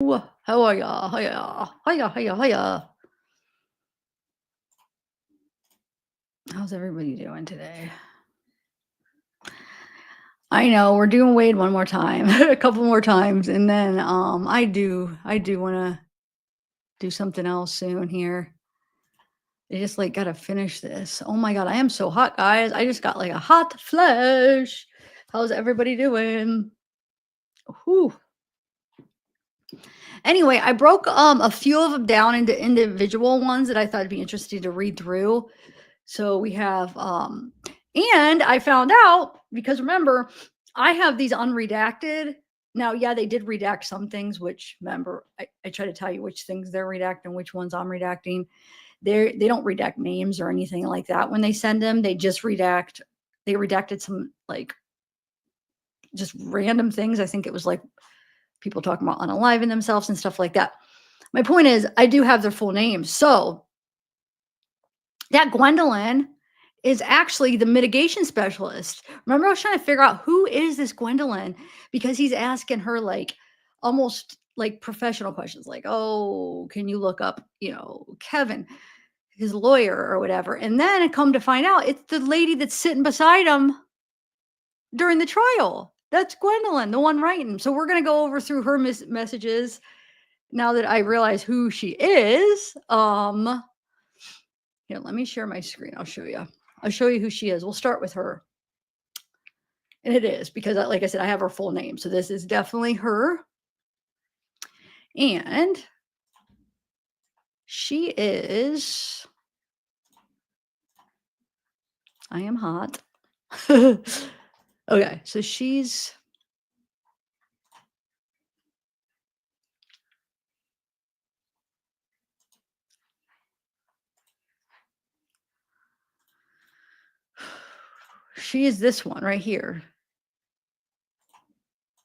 How are ya? Hiya. Hiya, hiya, hiya. How's everybody doing today? I know we're doing Wade one more time, a couple more times, and then I do want to do something else soon here. I just like gotta finish this. Oh my god, I am so hot, guys. I just got like a hot flash. How's everybody doing? Whew. Anyway, I broke a few of them down into individual ones that I thought would be interesting to read through. So we have and I found out because remember, I have these unredacted. Now, yeah, they did redact some things, which remember, I try to tell you which things they're redacting, which ones I'm redacting. They don't redact names or anything like that when they send them. They just redact. They redacted some like just random things. I think it was like people talking about unaliving themselves and stuff like that. My point is, I do have their full names. So that Gwendolyn is actually the mitigation specialist. Remember, I was trying to figure out who is this Gwendolyn because he's asking her like almost like professional questions, like, "Oh, can you look up, Kevin, his lawyer or whatever?" And then I come to find out it's the lady that's sitting beside him during the trial. That's Gwendolyn, the one writing. So we're gonna go over through her messages now that I realize who she is. Here, let me share my screen. I'll show you. I'll show you who she is. We'll start with her. And it is because, like I said, I have her full name. So this is definitely her. And she is, I am hot. Okay, so she's, she is this one right here.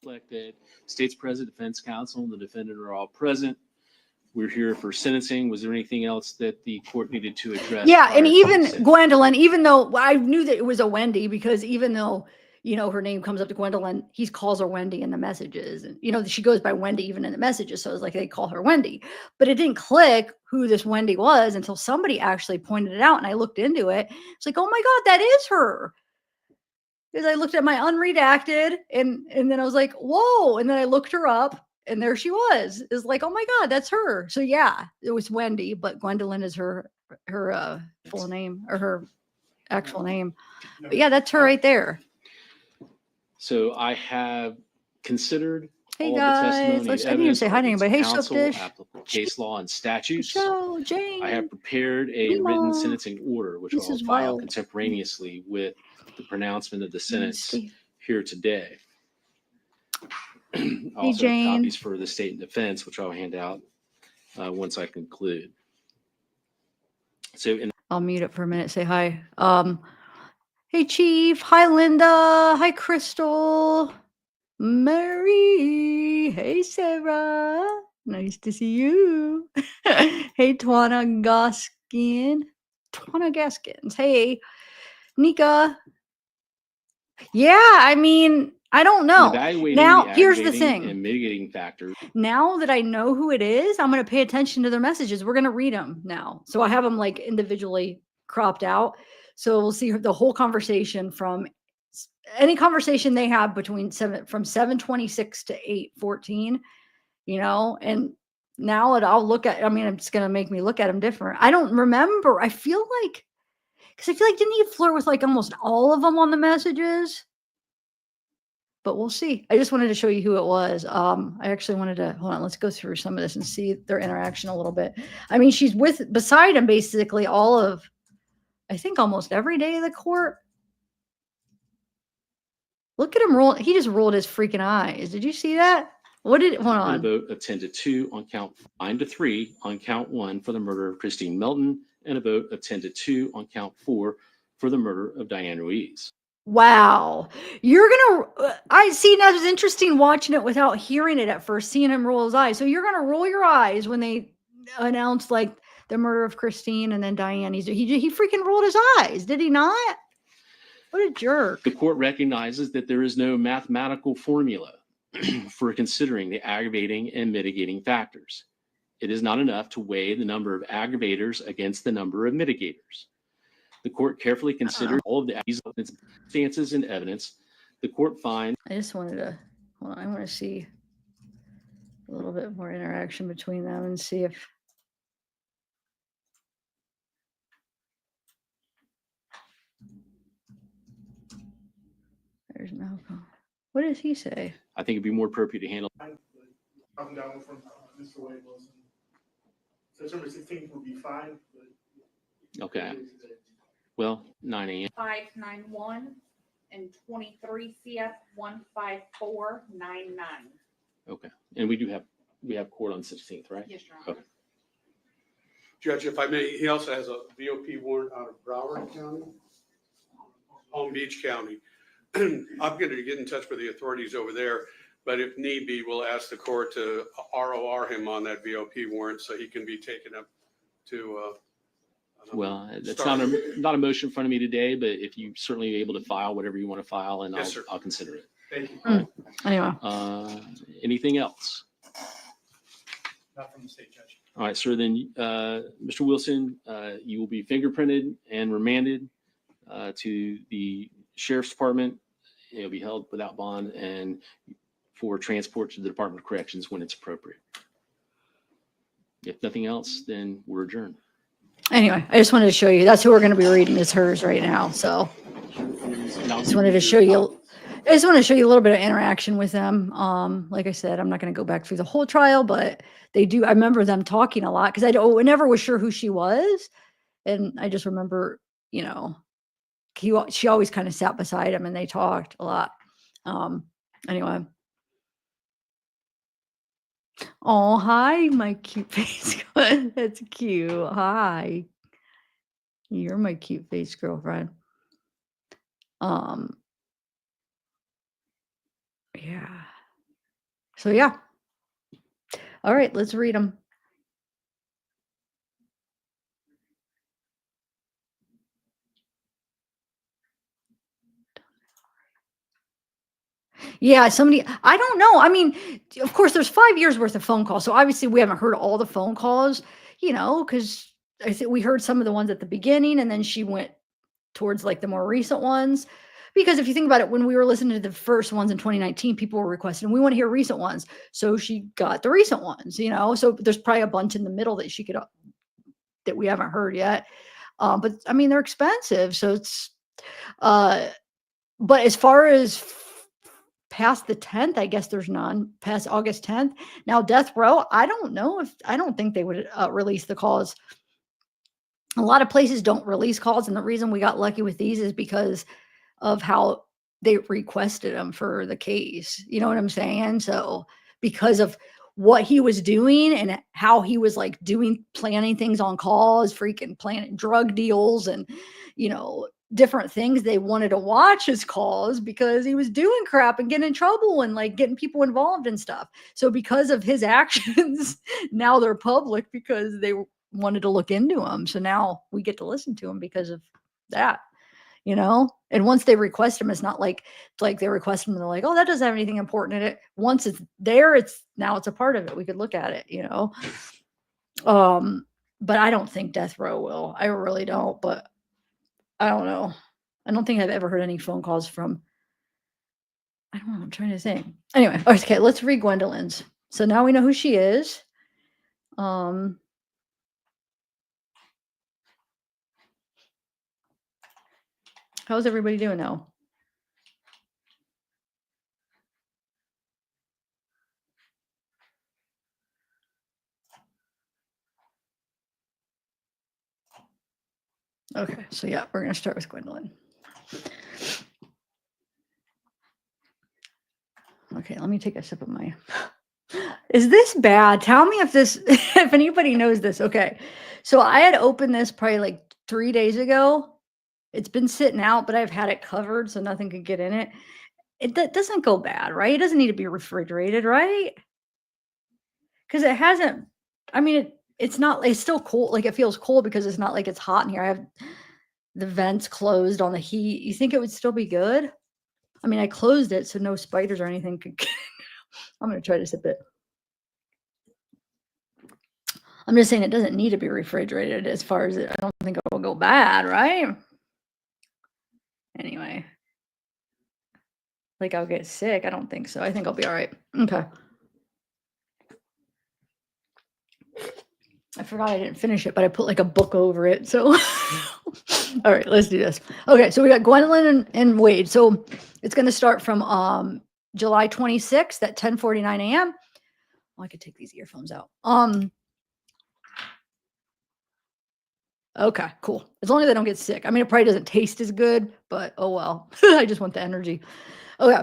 Elected State's President, Defense Counsel, and the defendant are all present. We're here for sentencing. Was there anything else that the court needed to address? Yeah, and even Gwendolyn, even though I knew that it was a Wendy, because even though, her name comes up to Gwendolyn, he calls her Wendy in the messages. And, she goes by Wendy even in the messages. So it's like they call her Wendy. But it didn't click who this Wendy was until somebody actually pointed it out. And I looked into it. It's like, oh my God, that is her. Because I looked at my unredacted and then I was like, whoa. And then I looked her up and there she was. It's like, oh my God, that's her. So yeah, it was Wendy, but Gwendolyn is her full name or her actual name. But yeah, that's her right there. So I have considered Hey all guys, the testimony. I didn't even say hi to anybody. Hey, counsel, Soapdish. applicable case law and statutes. Michelle, Jane. I have prepared a written sentencing order, which I'll file contemporaneously with the pronouncement of the sentence here today. Also have copies for the state and defense, which I'll hand out once I conclude. So I'll mute it for a minute. Say hi. Hey, Chief. Hi, Linda. Hi, Crystal. Mary. Hey, Sarah. Nice to see you. Hey, Twana Gaskins. Hey, Nika. Yeah, I mean, I don't know. Now, here's the thing. And mitigating factors. Now that I know who it is, I'm going to pay attention to their messages. We're going to read them now. So I have them like individually cropped out. So we'll see the whole conversation from any conversation they have from 7:26 to 8:14, and now I'll look at, it's going to make me look at them different. I don't remember. I feel like, didn't he flirt with like almost all of them on the messages? But we'll see. I just wanted to show you who it was. I actually wanted to, hold on, let's go through some of this and see their interaction a little bit. She's beside him basically all of, I think almost every day of the court. Look at him roll. He just rolled his freaking eyes. Did you see that? Hold on. A vote of 10-2 on count 9-3 on count 1 for the murder of Christine Melton, and a vote of 10-2 on count 4 for the murder of Diane Ruiz. Wow. I see, now it was interesting watching it without hearing it at first, seeing him roll his eyes. So you're going to roll your eyes when they announced like the murder of Christine and then Diane. He freaking rolled his eyes. Did he not? What a jerk. The court recognizes that there is no mathematical formula for considering the aggravating and mitigating factors. It is not enough to weigh the number of aggravators against the number of mitigators. The court carefully considered all of the circumstances and evidence. The court finds. I just wanted to, well, I want to see a little bit more interaction between them and see if. There's no. What does he say? I think it'd be more appropriate to handle. Come down from Mr. Wade Wilson. September 16th would be fine. Okay. Well, 9 a.m. 591 and 23 CF 15499. Okay. And we have court on 16th, right? Yes, Your Honor. Okay. Judge, if I may, he also has a VOP warrant out of Broward County, Palm Beach County. I'm going to get in touch with the authorities over there, but if need be, we'll ask the court to ROR him on that VOP warrant so he can be taken up to. Well, that's not a motion in front of me today, but if you certainly able to file whatever you want to file, and Yes, I'll consider it. Thank you. Anyway. Anything else? Not from the state judge. All right, sir. Then, Mr. Wilson, you will be fingerprinted and remanded to the sheriff's department. It'll be held without bond and for transport to the Department of Corrections when it's appropriate. If nothing else, then we're adjourned. Anyway, I just wanted to show you. That's who we're going to be reading is hers right now. So just wanted to show you. I just want to show you a little bit of interaction with them. Like I said, I'm not going to go back through the whole trial, but they do. I remember them talking a lot because I never was sure who she was, and I just remember, she always kind of sat beside him and they talked a lot. Anyway. Oh, hi, my cute face. That's cute. Hi. You're my cute face girlfriend. Yeah. So yeah. All right, let's read them. Yeah, I don't know. I mean, of course, there's 5 years worth of phone calls. So obviously we haven't heard all the phone calls, because I think we heard some of the ones at the beginning and then she went towards like the more recent ones. Because if you think about it, when we were listening to the first ones in 2019, people were requesting, we want to hear recent ones. So she got the recent ones, so there's probably a bunch in the middle that she could, that we haven't heard yet. But I mean, they're expensive. So it's, but as far as past the 10th, I guess there's none past August 10th. Now death row, I don't think they would release the calls. A lot of places don't release calls. And the reason we got lucky with these is because of how they requested them for the case. You know what I'm saying? So because of what he was doing and how he was like planning things on calls, freaking planning drug deals and, different things, they wanted to watch his calls because he was doing crap and getting in trouble and like getting people involved and stuff. So because of his actions, now they're public because they wanted to look into them. So now we get to listen to him because of that, and once they request him, it's not like they request him and they're like, oh, that doesn't have anything important in it. Once it's there, it's a part of it. We could look at it, but I don't think death row will. I really don't, but I don't know. I don't think I've ever heard any phone calls from, I don't know. I'm trying to think. Anyway, okay, let's read Gwendolyn's. So now we know who she is. How's everybody doing now? Okay, so yeah, we're going to start with Gwendolyn. Okay, let me take a sip of my. Is this bad? Tell me if anybody knows this. Okay, so I had opened this probably like 3 days ago. It's been sitting out, but I've had it covered so nothing could get in it. It doesn't go bad, right? It doesn't need to be refrigerated, right? Because it hasn't. I mean, it's not. It's still cold. Like it feels cold because it's not like it's hot in here. I have the vents closed on the heat. You think it would still be good? I mean, I closed it so no spiders or anything could. I'm going to try this a bit. I'm just saying it doesn't need to be refrigerated as far as I don't think it will go bad, right? Anyway. Like I'll get sick. I don't think so. I think I'll be all right. Okay. I forgot I didn't finish it, but I put like a book over it. So, all right, let's do this. Okay, so we got Gwendolyn and Wade. So it's going to start from July 26th at 10:49 a.m. Oh, I could take these earphones out. Okay, cool. As long as I don't get sick. I mean, it probably doesn't taste as good, but oh well. I just want the energy. Okay.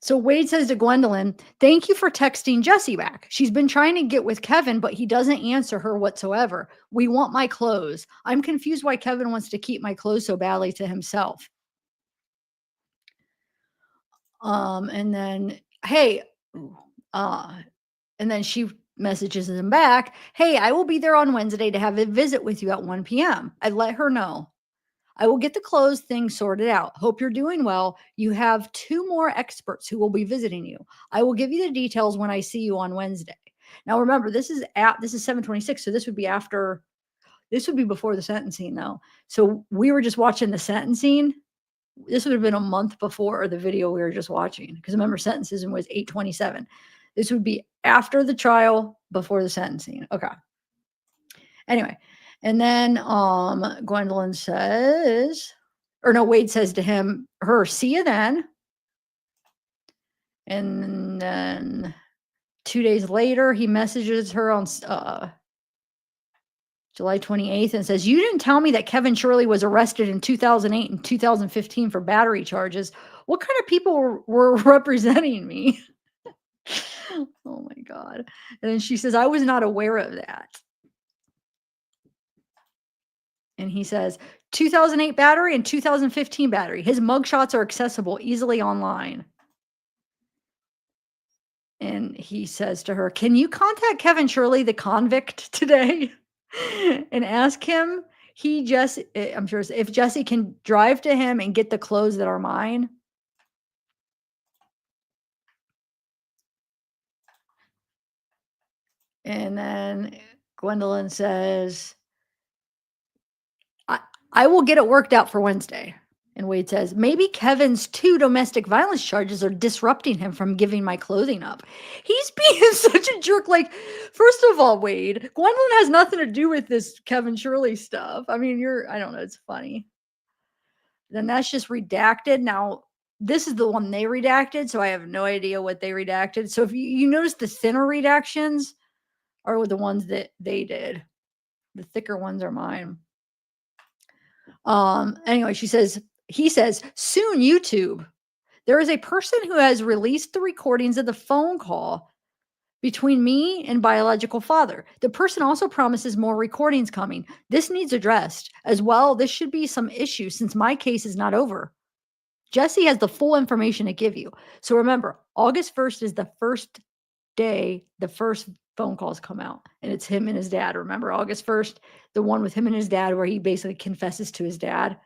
So Wade says to Gwendolyn, thank you for texting Jesse back. She's been trying to get with Kevin, but he doesn't answer her whatsoever. We want my clothes. I'm confused why Kevin wants to keep my clothes so badly to himself. And then, hey, and then she messages him back, hey, I will be there on Wednesday to have a visit with you at 1 p.m. I let her know. I will get the clothes thing sorted out. Hope you're doing well. You have 2 more experts who will be visiting you. I will give you the details when I see you on Wednesday. Now remember, this is 7:26, so this would be before the sentencing though. So we were just watching the sentencing. This would have been a month before the video we were just watching, because remember, sentencing was 8:27. This would be after the trial, before the sentencing. Okay. Anyway, and then Gwendolyn says, or no, Wade says to her, see you then. And then 2 days later, he messages her on July 28th and says, you didn't tell me that Kevin Shirley was arrested in 2008 and 2015 for battery charges. What kind of people were representing me? Oh my God. And then she says, I was not aware of that. And he says, 2008 battery and 2015 battery. His mugshots are accessible easily online. And he says to her, can you contact Kevin Shirley, the convict, today and ask him I'm sure if Jesse can drive to him and get the clothes that are mine. And then Gwendolyn says, I will get it worked out for Wednesday. And Wade says, maybe Kevin's 2 domestic violence charges are disrupting him from giving my clothing up. He's being such a jerk. Like, first of all, Wade, Gwendolyn has nothing to do with this Kevin Shirley stuff. I mean, I don't know, it's funny. Then that's just redacted. Now, this is the one they redacted, so I have no idea what they redacted. So if you notice, the thinner redactions are the ones that they did. The thicker ones are mine. Anyway, he says, soon YouTube. There is a person who has released the recordings of the phone call between me and biological father. The person also promises more recordings coming. This needs addressed as well. This should be some issue since my case is not over. Jesse has the full information to give you. So remember, August 1st is the first day the first phone calls come out, and it's him and his dad. Remember, August 1st, the one with him and his dad, where he basically confesses to his dad,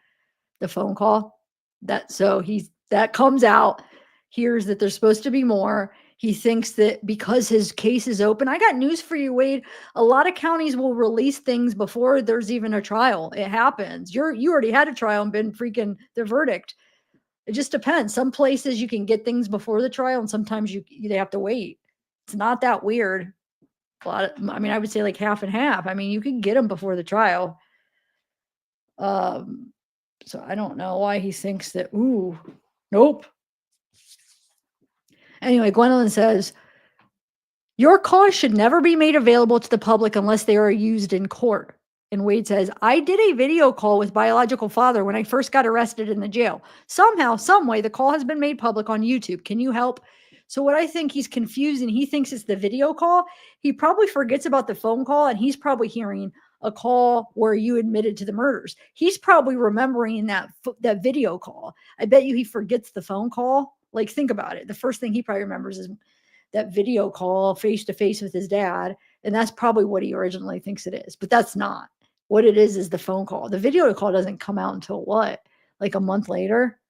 the phone call. That comes out, hears that there's supposed to be more. He thinks that because his case is open, I got news for you, Wade. A lot of counties will release things before there's even a trial. It happens. You already had a trial and been freaking the verdict. It just depends. Some places you can get things before the trial, and sometimes they have to wait. It's not that weird. I would say like half and half. I mean, you can get them before the trial. So I don't know why he thinks that, nope. Anyway, Gwendolyn says, your calls should never be made available to the public unless they are used in court. And Wade says, I did a video call with biological father when I first got arrested in the jail. Somehow, some way, the call has been made public on YouTube. Can you help? So what I think he's confused, and he thinks it's the video call. He probably forgets about the phone call, and he's probably hearing a call where you admitted to the murders. He's probably remembering that video call. I bet you he forgets the phone call. Like, think about it. The first thing he probably remembers is that video call face to face with his dad. And that's probably what he originally thinks it is, but that's not. What it is the phone call. The video call doesn't come out until what? Like a month later?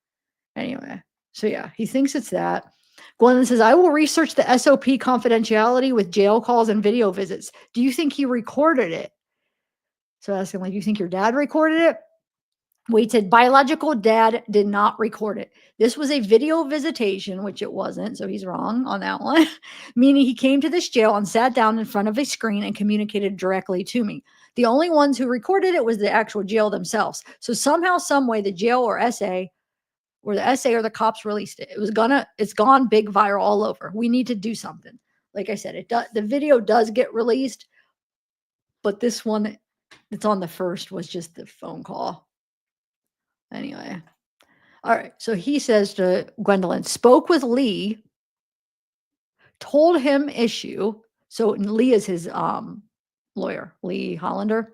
Anyway, so yeah, he thinks it's that. Gwendolyn says, I will research the SOP confidentiality with jail calls and video visits. Do you think he recorded it? So asking, like, you think your dad recorded it? Wade said, biological dad did not record it. This was a video visitation, which it wasn't. So he's wrong on that one. Meaning he came to this jail and sat down in front of a screen and communicated directly to me. The only ones who recorded it was the actual jail themselves. So somehow, some way, the jail or SA or the cops released it. It's gone big viral all over. We need to do something. Like I said, the video does get released, but this one that's on the first was just the phone call. Anyway. All right. So he says to Gwendolyn, spoke with Lee, told him issue. So Lee is his lawyer, Lee Hollander.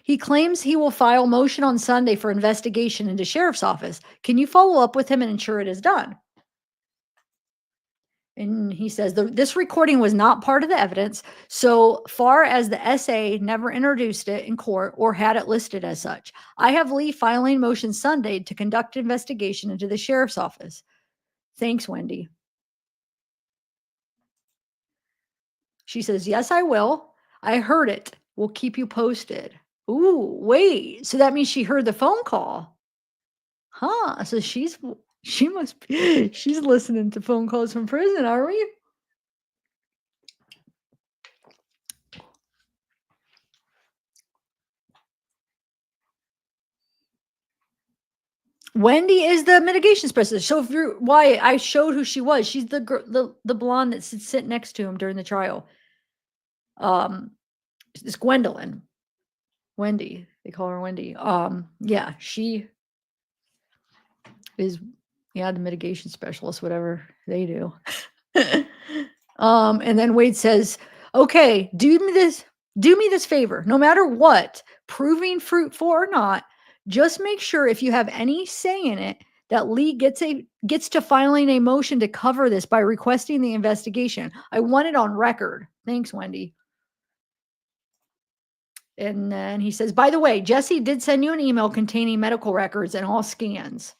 He claims he will file motion on Sunday for investigation into sheriff's office. Can you follow up with him and ensure it is done? And he says this recording was not part of the evidence so far as the SA never introduced it in court or had it listed as such. I have Lee filing motion Sunday to conduct investigation into the sheriff's office. Thanks, Wendy. She says, yes, I will. I heard it. We'll keep you posted. Ooh, wait. So that means she heard the phone call. Huh. So she's listening to phone calls from prison, are we? Wendy is the mitigation specialist. So if you're why I showed who she was. She's the girl, the blonde that sit next to him during the trial. It's Gwendolyn. Wendy. They call her Wendy. Yeah, she is the mitigation specialist, whatever they do. And then Wade says, okay, do me this favor. No matter what, proving fruitful or not, just make sure if you have any say in it that Lee gets to filing a motion to cover this by requesting the investigation. I want it on record. Thanks, Wendy. And then he says, by the way, Jesse did send you an email containing medical records and all scans.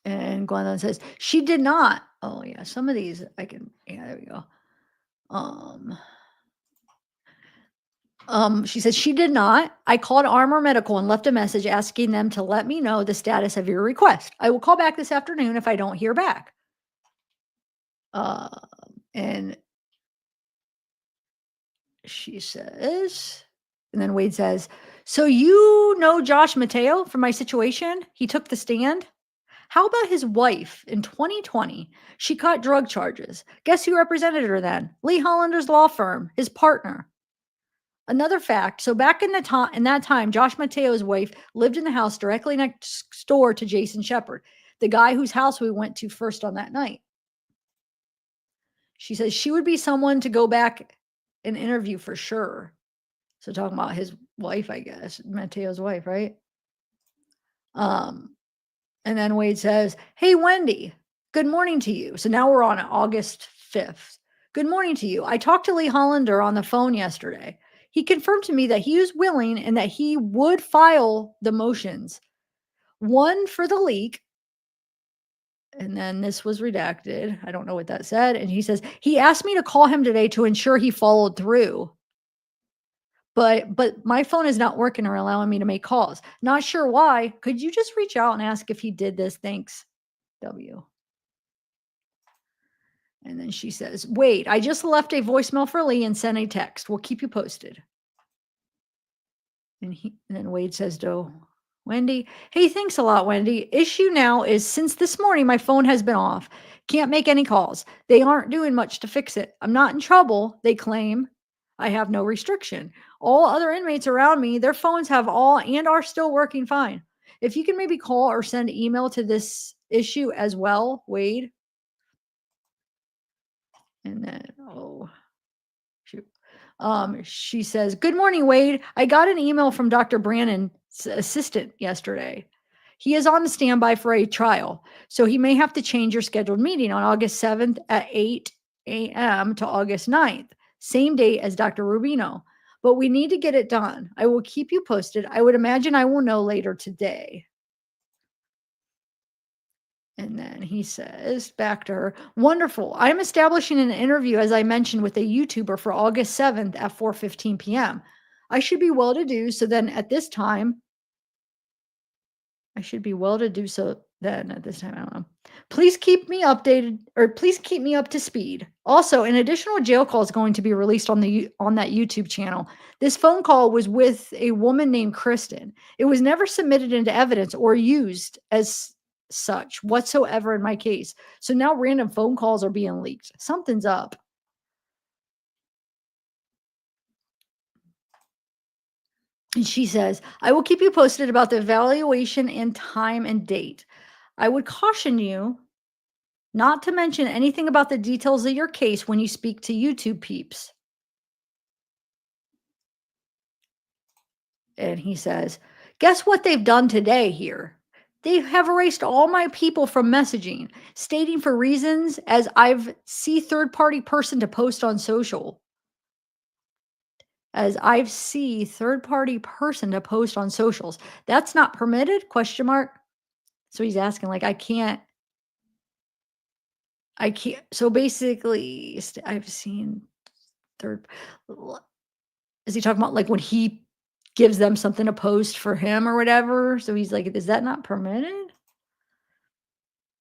And Gwendolyn says, she did not. Oh, yeah. Some of these I can. Yeah, there we go. She says she did not. I called Armor Medical and left a message asking them to let me know the status of your request. I will call back this afternoon if I don't hear back. And she says, and then Wade says, so you know Josh Mateo from my situation? He took the stand. How about his wife in 2020? She caught drug charges. Guess who represented her then? Lee Hollander's law firm, his partner. Another fact, so back in that time, Josh Mateo's wife lived in the house directly next door to Jason Shepard, the guy whose house we went to first on that night. She says she would be someone to go back and interview for sure. So talking about his wife, I guess, Mateo's wife, right? And then Wade says, hey, Wendy, good morning to you. So now we're on August 5th. Good morning to you. I talked to Lee Hollander on the phone yesterday. He confirmed to me that he was willing and that he would file the motions. One for the leak. And then this was redacted. I don't know what that said. And he says, he asked me to call him today to ensure he followed through. But my phone is not working or allowing me to make calls. Not sure why. Could you just reach out and ask if he did this? Thanks, W. And then she says, wait, I just left a voicemail for Lee and sent a text. We'll keep you posted. And then Wade says to Wendy, hey, thanks a lot, Wendy. Issue now is since this morning, my phone has been off. Can't make any calls. They aren't doing much to fix it. I'm not in trouble, they claim. I have no restriction. All other inmates around me, their phones have all and are still working fine. If you can maybe call or send email to this issue as well, Wade. And then, she says, good morning, Wade. I got an email from Dr. Brannon's assistant yesterday. He is on standby for a trial, so he may have to change your scheduled meeting on August 7th at 8 a.m. to August 9th, same date as Dr. Rubino. but we need to get it done. I will keep you posted. I would imagine I will know later today. And then he says back to her, wonderful. I'm establishing an interview, as I mentioned, with a YouTuber for August 7th at 4:15 p.m. I should be well to do. So then at this time, I should be well to do so then at this time. I don't know. Please keep me updated, or please keep me up to speed. Also, an additional jail call is going to be released on that YouTube channel. This phone call was with a woman named Kristen. It was never submitted into evidence or used as such whatsoever in my case. So now random phone calls are being leaked. Something's up. And she says, I will keep you posted about the evaluation and time and date. I would caution you not to mention anything about the details of your case when you speak to YouTube peeps. And he says, guess what they've done today here? They have erased all my people from messaging, stating for reasons as I've see third-party person to post on social. As I've see third-party person to post on socials. That's not permitted? Question mark. So he's asking, like, I can't. So basically, I've seen third. Is he talking about like when he gives them something to post for him or whatever? So he's like, is that not permitted?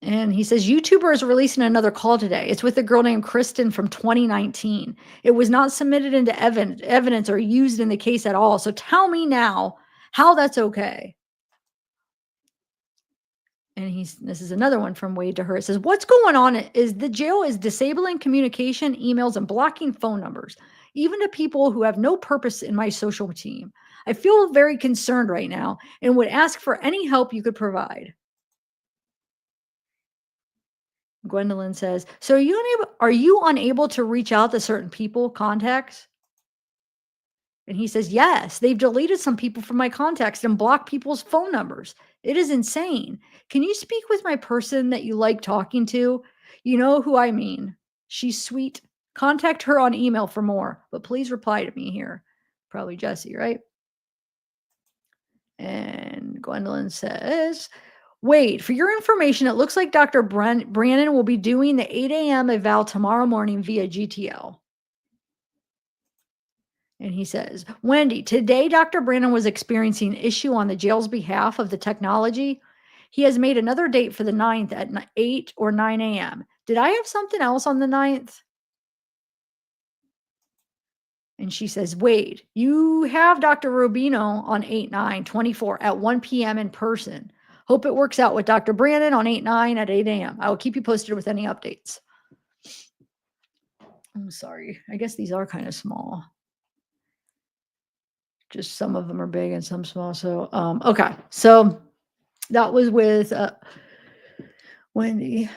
And he says, YouTuber is releasing another call today. It's with a girl named Kristen from 2019. It was not submitted into evidence or used in the case at all. So tell me now how that's okay. And this is another one from Wade to her. It says, what's going on is the jail is disabling communication, emails, and blocking phone numbers, even to people who have no purpose in my social team. I feel very concerned right now and would ask for any help you could provide. Gwendolyn says, so are you unable to reach out to certain people, contacts? And he says, yes, they've deleted some people from my contacts and blocked people's phone numbers. It is insane. Can you speak with my person that you like talking to? You know who I mean. She's sweet. Contact her on email for more, but please reply to me here. Probably Jesse, right? And Gwendolyn says, wait, for your information, it looks like Dr. Brannon will be doing the 8 a.m. eval tomorrow morning via GTL. And he says, Wendy, today Dr. Brannon was experiencing issue on the jail's behalf of the technology. He has made another date for the 9th at 8 or 9 a.m. Did I have something else on the 9th? And she says, Wade, you have Dr. Rubino on 8/9/24 at 1 p.m. in person. Hope it works out with Dr. Brannon on 8/9 at 8 a.m. I will keep you posted with any updates. I'm sorry. I guess these are kind of small. Just some of them are big and some small. So, okay. So that was with Wendy.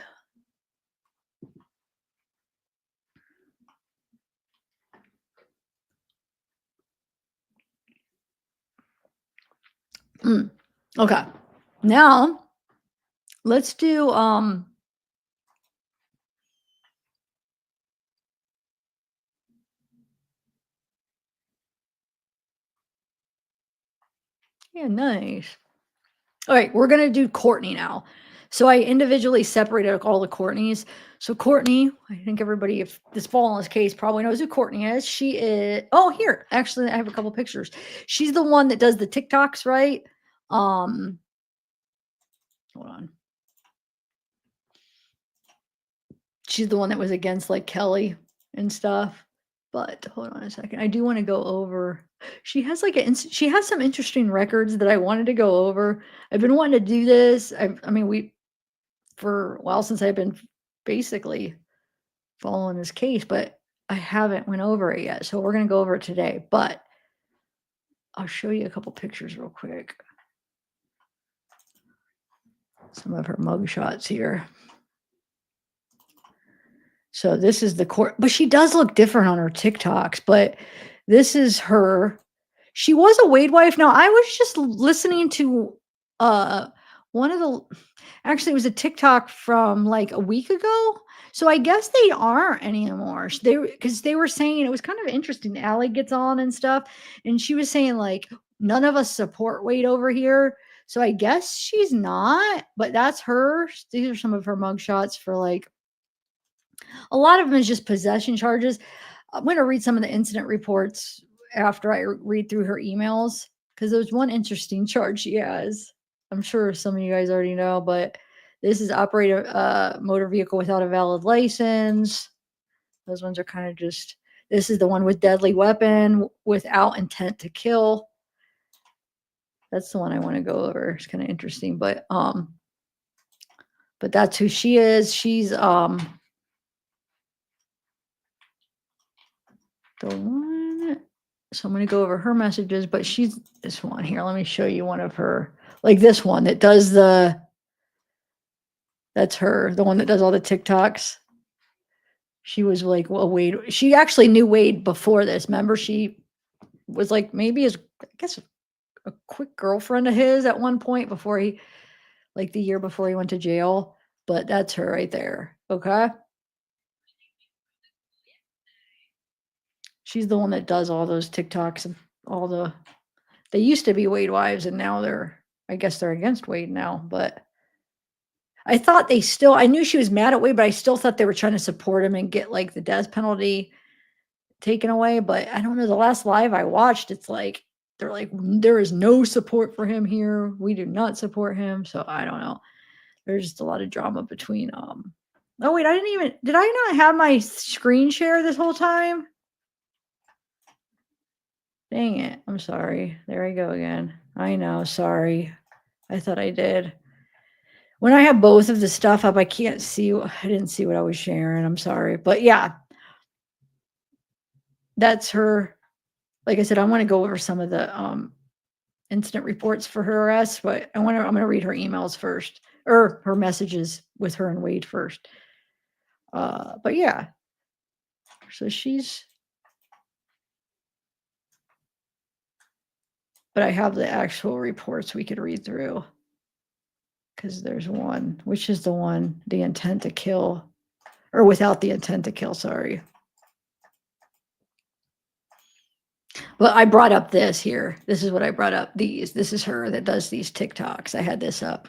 Okay. Now let's do yeah, nice. All right, we're going to do Courtney now. So I individually separated all the Courtneys. So Courtney, I think everybody, if this fall in this case, probably knows who Courtney is. She is, oh, here, actually, I have a couple pictures. She's the one that does the TikToks, right? Hold on. She's the one that was against like Kelly and stuff. But hold on a second. I do want to go over. She has like she has some interesting records that I wanted to go over. I've been wanting to do this. I mean, for a while since I've been basically following this case, but I haven't went over it yet. So we're going to go over it today, but I'll show you a couple pictures real quick. Some of her mugshots here. So this is the court, but she does look different on her TikToks, but this is her. She was a Wade wife. Now I was just listening to one of the actually, it was a TikTok from, like, a week ago, so I guess they aren't anymore. They because they were saying it was kind of interesting. Allie gets on and stuff, and she was saying, like, "None of us support Wade over here," so I guess she's not, but that's her. These are some of her mugshots for, like a lot of them is just possession charges. I'm gonna read some of the incident reports after I read through her emails, because there's one interesting charge she has. I'm sure some of you guys already know, but this is operate a motor vehicle without a valid license. Those ones are kind of just. This is the one with deadly weapon without intent to kill. That's the one I want to go over. It's kind of interesting, but that's who she is. She's the one. So I'm going to go over her messages, but she's this one here. Let me show you one of her, like this one that does that's her, the one that does all the TikToks. She was like, well, Wade, she actually knew Wade before this. Remember, she was like maybe his, I guess, a quick girlfriend of his at one point before he, like the year before he went to jail. But that's her right there. Okay. She's the one that does all those TikToks and all they used to be Wade wives and now I guess they're against Wade now, but I thought I knew she was mad at Wade, but I still thought they were trying to support him and get like the death penalty taken away. But I don't know. The last live I watched, it's like, they're like, there is no support for him here. We do not support him. So I don't know. There's just a lot of drama between, oh wait, did I not have my screen share this whole time? Dang it. I'm sorry. There I go again. I know. Sorry. I thought I did. When I have both of the stuff up, I can't see. I didn't see what I was sharing. I'm sorry. But yeah, that's her. Like I said, I want to go over some of the incident reports for her arrest, but I'm going to read her emails first, or her messages with her and Wade first. But yeah. So but I have the actual reports we could read through. Because there's one, which is the intent to kill, or without the intent to kill, sorry. Well, I brought up this here. This is what I brought up. This is her that does these TikToks. I had this up.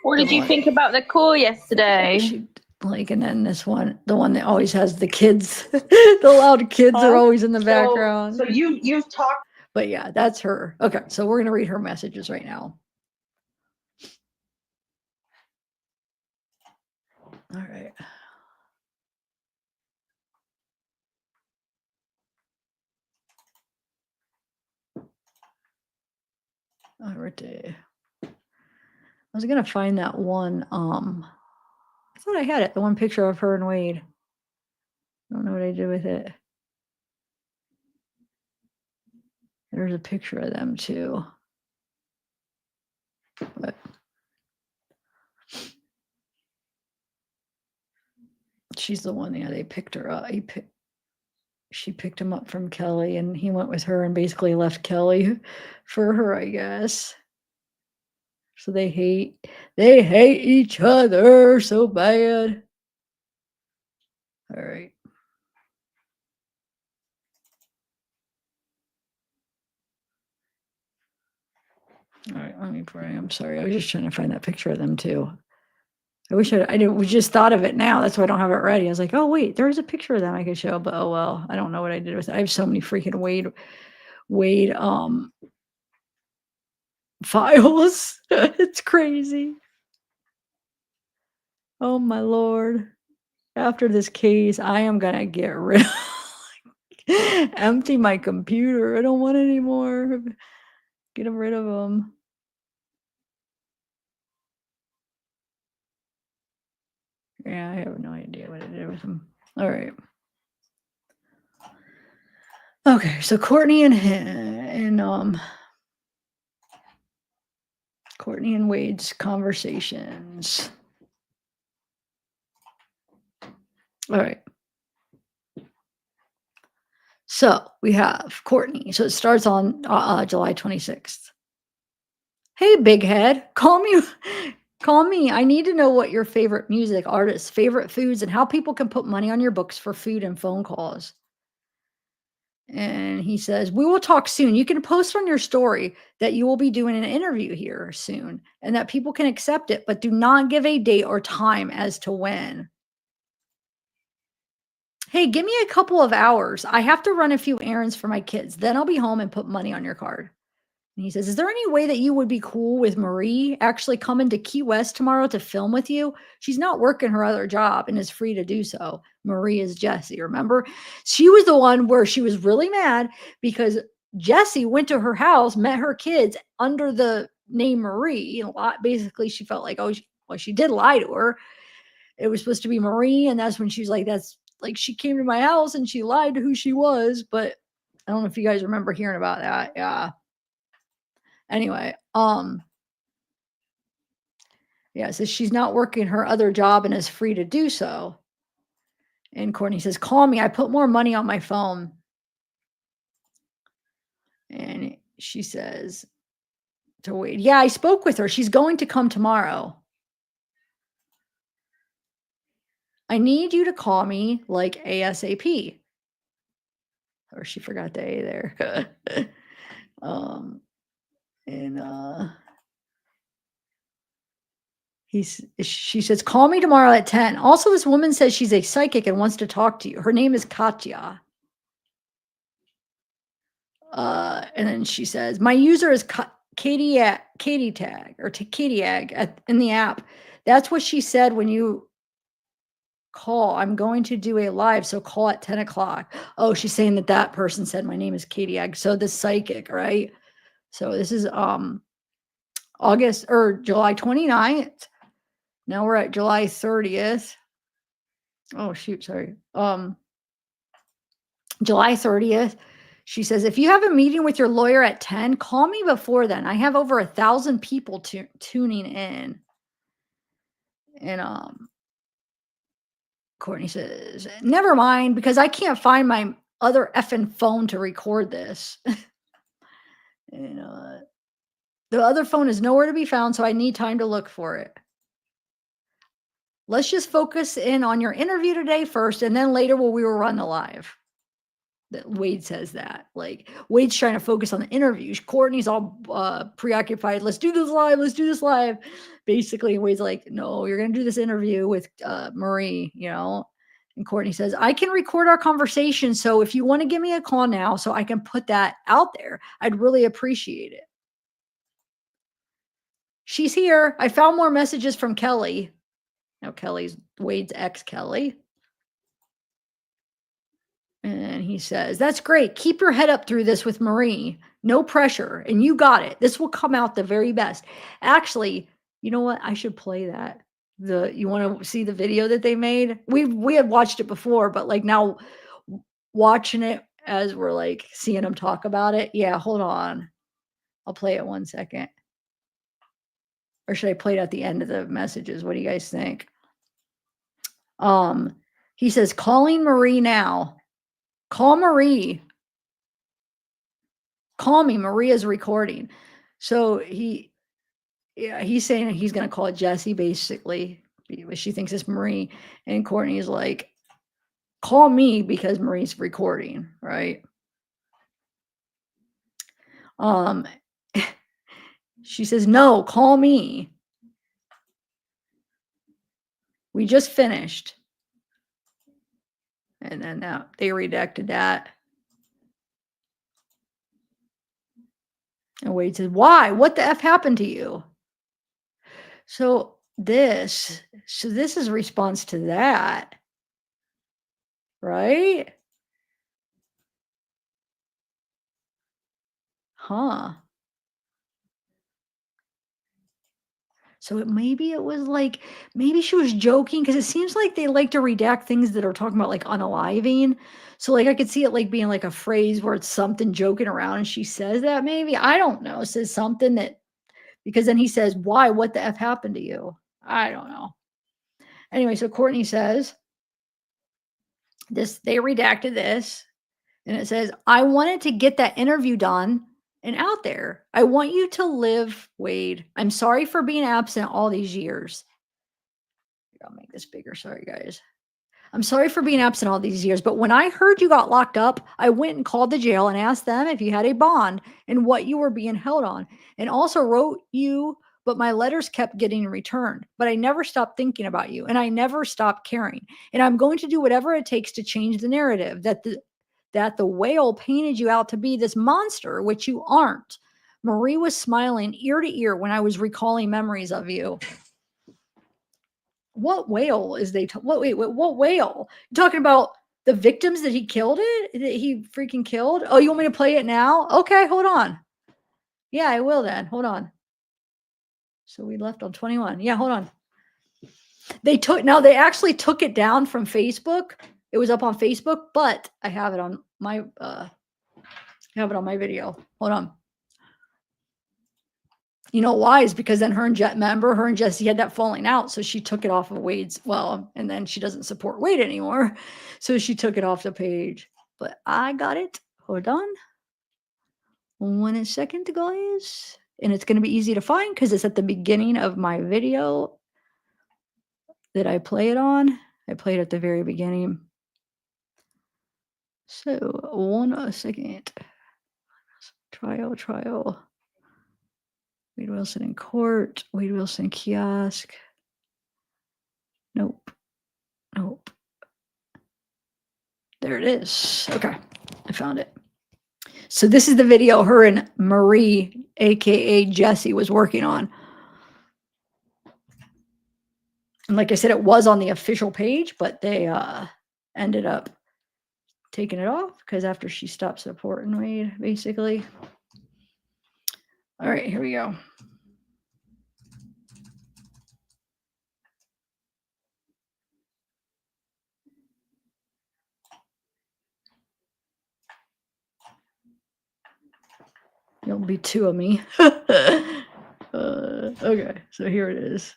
What did you think about the call yesterday? And then this one, the one that always has the kids, the loud kids are always in the background. So you've talked. But yeah, that's her. Okay, so we're going to read her messages right now. All right. All right. I was gonna find that one. I thought I had it. The one picture of her and Wade. I don't know what I did with it. There's a picture of them too. But she's the one. Yeah, they picked her up. She picked him up from Kelly, and he went with her and basically left Kelly for her, I guess. So they hate each other so bad. All right. All right, let me pray. I'm sorry. I was just trying to find that picture of them too. I wish we just thought of it now. That's why I don't have it ready. I was like, oh wait, there's a picture of them I could show, but oh well, I don't know what I did with it. I have so many freaking Wade files. It's crazy. Oh my Lord. After this case, I am gonna get rid of empty my computer. I don't want any more. Get rid of them. Yeah, I have no idea what I did with them. All right. Okay, so Courtney and Courtney and Wade's conversations. All right. So we have Courtney. So it starts on July 26th. Hey, big head, call me. Call me. I need to know what your favorite music, artists, favorite foods, and how people can put money on your books for food and phone calls. And he says, we will talk soon. You can post on your story that you will be doing an interview here soon and that people can accept it, but do not give a date or time as to when. Hey, give me a couple of hours. I have to run a few errands for my kids. Then I'll be home and put money on your card. And he says, is there any way that you would be cool with Marie actually coming to Key West tomorrow to film with you? She's not working her other job and is free to do so. Marie is Jessie, remember? She was the one where she was really mad because Jessie went to her house, met her kids under the name Marie. And basically, she felt like, she did lie to her. It was supposed to be Marie. And that's when she was like, that's like, she came to my house and she lied to who she was. But I don't know if you guys remember hearing about that. Yeah. Anyway, yeah, so she's not working her other job and is free to do so. And Courtney says, call me. I put more money on my phone. And she says to Wade, yeah, I spoke with her. She's going to come tomorrow. I need you to call me like ASAP. Or she forgot the A there. She says, call me tomorrow at 10. Also, this woman says she's a psychic and wants to talk to you. Her name is Katya. And then she says, my user is Katie Tag or Katie Ag in the app. That's what she said when you call. I'm going to do a live, so call at 10 o'clock. Oh, she's saying that person said my name is Katie Ag. So the psychic, right? So this is August or July 29th. Now we're at July 30th. Oh shoot, sorry. July 30th. She says, if you have a meeting with your lawyer at 10, call me before then. I have over 1,000 people tuning in. And Courtney says, never mind, because I can't find my other effing phone to record this. And the other phone is nowhere to be found, so I need time to look for it. Let's just focus in on your interview today first, and then later we will run the live. That Wade says that. Like, Wade's trying to focus on the interviews. Courtney's all preoccupied. Let's do this live. Let's do this live. Basically, Wade's like, no, you're going to do this interview with Marie, And Courtney says, I can record our conversation. So if you want to give me a call now so I can put that out there, I'd really appreciate it. She's here. I found more messages from Kelly. Now, Kelly's Wade's ex, Kelly. And he says, that's great. Keep your head up through this with Marie. No pressure. And you got it. This will come out the very best. Actually, you know what? I should play that. You want to see the video that they made? We had watched it before, but like now watching it as we're like seeing them talk about it. Yeah, hold on. I'll play it 1 second. Or should I play it at the end of the messages? What do you guys think? He says, calling Marie now. Call Marie. Call me. Maria's recording. So he's saying he's going to call Jessie basically. She thinks it's Marie. And Courtney's like, call me because Marie's recording, right? She says, no, call me. We just finished. And then they redacted that. And Wade says, why? What the F happened to you? So this is a response to that. Right? Huh. So maybe it was like, maybe she was joking because it seems like they like to redact things that are talking about like unaliving. So like I could see it like being like a phrase where it's something joking around and she says that maybe. I don't know. Says something that, because then he says, why? What the F happened to you? I don't know. Anyway, so Courtney says this, they redacted this and it says, I wanted to get that interview done and out there. I want you to live, Wade. I'm sorry for being absent all these years. I'll make this bigger. Sorry, guys. I'm sorry for being absent all these years, but when I heard you got locked up, I went and called the jail and asked them if you had a bond and what you were being held on, and also wrote you, but my letters kept getting returned. But I never stopped thinking about you, and I never stopped caring. And I'm going to do whatever it takes to change the narrative that the whale painted you out to be this monster, which you aren't. Marie was smiling ear to ear when I was recalling memories of you. What whale is what whale? You talking about the victims that he killed that he freaking killed? Oh, you want me to play it now? Okay, hold on. Yeah, I will then. Hold on. So we left on 21. Yeah, hold on. They actually took it down from Facebook. It was up on Facebook, but I have it on my video. Hold on. You know why? Is because then her and Jesse had that falling out. So she took it off of Wade's, and then she doesn't support Wade anymore. So she took it off the page. But I got it. Hold on. 1 second, guys. And it's going to be easy to find because it's at the beginning of my video that I play it on. I played at the very beginning. So 1 second. Trial. Wade Wilson in court. Wade Wilson kiosk. Nope. There it is. Okay. I found it. So this is the video her and Marie, aka Jesse, was working on. And like I said, it was on the official page, but they ended up taking it off because after she stopped supporting Wade, basically. All right, here we go. There'll be two of me. Okay, so here it is.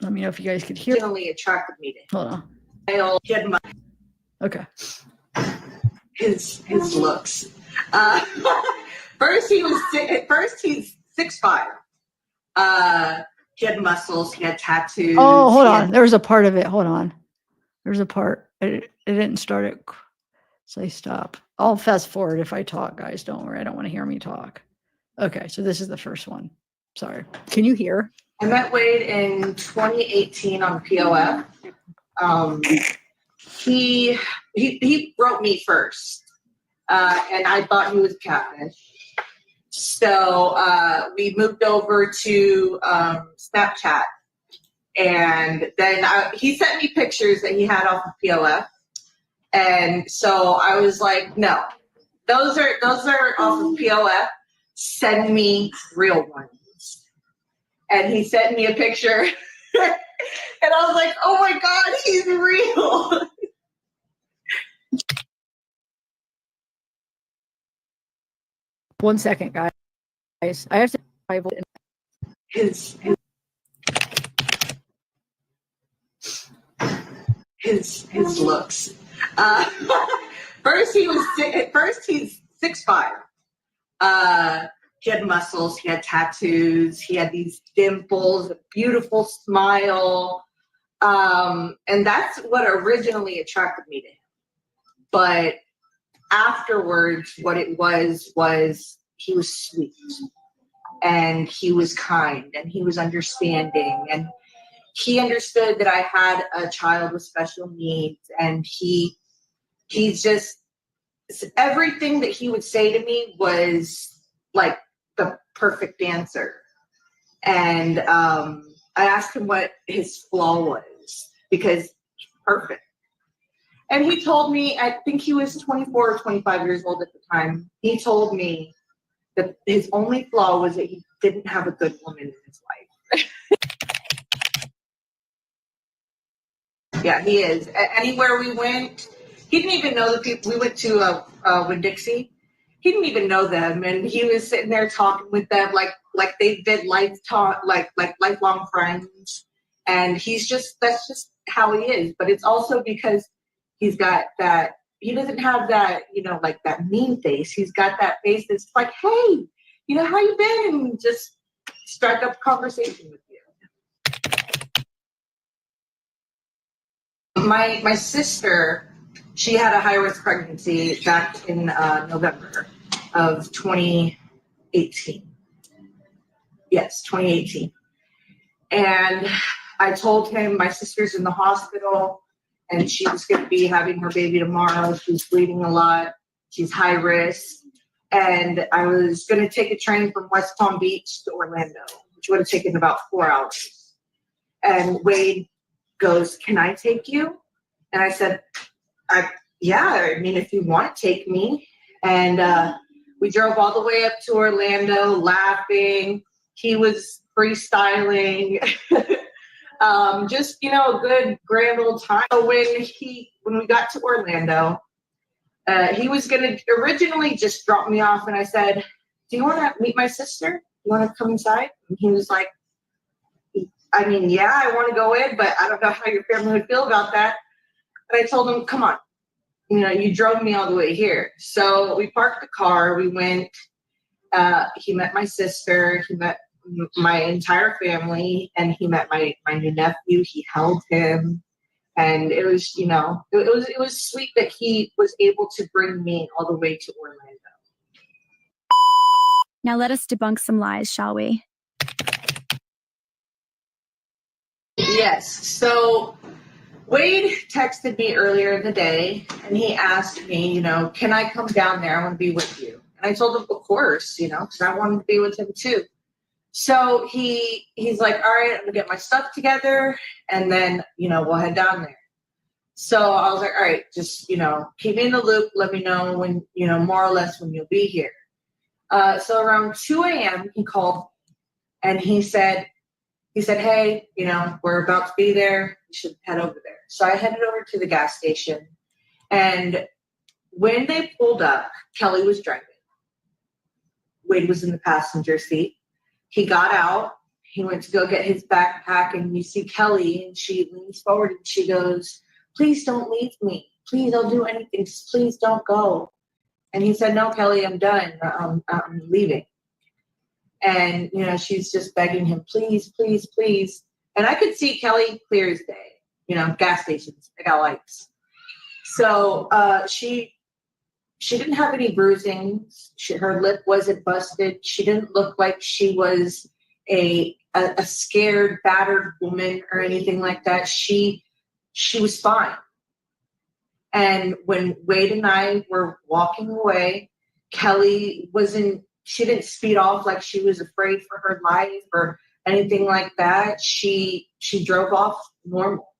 Let me know if you guys could hear. Originally attracted me to him. Hold on. I did my Okay. his looks. First he's 6'5". He had muscles. He had tattoos. Oh, hold on. There's a part of it. Hold on. There's a part. It didn't start it. Say stop. I'll fast forward if I talk, guys. Don't worry. I don't want to hear me talk. Okay, so this is the first one. Sorry. Can you hear? I met Wade in 2018 on POF. He wrote me first, and I thought he was a catfish. So we moved over to Snapchat, and then he sent me pictures that he had off of POF, and so I was like, no, those are off of POF. Send me real ones. And he sent me a picture, and I was like, oh my God, he's real. One second, guys. I have to. His looks. First he's 6'5". He had muscles. He had tattoos. He had these dimples, a beautiful smile, and that's what originally attracted me to him. But afterwards, what it was he was sweet, and he was kind, and he was understanding, and he understood that I had a child with special needs, and he's just everything that he would say to me was like the perfect answer. And I asked him what his flaw was because he's perfect. And he told me, I think he was 24 or 25 years old at the time. He told me that his only flaw was that he didn't have a good woman in his life. Yeah, he is. Anywhere we went, he didn't even know the people. We went to Winn-Dixie. He didn't even know them, and he was sitting there talking with them like they did lifelong friends. And that's just how he is. But it's also because he's got that he doesn't have that, like that mean face. He's got that face that's like, hey, how you been? And just strike up a conversation with you. My sister, she had a high-risk pregnancy back in November of 2018. Yes, 2018. And I told him my sister's in the hospital and she was going to be having her baby tomorrow. She's bleeding a lot. She's high risk. And I was going to take a train from West Palm Beach to Orlando, which would have taken about 4 hours. And Wade goes, can I take you? And I said, yeah, I mean, if you want to take me. And we drove all the way up to Orlando laughing. He was freestyling. Just, a good grand old time. So when we got to Orlando, he was going to originally just drop me off. And I said, do you want to meet my sister? You want to come inside? And he was like, I mean, yeah, I want to go in, but I don't know how your family would feel about that. And I told him, come on, you drove me all the way here. So we parked the car. We went, he met my sister. He met my entire family, and he met my new nephew. He held him. And it was, it was sweet that he was able to bring me all the way to Orlando. Now let us debunk some lies, shall we? Yes. So Wade texted me earlier in the day and he asked me, can I come down there? I want to be with you. And I told him, of course, because I wanted to be with him too. So he's like, all right, I'm gonna get my stuff together and then, we'll head down there. So I was like, all right, just, keep me in the loop. Let me know when, more or less when you'll be here. So around 2 a.m. he called and he said, hey, we're about to be there. You should head over there. So I headed over to the gas station. And when they pulled up, Kelly was driving. Wade was in the passenger seat. He got out. He went to go get his backpack. And you see Kelly, and she leans forward and she goes, please don't leave me. Please, I'll do anything. Just please don't go. And he said, no, Kelly, I'm done. I'm leaving. And, she's just begging him, please, please, please. And I could see Kelly clear as day, gas stations, they got lights. So she didn't have any bruising. Her lip wasn't busted. She didn't look like she was a scared, battered woman or anything like that. She was fine. And when Wade and I were walking away, Kelly she didn't speed off like she was afraid for her life or anything like that. She drove off normal.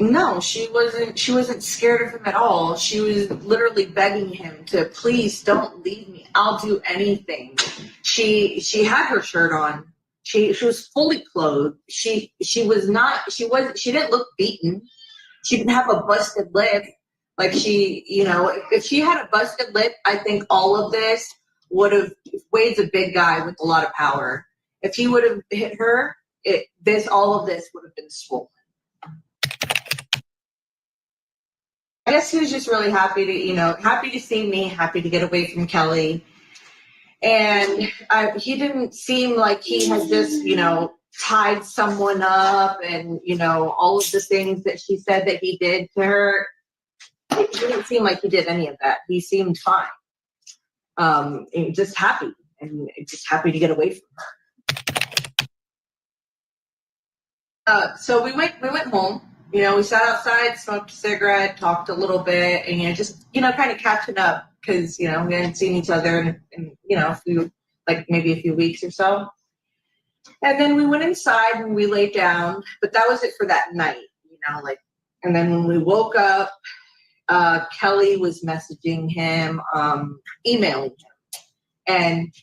No, she wasn't scared of him at all. She was literally begging him to please don't leave me. I'll do anything. She had her shirt on. She was fully clothed. She didn't look beaten. She didn't have a busted lip. Like if she had a busted lip, I think all of this would have, Wade's a big guy with a lot of power. If he would have hit her, all of this would have been swollen. I guess he was just really happy to see me, happy to get away from Kelly. And he didn't seem like he had just, tied someone up and, all of the things that she said that he did to her. It didn't seem like he did any of that. He seemed fine. Just happy and just happy to get away from her. So we went home. We sat outside, smoked a cigarette, talked a little bit, and just kind of catching up because we hadn't seen each other in maybe a few weeks or so. And then we went inside and we laid down, but that was it for that night. And then when we woke up, Kelly was messaging him, emailing him, and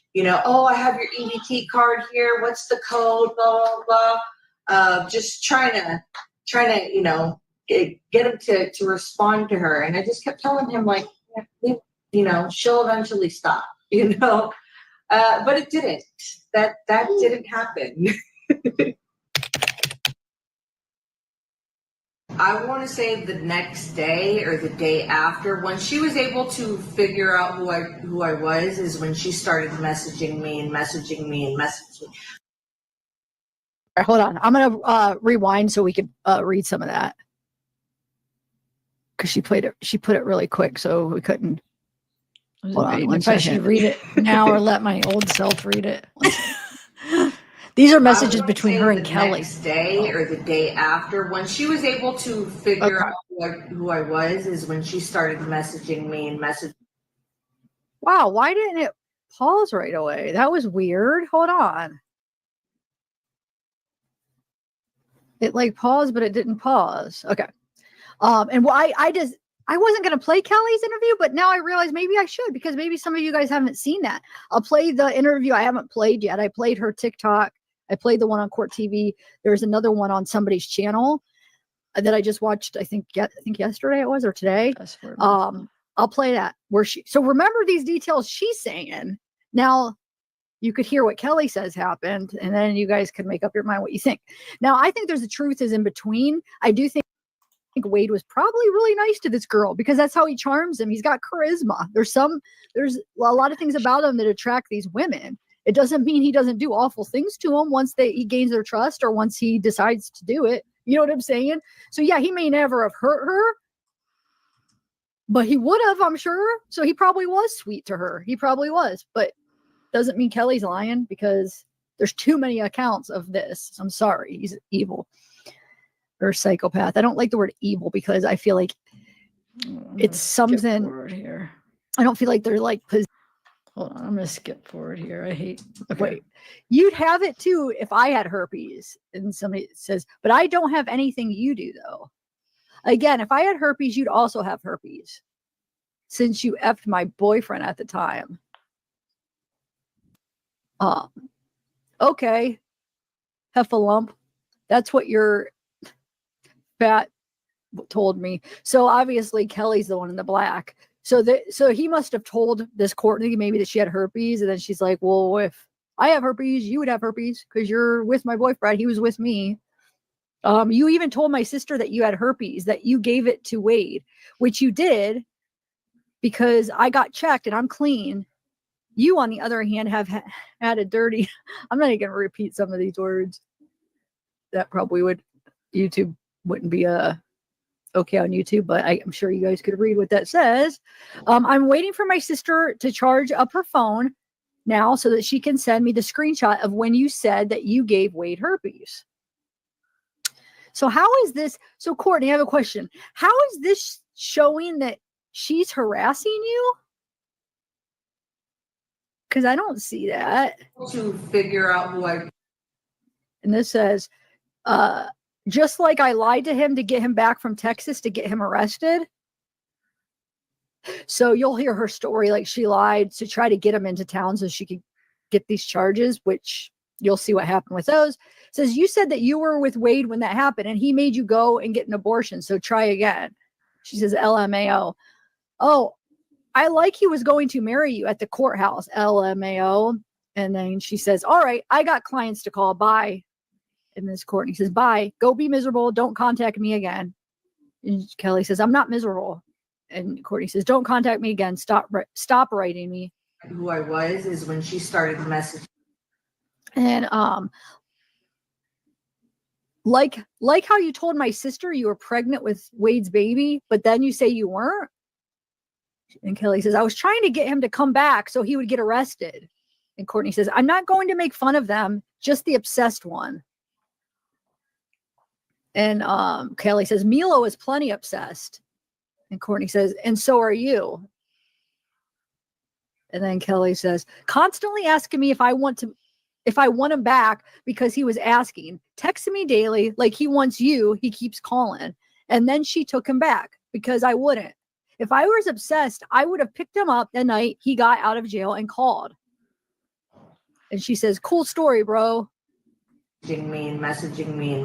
oh, I have your EBT card here. What's the code? Blah blah blah. Just trying to get him to respond to her. And I just kept telling him she'll eventually stop, but it didn't. That didn't happen. I want to say the next day or the day after, when she was able to figure out who I was, is when she started messaging me and messaging me and messaging me. All right, hold on. I'm gonna rewind so we can read some of that because she put it really quick, so we couldn't. Hold on, if I should read it now or let my old self read it. These are messages between her and Kelly. Next day or the day after, when she was able to figure out who I was, is when she started messaging me and messaging. Wow, why didn't it pause right away? That was weird. Hold on. It like paused, but it didn't pause. Okay. And I wasn't going to play Kelly's interview, but now I realize maybe I should, because maybe some of you guys haven't seen that. I'll play the interview I haven't played yet. I played her TikTok. I played the one on Court TV. There's another one on somebody's channel that I just watched. I think yesterday it was, or today. I'll play that so remember these details she's saying. Now you could hear what Kelly says happened, and then you guys can make up your mind what you think. Now, I think there's the truth is in between. I do think Wade was probably really nice to this girl because that's how he charms him. He's got charisma. There's a lot of things about him that attract these women. It doesn't mean he doesn't do awful things to them once he gains their trust or once he decides to do it. You know what I'm saying? So yeah, he may never have hurt her, but he would have, I'm sure. So he probably was sweet to her. He probably was, but doesn't mean Kelly's lying, because there's too many accounts of this. I'm sorry. He's evil or psychopath. I don't like the word evil because I feel like it's something here. I don't feel like they're like, hold on, I'm going to skip forward here. I hate, okay. Wait, you'd have it too if I had herpes. And somebody says, but I don't have anything you do though. Again, if I had herpes, you'd also have herpes since you effed my boyfriend at the time. Okay. Heffalump. That's what your fat told me. So obviously Kelly's the one in the black. So he must have told this Courtney maybe that she had herpes, and then she's like, well, if I have herpes, you would have herpes because you're with my boyfriend. He was with me. You even told my sister that you had herpes, that you gave it to Wade, which you did because I got checked and I'm clean. You, on the other hand, have had a dirty. I'm not even going to repeat some of these words. That probably YouTube wouldn't be okay on YouTube, but I'm sure you guys could read what that says. I'm waiting for my sister to charge up her phone now so that she can send me the screenshot of when you said that you gave Wade herpes. So how is this? So Courtney, I have a question. How is this showing that she's harassing you? Because I don't see that. To figure out who I. And this says, just like I lied to him to get him back from Texas to get him arrested. So you'll hear her story, like she lied to try to get him into town so she could get these charges, which you'll see what happened with those. It says, you said that you were with Wade when that happened and he made you go and get an abortion. So try again. She says, LMAO. Oh, I like he was going to marry you at the courthouse, LMAO. And then she says, all right, I got clients to call. Bye. And this Courtney says, bye, go be miserable. Don't contact me again. And Kelly says, I'm not miserable. And Courtney says, don't contact me again. Stop writing me. Who I was is when she started messaging. And like how you told my sister you were pregnant with Wade's baby, but then you say you weren't. And Kelly says, I was trying to get him to come back so he would get arrested. And Courtney says, I'm not going to make fun of them, just the obsessed one. And Kelly says, Milo is plenty obsessed. And Courtney says, and so are you. And then Kelly says, constantly asking me if I want him back because he was asking, texting me daily like he wants you. He keeps calling. And then she took him back because I wouldn't. If I was obsessed, I would have picked him up the night he got out of jail and called. And she says, cool story, bro. Me and messaging me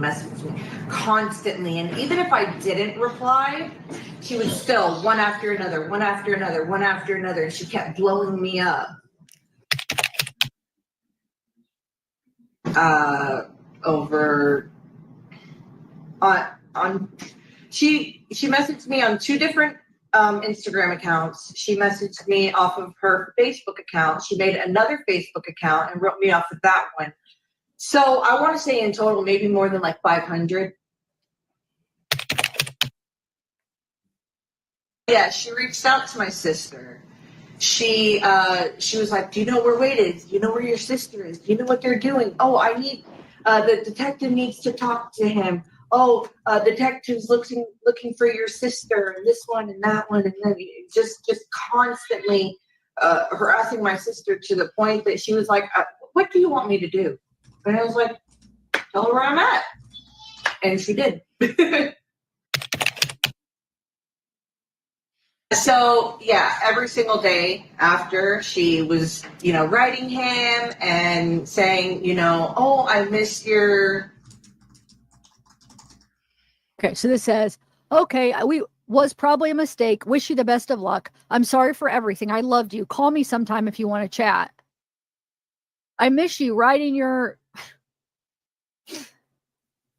constantly. And even if I didn't reply, she would still one after another. And she kept blowing me up. Over on she messaged me on 2 different Instagram accounts. She messaged me off of her Facebook account. She made another Facebook account and wrote me off of that one. So I want to say in total, maybe more than like 500. Yeah, she reached out to my sister. She was like, do you know where Wade is? Do you know where your sister is? Do you know what they're doing? Oh, I need, the detective needs to talk to him. Oh, detective's looking for your sister and this one and that one. And then just constantly harassing my sister to the point that she was like, what do you want me to do? And I was like, tell her where I'm at. And she did. So yeah, every single day after, she was, writing him and saying, oh, I miss your. Okay, so this says, okay, we was probably a mistake. Wish you the best of luck. I'm sorry for everything. I loved you. Call me sometime if you want to chat. I miss you. Writing your.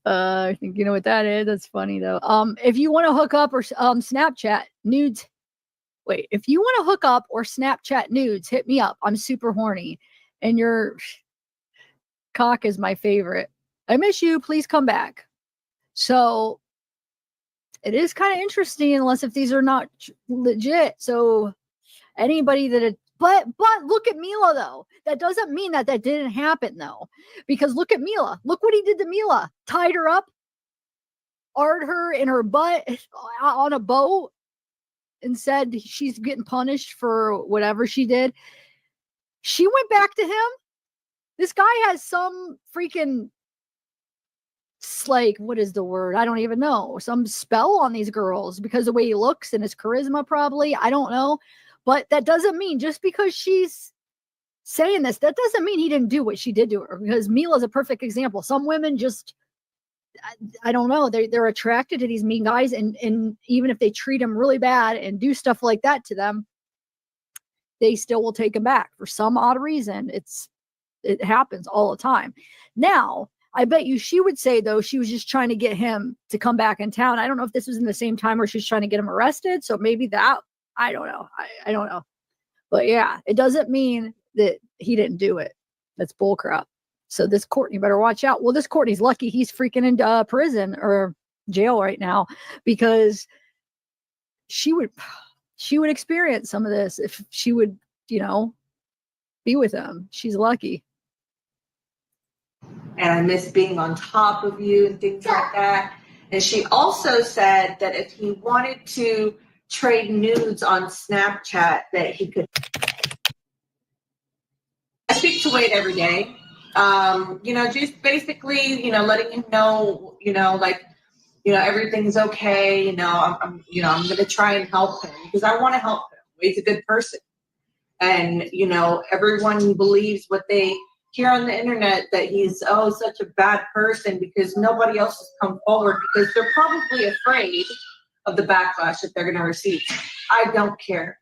I think you know what that is. That's funny though. If you want to hook up or Snapchat nudes. Wait, if you want to hook up or Snapchat nudes, hit me up. I'm super horny. And your cock is my favorite. I miss you. Please come back. So it is kind of interesting, unless if these are not legit. So anybody that but look at Mila though. That doesn't mean that didn't happen though, because look at Mila. Look what he did to Mila. Tied her up, ard her in her butt on a boat, and said she's getting punished for whatever she did. She went back to him. This guy has some freaking, like, what is the word? I don't even know. Some spell on these girls because of the way he looks and his charisma, probably. I don't know. But that doesn't mean, just because she's saying this, that doesn't mean he didn't do what she did to her, because Mila's a perfect example. Some women just, I don't know, they're attracted to these mean guys, and even if they treat them really bad and do stuff like that to them, they still will take them back for some odd reason. It happens all the time. Now, I bet you she would say though she was just trying to get him to come back in town. I don't know if this was in the same time where she's trying to get him arrested, so maybe that, I don't know. I don't know. But yeah, it doesn't mean that he didn't do it. That's bullcrap. So this Courtney better watch out. Well, this Courtney's lucky he's freaking in prison or jail right now, because she would experience some of this if she would, be with him. She's lucky. And I miss being on top of you and things like that. And she also said that if he wanted to trade nudes on Snapchat, that he could. I speak to Wade every day. Just basically, letting him know, everything's okay. I'm going to try and help him because I want to help him. Wade's a good person. And, everyone believes what they hear on the internet, that he's, such a bad person, because nobody else has come forward because they're probably afraid of the backlash that they're going to receive. I don't care.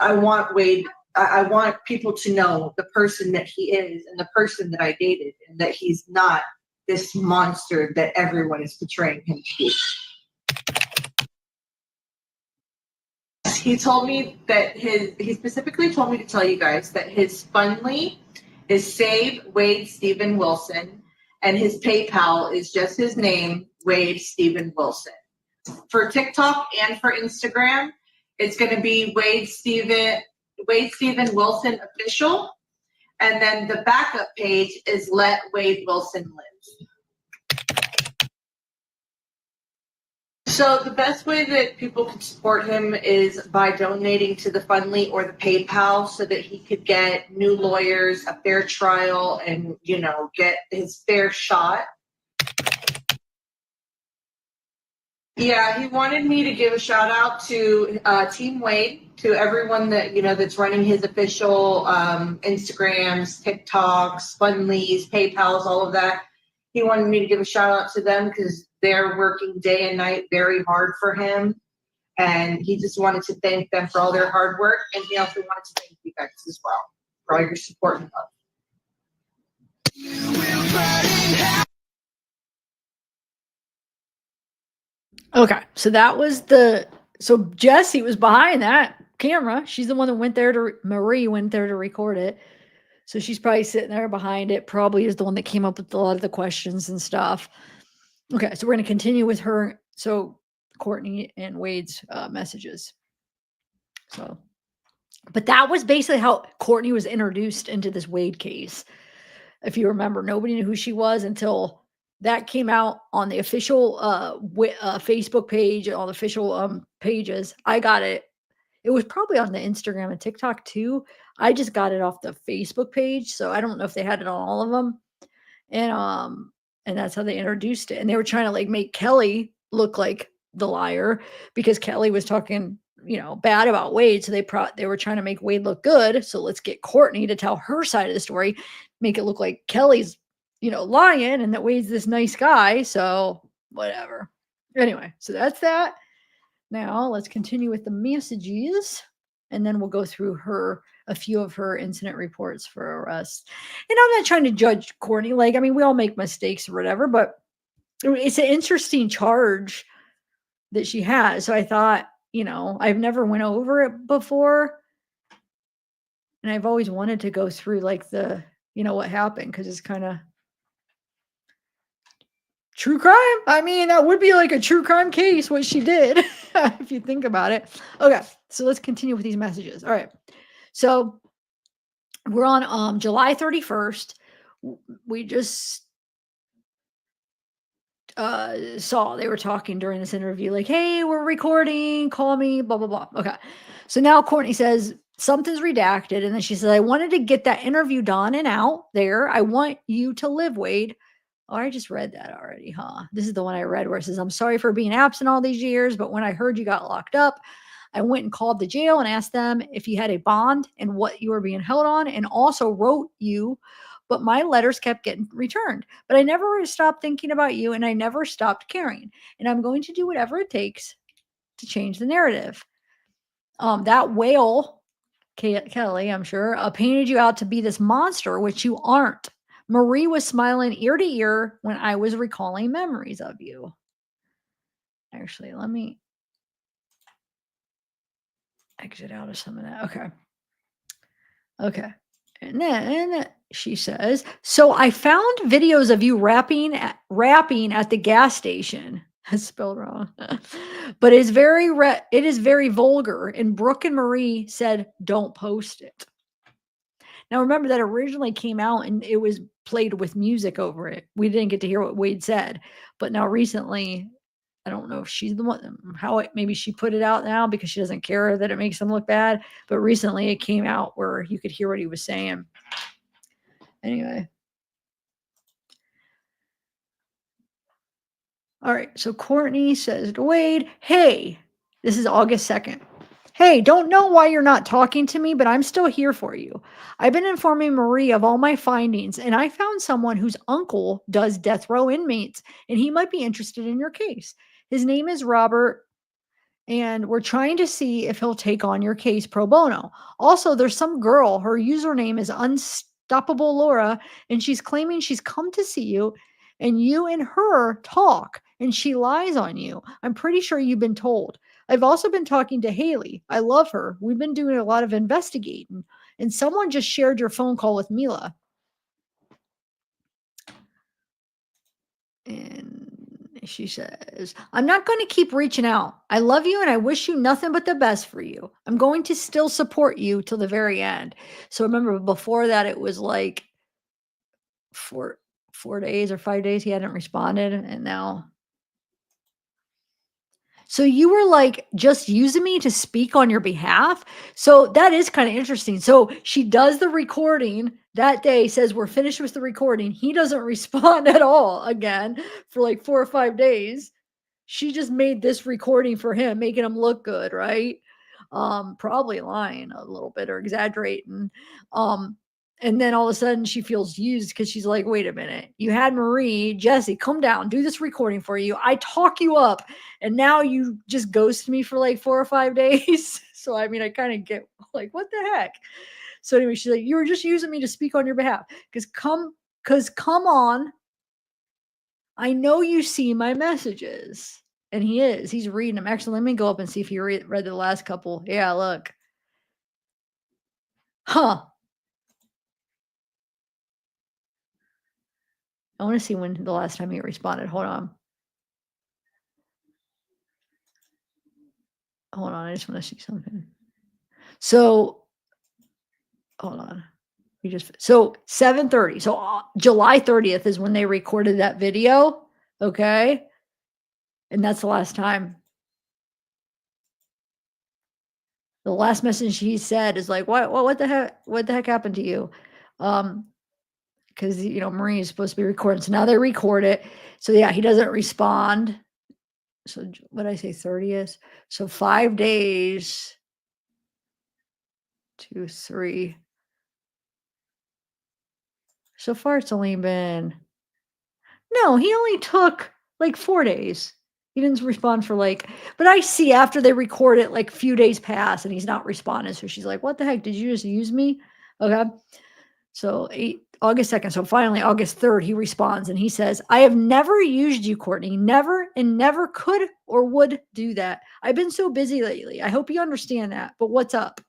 I want Wade. I want people to know the person that he is and the person that I dated, and that he's not this monster that everyone is portraying him to be. He told me that he specifically told me to tell you guys that his Fundly is Save Wade Stephen Wilson, and his PayPal is just his name, Wade Stephen Wilson. For TikTok and for Instagram, it's going to be Wade Stephen Wilson Official, and then the backup page is Let Wade Wilson Live. So the best way that people can support him is by donating to the Fundly or the PayPal, so that he could get new lawyers, a fair trial, and, get his fair shot. Yeah, he wanted me to give a shout out to Team Wade, to everyone that, that's running his official Instagrams, TikToks, Fundlys, PayPals, all of that. He wanted me to give a shout out to them because they're working day and night very hard for him. And he just wanted to thank them for all their hard work. And he also wanted to thank you guys as well for all your support and love. Okay, so so Jessie was behind that camera. She's the one that Marie went there to record it. So she's probably sitting there behind it, probably is the one that came up with a lot of the questions and stuff. Okay, so we're going to continue with her. So Courtney and Wade's messages. So, but that was basically how Courtney was introduced into this Wade case. If you remember, nobody knew who she was until that came out on the official Facebook page, on the official pages. I got it. It was probably on the Instagram and TikTok too. I just got it off the Facebook page, so I don't know if they had it on all of them. And that's how they introduced it. And they were trying to like make Kelly look like the liar because Kelly was talking, bad about Wade. So they were trying to make Wade look good. So let's get Courtney to tell her side of the story, make it look like Kelly's, lying and that Wade's this nice guy. So whatever. Anyway, so that's that. Now let's continue with the messages, and then we'll go through a few of her incident reports for arrest. And I'm not trying to judge Courtney. Like, I mean, we all make mistakes or whatever, but it's an interesting charge that she has. So I thought, I've never went over it before. And I've always wanted to go through like the, what happened, because it's kind of true crime. I mean, that would be like a true crime case, what she did, if you think about it. Okay, so let's continue with these messages. All right. So we're on July 31st. We just saw they were talking during this interview, like, hey, we're recording, call me, blah, blah, blah. Okay. So now Courtney says something's redacted. And then she says, I wanted to get that interview done and out there. I want you to live, Wade. Oh, I just read that already, huh? This is the one I read where it says, I'm sorry for being absent all these years, but when I heard you got locked up, I went and called the jail and asked them if you had a bond and what you were being held on, and also wrote you, but my letters kept getting returned. But I never stopped thinking about you, and I never stopped caring. And I'm going to do whatever it takes to change the narrative. That whale, Kelly, I'm sure, painted you out to be this monster, which you aren't. Marie was smiling ear to ear when I was recalling memories of you. Actually, let me exit out of some of that. Okay. Okay. And then she says, so I found videos of you rapping at the gas station. That's spelled wrong. But it is very vulgar. And Brooke and Marie said, don't post it. Now, remember that originally came out and it was played with music over it. We didn't get to hear what Wade said. But now recently, I don't know if she's the one, maybe she put it out now because she doesn't care that it makes him look bad. But recently it came out where you could hear what he was saying. Anyway. All right. So Courtney says to Wade, hey, this is August 2nd. Hey, don't know why you're not talking to me, but I'm still here for you. I've been informing Marie of all my findings, and I found someone whose uncle does death row inmates, and he might be interested in your case. His name is Robert, and we're trying to see if he'll take on your case pro bono. Also, there's some girl, her username is Unstoppable Laura, and she's claiming she's come to see you, and you and her talk, and she lies on you. I'm pretty sure you've been told. I've also been talking to Haley. I love her. We've been doing a lot of investigating, and someone just shared your phone call with Mila. And she says, I'm not going to keep reaching out. I love you and I wish you nothing but the best for you. I'm going to still support you till the very end. So remember, before that, it was like 4 days or 5 days he hadn't responded, and now. So you were like just using me to speak on your behalf. So that is kind of interesting. So she does the recording that day, says we're finished with the recording. He doesn't respond at all again for like 4 or 5 days. She just made this recording for him, making him look good, right? Probably lying a little bit or exaggerating. And then all of a sudden she feels used because she's like, wait a minute, you had Marie, Jesse, come down, do this recording for you. I talk you up. And now you just ghost me for like 4 or 5 days. So, I mean, I kind of get like, what the heck? So anyway, she's like, you were just using me to speak on your behalf. Because come on. I know you see my messages. And he is. He's reading them. Actually, let me go up and see if he read the last couple. Yeah, look. Huh. I want to see when the last time he responded. Hold on. Hold on. I just want to see something. So, hold on. So 7:30. So July 30th is when they recorded that video. Okay. And that's the last time. The last message he said is like, what the heck happened to you? Because Marie is supposed to be recording. So now they record it. So yeah, he doesn't respond. So what did I say, 30th? So 5 days, 2, 3. So far it's only been, no, he only took like 4 days. He didn't respond for but I see after they record it, like few days pass and he's not responding. So she's like, what the heck? Did you just use me? Okay. So August 2nd. So finally, August 3rd, he responds and he says, I have never used you, Courtney. Never and never could or would do that. I've been so busy lately. I hope you understand that. But what's up?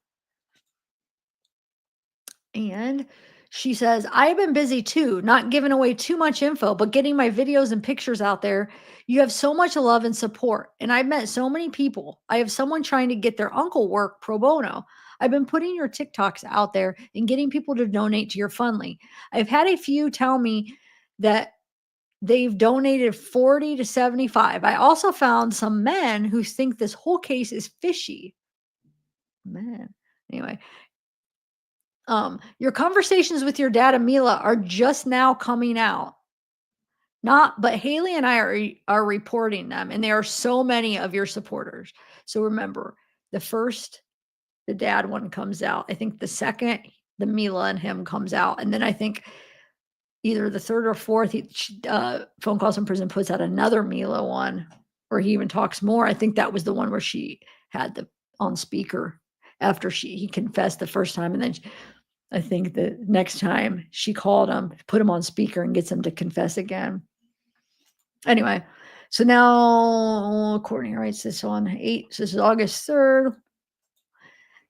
And she says, I have been busy too, not giving away too much info, but getting my videos and pictures out there. You have so much love and support. And I've met so many people. I have someone trying to get their uncle work pro bono. I've been putting your TikToks out there and getting people to donate to your fundly. I've had a few tell me that they've donated 40 to 75. I also found some men who think this whole case is fishy. Man. Anyway, your conversations with your dad and Mila are just now coming out. But Haley and I are reporting them, and there are so many of your supporters. So remember, the first, the dad one comes out. I think the second, the Mila and him comes out, and then I think either the third or fourth, phone calls in prison puts out another Mila one, or he even talks more. I think that was the one where she had on speaker after he confessed the first time, and then I think the next time she called him, put him on speaker and gets him to confess again. Anyway, so now Courtney writes this on 8. So this is August 3rd.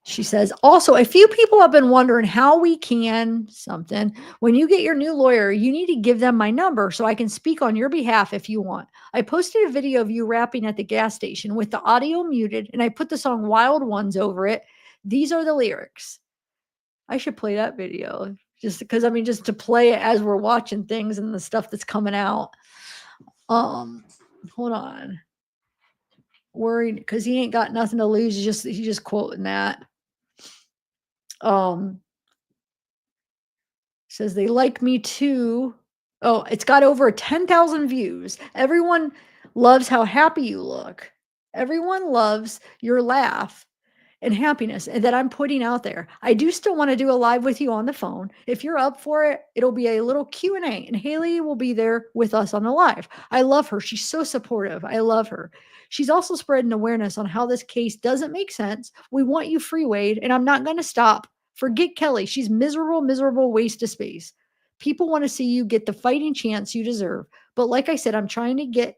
She says, also, a few people have been wondering how we can something. When you get your new lawyer, you need to give them my number so I can speak on your behalf if you want. I posted a video of you rapping at the gas station with the audio muted, and I put the song Wild Ones over it. These are the lyrics. I should play that video just because, just to play it as we're watching things and the stuff that's coming out. Hold on. Worried because he ain't got nothing to lose. He's just quoting that. Says they like me too. Oh, it's got over 10,000 views. Everyone loves how happy you look. Everyone loves your laugh and happiness and that I'm putting out there. I do still want to do a live with you on the phone. If you're up for it, it'll be a little Q&A and Haley will be there with us on the live. I love her. She's so supportive. I love her. She's also spreading awareness on how this case doesn't make sense. We want you free, Wade, and I'm not going to stop. Forget Kelly. She's miserable, miserable waste of space. People want to see you get the fighting chance you deserve. But like I said, I'm trying to get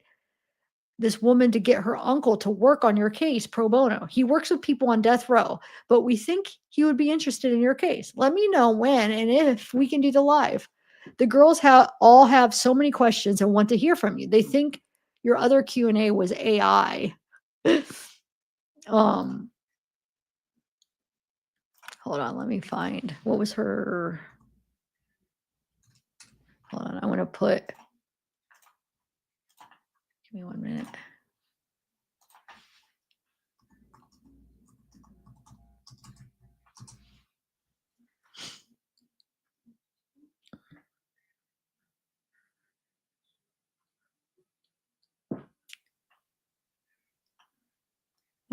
this woman to get her uncle to work on your case pro bono. He works with people on death row, but we think he would be interested in your case. Let me know when and if we can do the live. The girls all have so many questions and want to hear from you. They think your other Q&A was AI. Hold on, let me find. What was her? Hold on, I want to put. Give me 1 minute.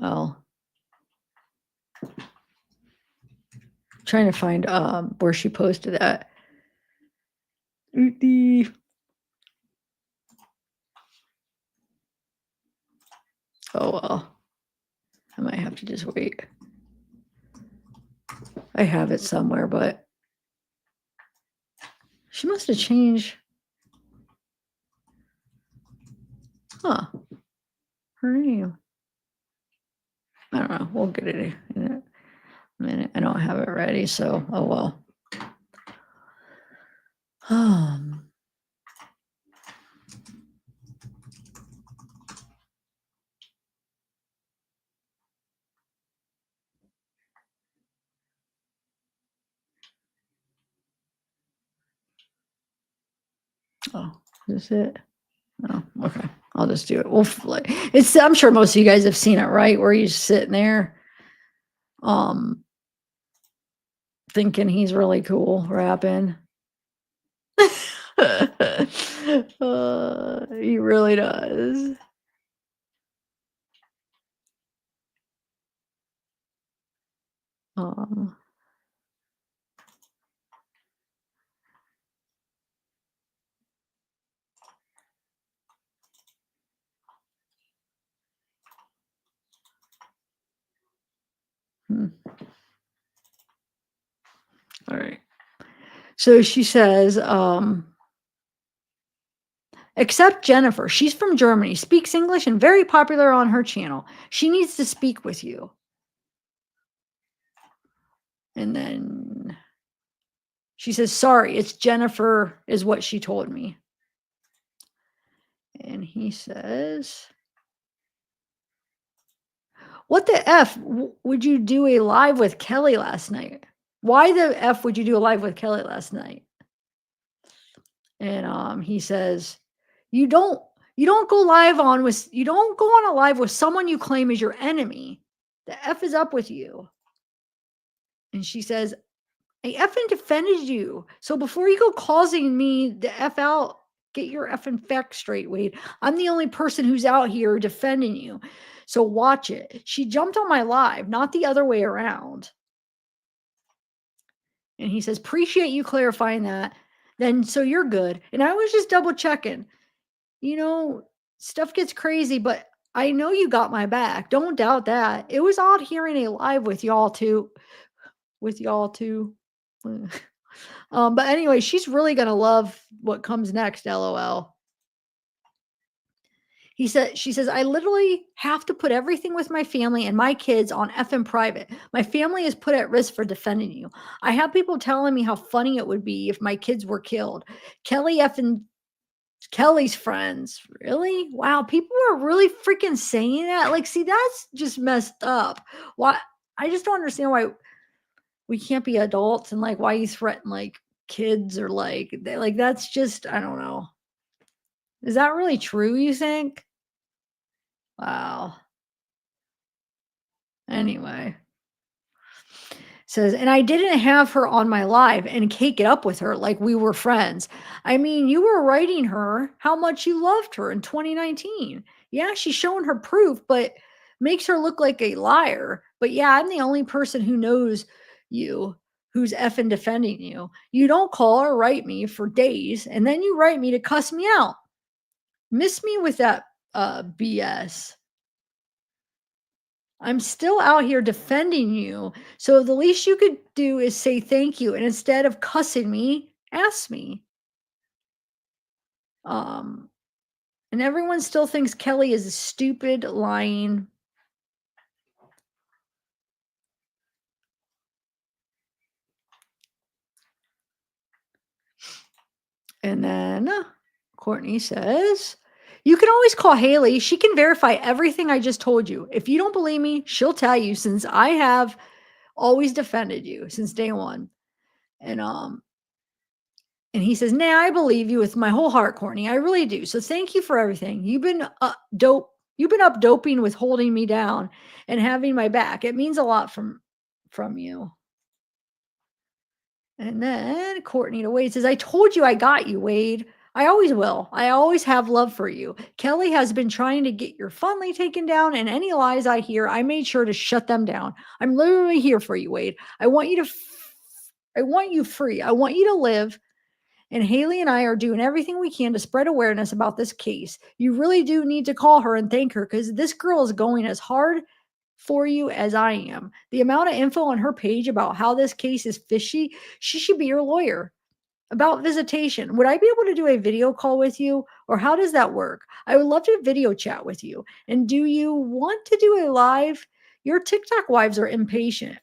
Oh. Trying to find where she posted that. Oh well. I might have to just wait. I have it somewhere, but she must have changed. Huh. her name? I don't know. We'll get it in a minute. I don't have it ready, so oh well. Oh, is it? Oh, okay. I'll just do it. It's. I'm sure most of you guys have seen it, right? Where he's sitting there, thinking he's really cool, rapping. He really does. Um, All right. So she says, except Jennifer. She's from Germany, speaks English, and very popular on her channel. She needs to speak with you. And then she says, sorry, it's Jennifer, is what she told me. And he says, what the F would you do a live with Kelly last night? Why the F would you do a live with Kelly last night? And he says, you don't go on a live with someone you claim is your enemy. The F is up with you. And she says, I effing defended you. So before you go causing me the F out, get your effing facts straight, Wade. I'm the only person who's out here defending you. So watch it. She jumped on my live, not the other way around. And he says, appreciate you clarifying that. Then so you're good. And I was just double checking. You know, stuff gets crazy, but I know you got my back. Don't doubt that. It was odd hearing a live with y'all too. But anyway, she's really gonna love what comes next, LOL. She says, I literally have to put everything with my family and my kids on effing private. My family is put at risk for defending you. I have people telling me how funny it would be if my kids were killed. Kelly's friends. Really? Wow. People are really freaking saying that. Like, see, that's just messed up. Why? I just don't understand why we can't be adults and like why you threaten like kids or like that's just, I don't know. Is that really true, you think? Wow. Anyway. Says, and I didn't have her on my live and cake it up with her like we were friends. I mean, you were writing her how much you loved her in 2019. Yeah, she's showing her proof, but makes her look like a liar. But yeah, I'm the only person who knows you who's effing defending you. You don't call or write me for days, and then you write me to cuss me out. Miss me with that BS. I'm still out here defending you. So the least you could do is say thank you. And instead of cussing me, ask me. And everyone still thinks Kelly is a stupid, lying. And then Courtney says, you can always call Haley. She can verify everything I just told you. If you don't believe me, she'll tell you, since I have always defended you since day one. And he says, nah, I believe you with my whole heart, Courtney. I really do. So thank you for everything. You've been up doping with holding me down and having my back. It means a lot from you. And then Courtney to Wade says, I told you I got you, Wade. I always will. I always have love for you. Kelly has been trying to get your family taken down, and any lies I hear, I made sure to shut them down. I'm literally here for you, Wade. I want you free. I want you to live. And Haley and I are doing everything we can to spread awareness about this case. You really do need to call her and thank her, because this girl is going as hard for you as I am. The amount of info on her page about how this case is fishy, she should be your lawyer. about visitation. Would I be able to do a video call with you, or how does that work? I would love to video chat with you. And do you want to do a live? Your TikTok wives are impatient.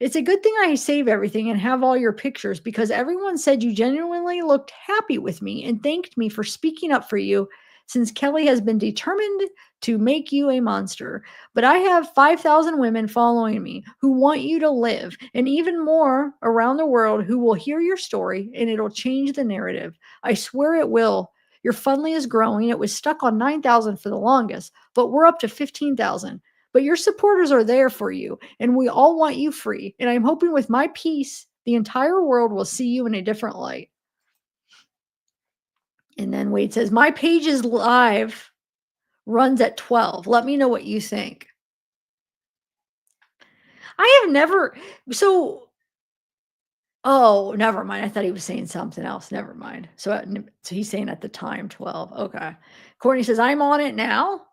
It's a good thing I save everything and have all your pictures because everyone said you genuinely looked happy with me and thanked me for speaking up for you since Kelly has been determined to make you a monster. But I have 5,000 women following me who want you to live, and even more around the world who will hear your story and it'll change the narrative. I swear it will. Your Fundly is growing. It was stuck on 9,000 for the longest, but we're up to 15,000. But your supporters are there for you, and we all want you free. And I'm hoping with my peace, the entire world will see you in a different light. And then Wade says, my page is live, runs at 12. Let me know what you think. I have never, oh, never mind. I thought he was saying something else. Never mind. So he's saying at the time 12. Okay. Courtney says, I'm on it now.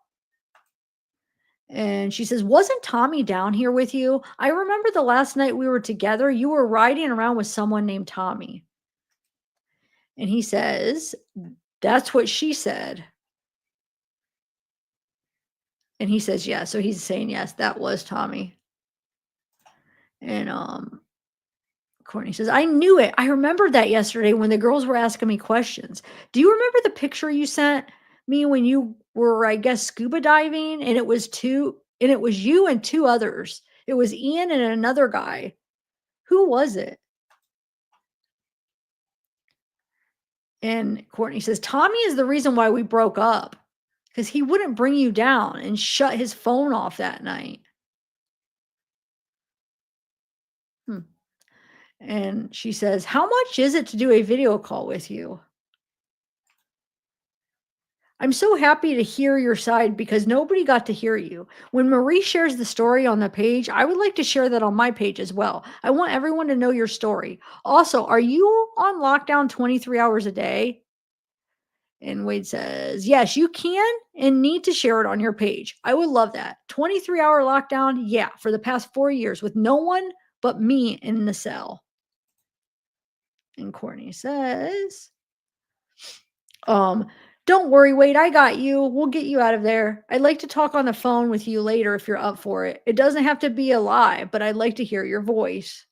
And she says, wasn't Tommy down here with you? I remember the last night we were together, you were riding around with someone named Tommy. And he says, that's what she said. And he says, yes. Yeah. So he's saying, yes, that was Tommy. And Courtney says, I knew it. I remembered that yesterday when the girls were asking me questions. Do you remember the picture you sent me when you were, I guess, scuba diving? And it was you and two others. It was Ian and another guy. Who was it? And Courtney says, Tommy is the reason why we broke up, because he wouldn't bring you down and shut his phone off that night. And she says, how much is it to do a video call with you? I'm so happy to hear your side because nobody got to hear you. When Marie shares the story on the page, I would like to share that on my page as well. I want everyone to know your story. Also, are you on lockdown 23 hours a day? And Wade says, yes, you can and need to share it on your page. I would love that. 23-hour lockdown. Yeah. For the past 4 years with no one but me in the cell. And Courtney says, don't worry, Wade, I got you. We'll get you out of there. I'd like to talk on the phone with you later if you're up for it. It doesn't have to be a lie, but I'd like to hear your voice.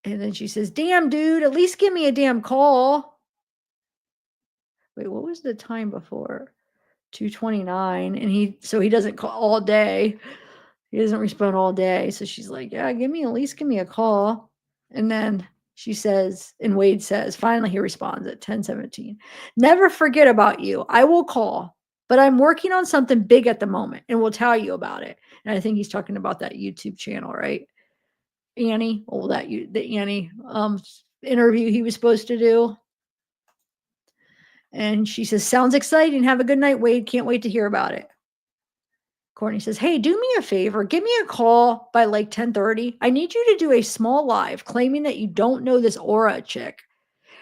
And then she says, damn, dude, at least give me a damn call. Wait, what was the time before? 2:29. And he doesn't call all day. He doesn't respond all day. So she's like, yeah, at least give me a call. And then she says, and Wade says, finally he responds at 10:17. Never forget about you. I will call, but I'm working on something big at the moment and we'll tell you about it. And I think he's talking about that YouTube channel, right? Annie, the Annie interview he was supposed to do. And she says, sounds exciting. Have a good night, Wade. Can't wait to hear about it. Courtney says, hey, do me a favor. Give me a call by like 10:30. I need you to do a small live claiming that you don't know this Aura chick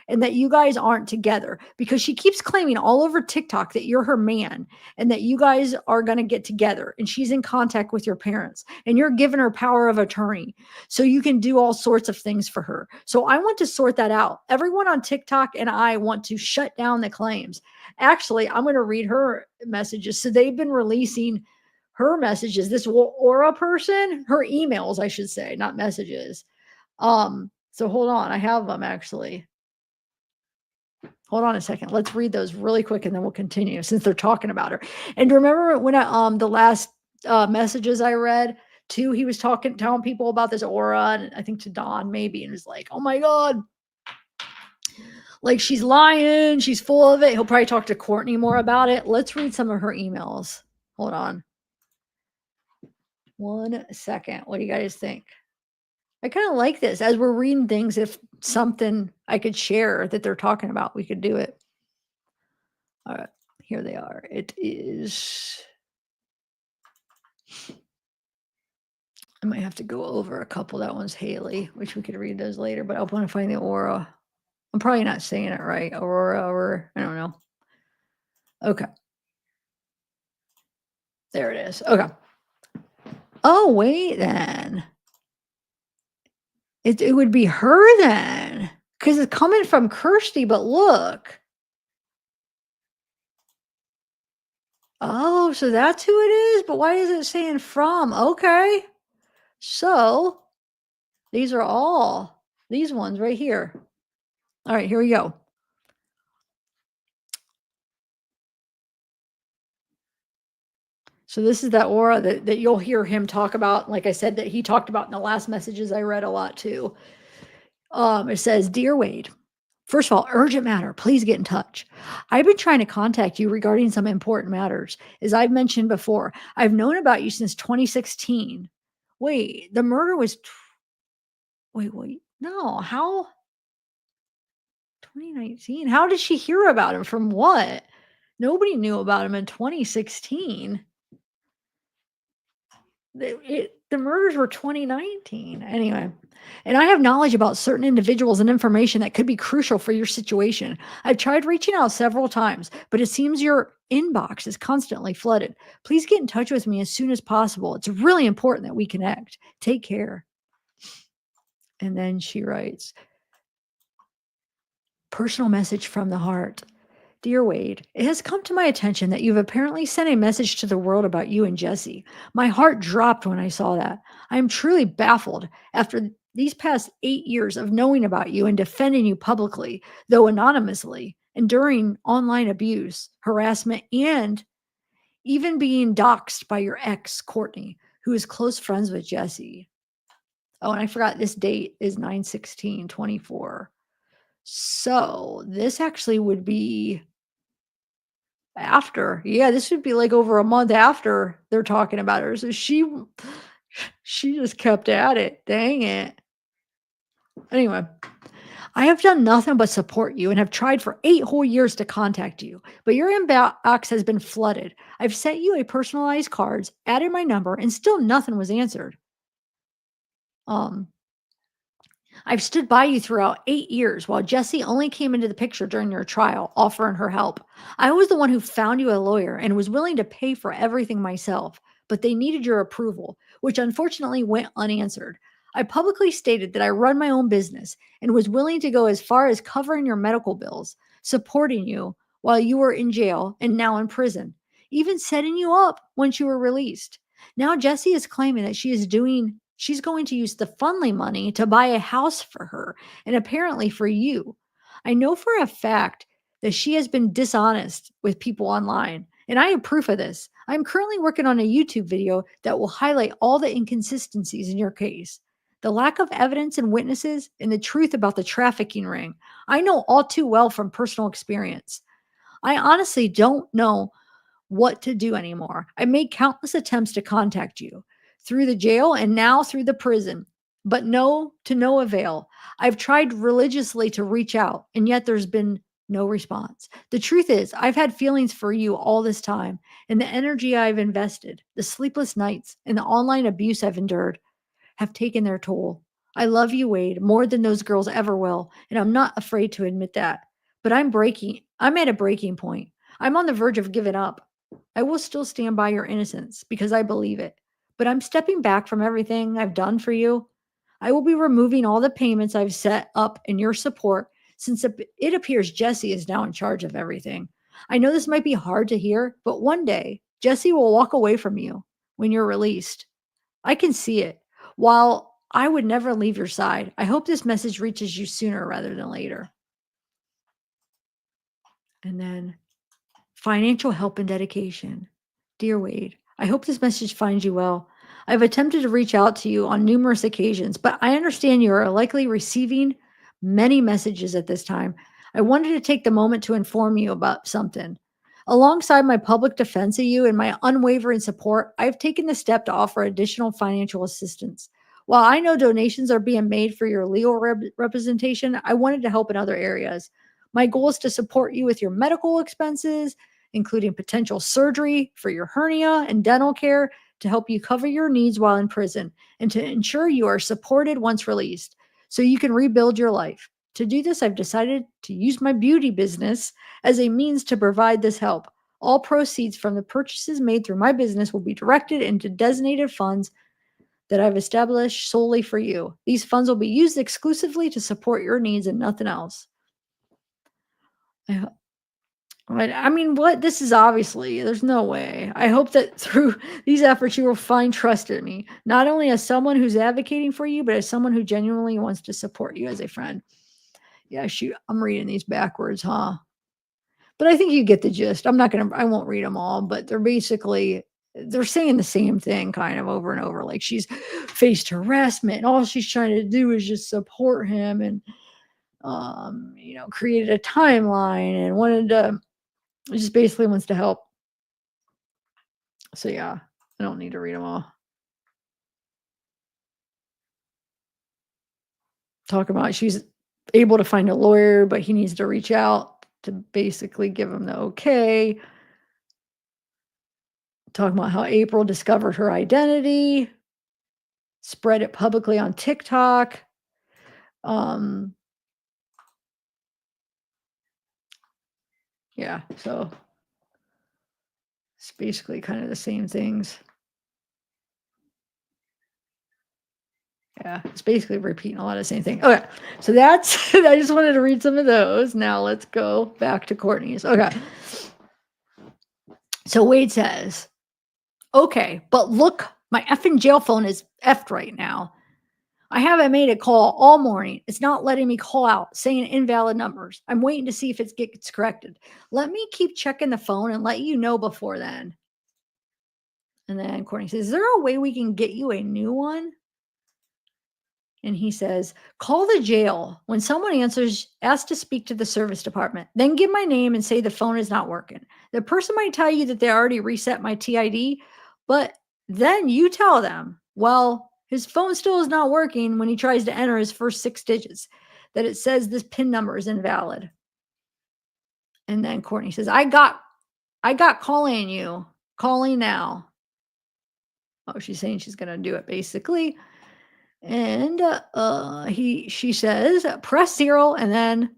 and that you guys aren't together, because she keeps claiming all over TikTok that you're her man and that you guys are going to get together and she's in contact with your parents and you're giving her power of attorney so you can do all sorts of things for her. So I want to sort that out. Everyone on TikTok and I want to shut down the claims. Actually, I'm going to read her messages. So they've been releasing her messages, this Aura person, her emails, I should say, not messages. So hold on. I have them actually. Hold on a second. Let's read those really quick and then we'll continue since they're talking about her. And remember when the last messages I read too, he was telling people about this Aura, and I think to Dawn maybe, and was like, oh my God, like she's lying. She's full of it. He'll probably talk to Courtney more about it. Let's read some of her emails. Hold on. 1 second. What do you guys think? I kind of like this as we're reading things. If something I could share that they're talking about, we could do it. All right, here they are. It is, I might have to go over a couple. That one's Haley, which we could read those later, but I want to find the Aura. I'm probably not saying it right. Aurora, or I don't know. Okay. There it is. Okay. Oh, wait then. It would be her then, because it's coming from Kirsty, but look. Oh, so that's who it is? But why is it saying from? Okay. So these are all these ones right here. All right, here we go. So this is that aura that you'll hear him talk about. Like I said, that he talked about in the last messages I read a lot too. It says, Dear Wade, first of all, urgent matter, please get in touch. I've been trying to contact you regarding some important matters. As I've mentioned before, I've known about you since 2016. Wait, the murder was, wait, no, how? 2019? How did she hear about him? From what? Nobody knew about him in 2016. The murders were 2019. Anyway, and I have knowledge about certain individuals and information that could be crucial for your situation. I've tried reaching out several times, but it seems your inbox is constantly flooded. Please get in touch with me as soon as possible. It's really important that we connect. Take care. And then she writes, personal message from the heart. Dear Wade, it has come to my attention that you've apparently sent a message to the world about you and Jesse. My heart dropped when I saw that. I am truly baffled after these past 8 years of knowing about you and defending you publicly, though anonymously, enduring online abuse, harassment, and even being doxxed by your ex, Courtney, who is close friends with Jesse. Oh, and I forgot this date is 9/16/24. So this actually would be after. Yeah, this would be like over a month after they're talking about her. So she just kept at it. Dang it. Anyway, I have done nothing but support you and have tried for 8 whole years to contact you, but your inbox has been flooded. I've sent you a personalized cards, added my number, and still nothing was answered. I've stood by you throughout 8 years while Jessie only came into the picture during your trial, offering her help. I was the one who found you a lawyer and was willing to pay for everything myself, but they needed your approval, which unfortunately went unanswered. I publicly stated that I run my own business and was willing to go as far as covering your medical bills, supporting you while you were in jail and now in prison, even setting you up once you were released. Now Jessie is claiming that she's going to use the Fundly money to buy a house for her and apparently for you. I know for a fact that she has been dishonest with people online, and I have proof of this. I'm currently working on a YouTube video that will highlight all the inconsistencies in your case, the lack of evidence and witnesses, and the truth about the trafficking ring. I know all too well from personal experience. I honestly don't know what to do anymore. I made countless attempts to contact you through the jail and now through the prison, but to no avail. I've tried religiously to reach out, and yet there's been no response. The truth is, I've had feelings for you all this time, and the energy I've invested, the sleepless nights, and the online abuse I've endured have taken their toll. I love you, Wade, more than those girls ever will, and I'm not afraid to admit that. But I'm at a breaking point. I'm on the verge of giving up. I will still stand by your innocence because I believe it. But I'm stepping back from everything I've done for you. I will be removing all the payments I've set up in your support since it appears Jesse is now in charge of everything. I know this might be hard to hear, but one day Jesse will walk away from you when you're released. I can see it. While I would never leave your side, I hope this message reaches you sooner rather than later. And then financial help and dedication. Dear Wade, I hope this message finds you well. I've attempted to reach out to you on numerous occasions, but I understand you are likely receiving many messages at this time. I wanted to take the moment to inform you about something. Alongside my public defense of you and my unwavering support, I've taken the step to offer additional financial assistance. While I know donations are being made for your legal representation, I wanted to help in other areas. My goal is to support you with your medical expenses, including potential surgery for your hernia and dental care to help you cover your needs while in prison and to ensure you are supported once released so you can rebuild your life. To do this, I've decided to use my beauty business as a means to provide this help. All proceeds from the purchases made through my business will be directed into designated funds that I've established solely for you. These funds will be used exclusively to support your needs and nothing else. I mean, what? This is obviously, there's no way. I hope that through these efforts, you will find trust in me, not only as someone who's advocating for you, but as someone who genuinely wants to support you as a friend. Yeah, shoot, I'm reading these backwards, huh? But I think you get the gist. I won't read them all, but they're saying the same thing kind of over and over. Like she's faced harassment. And all she's trying to do is just support him and, created a timeline and just basically wants to help. So yeah, I don't need to read them all. Talk about she's able to find a lawyer, but he needs to reach out to basically give him the okay. Talking about how April discovered her identity, spread it publicly on TikTok. Yeah, so it's basically kind of the same things. Yeah, it's basically repeating a lot of the same thing. Okay, so that's, I just wanted to read some of those. Now let's go back to Courtney's. Okay. So Wade says, okay, but look, my effing jail phone is effed right now. I haven't made a call all morning. It's not letting me call out, saying invalid numbers. I'm waiting to see if it gets corrected. Let me keep checking the phone and let you know before then. And then Courtney says, is there a way we can get you a new one? And he says, call the jail. When someone answers, ask to speak to the service department. Then give my name and say the phone is not working. The person might tell you that they already reset my TID, but then you tell them, well, his phone still is not working when he tries to enter his first 6 digits, that it says this PIN number is invalid. And then Courtney says, I got calling you. Calling now. Oh, she's saying she's going to do it basically. And she says, press 0 and then